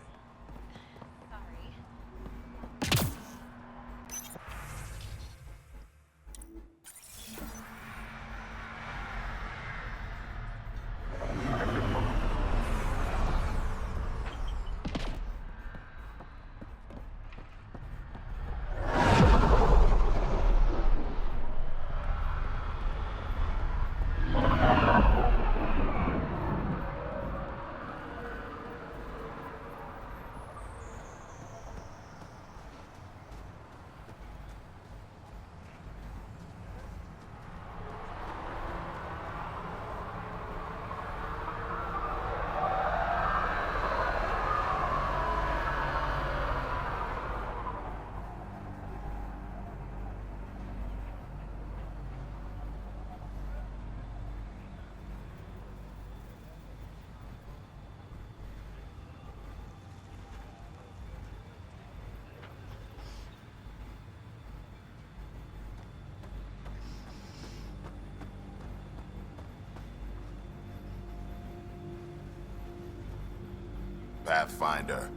Pathfinder.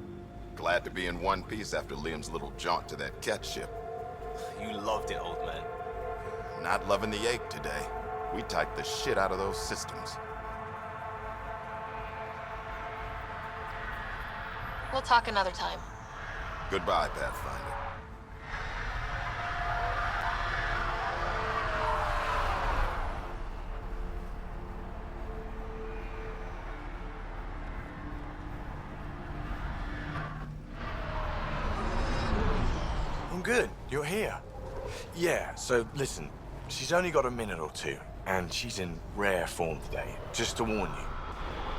Glad to be in one piece after Liam's little jaunt to that cat ship. You loved it, old man. Not loving the ache today. We typed the shit out of those systems. We'll talk another time. Goodbye, Pathfinder. I'm good. You're here. Yeah, so listen, she's only got a minute or two, and she's in rare form today, just to warn you.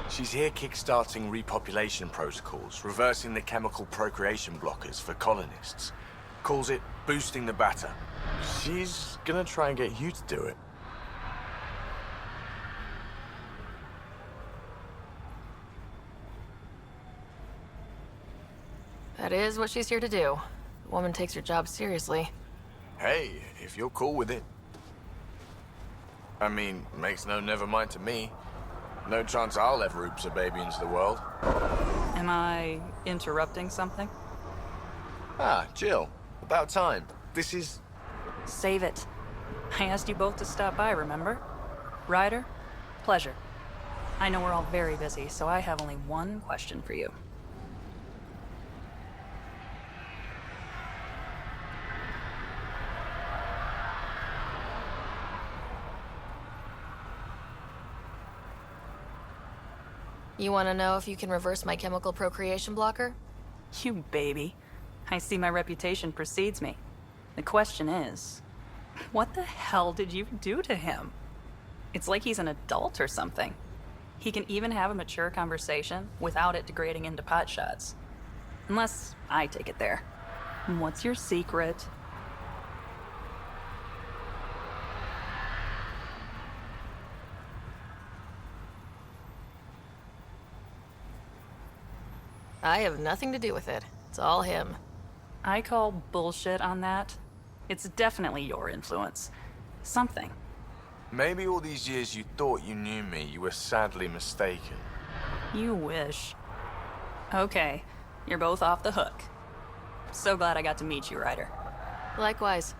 She's here kickstarting repopulation protocols, reversing the chemical procreation blockers for colonists. Calls it boosting the batter. She's gonna try and get you to do it. That is what she's here to do. The woman takes her job seriously. Hey, if you're cool with it. I mean, makes no never mind to me. No chance I'll ever oops a baby into the world. Am I interrupting something? Ah, Jill. About time. This is... Save it. I asked you both to stop by, remember? Ryder, pleasure. I know we're all very busy, so I have only one question for you. You want to know if you can reverse my chemical procreation blocker? You baby. I see my reputation precedes me. The question is, what the hell did you do to him? It's like he's an adult or something. He can even have a mature conversation without it degrading into pot shots. Unless I take it there. What's your secret? I have nothing to do with it. It's all him. I call bullshit on that. It's definitely your influence. Something. Maybe all these years you thought you knew me, you were sadly mistaken. You wish. Okay, you're both off the hook. So glad I got to meet you, Ryder. Likewise.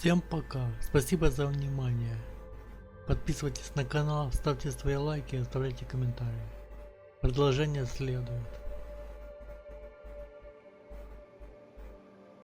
Всем пока, спасибо за внимание. Подписывайтесь на канал, ставьте свои лайки и оставляйте комментарии. Продолжение следует.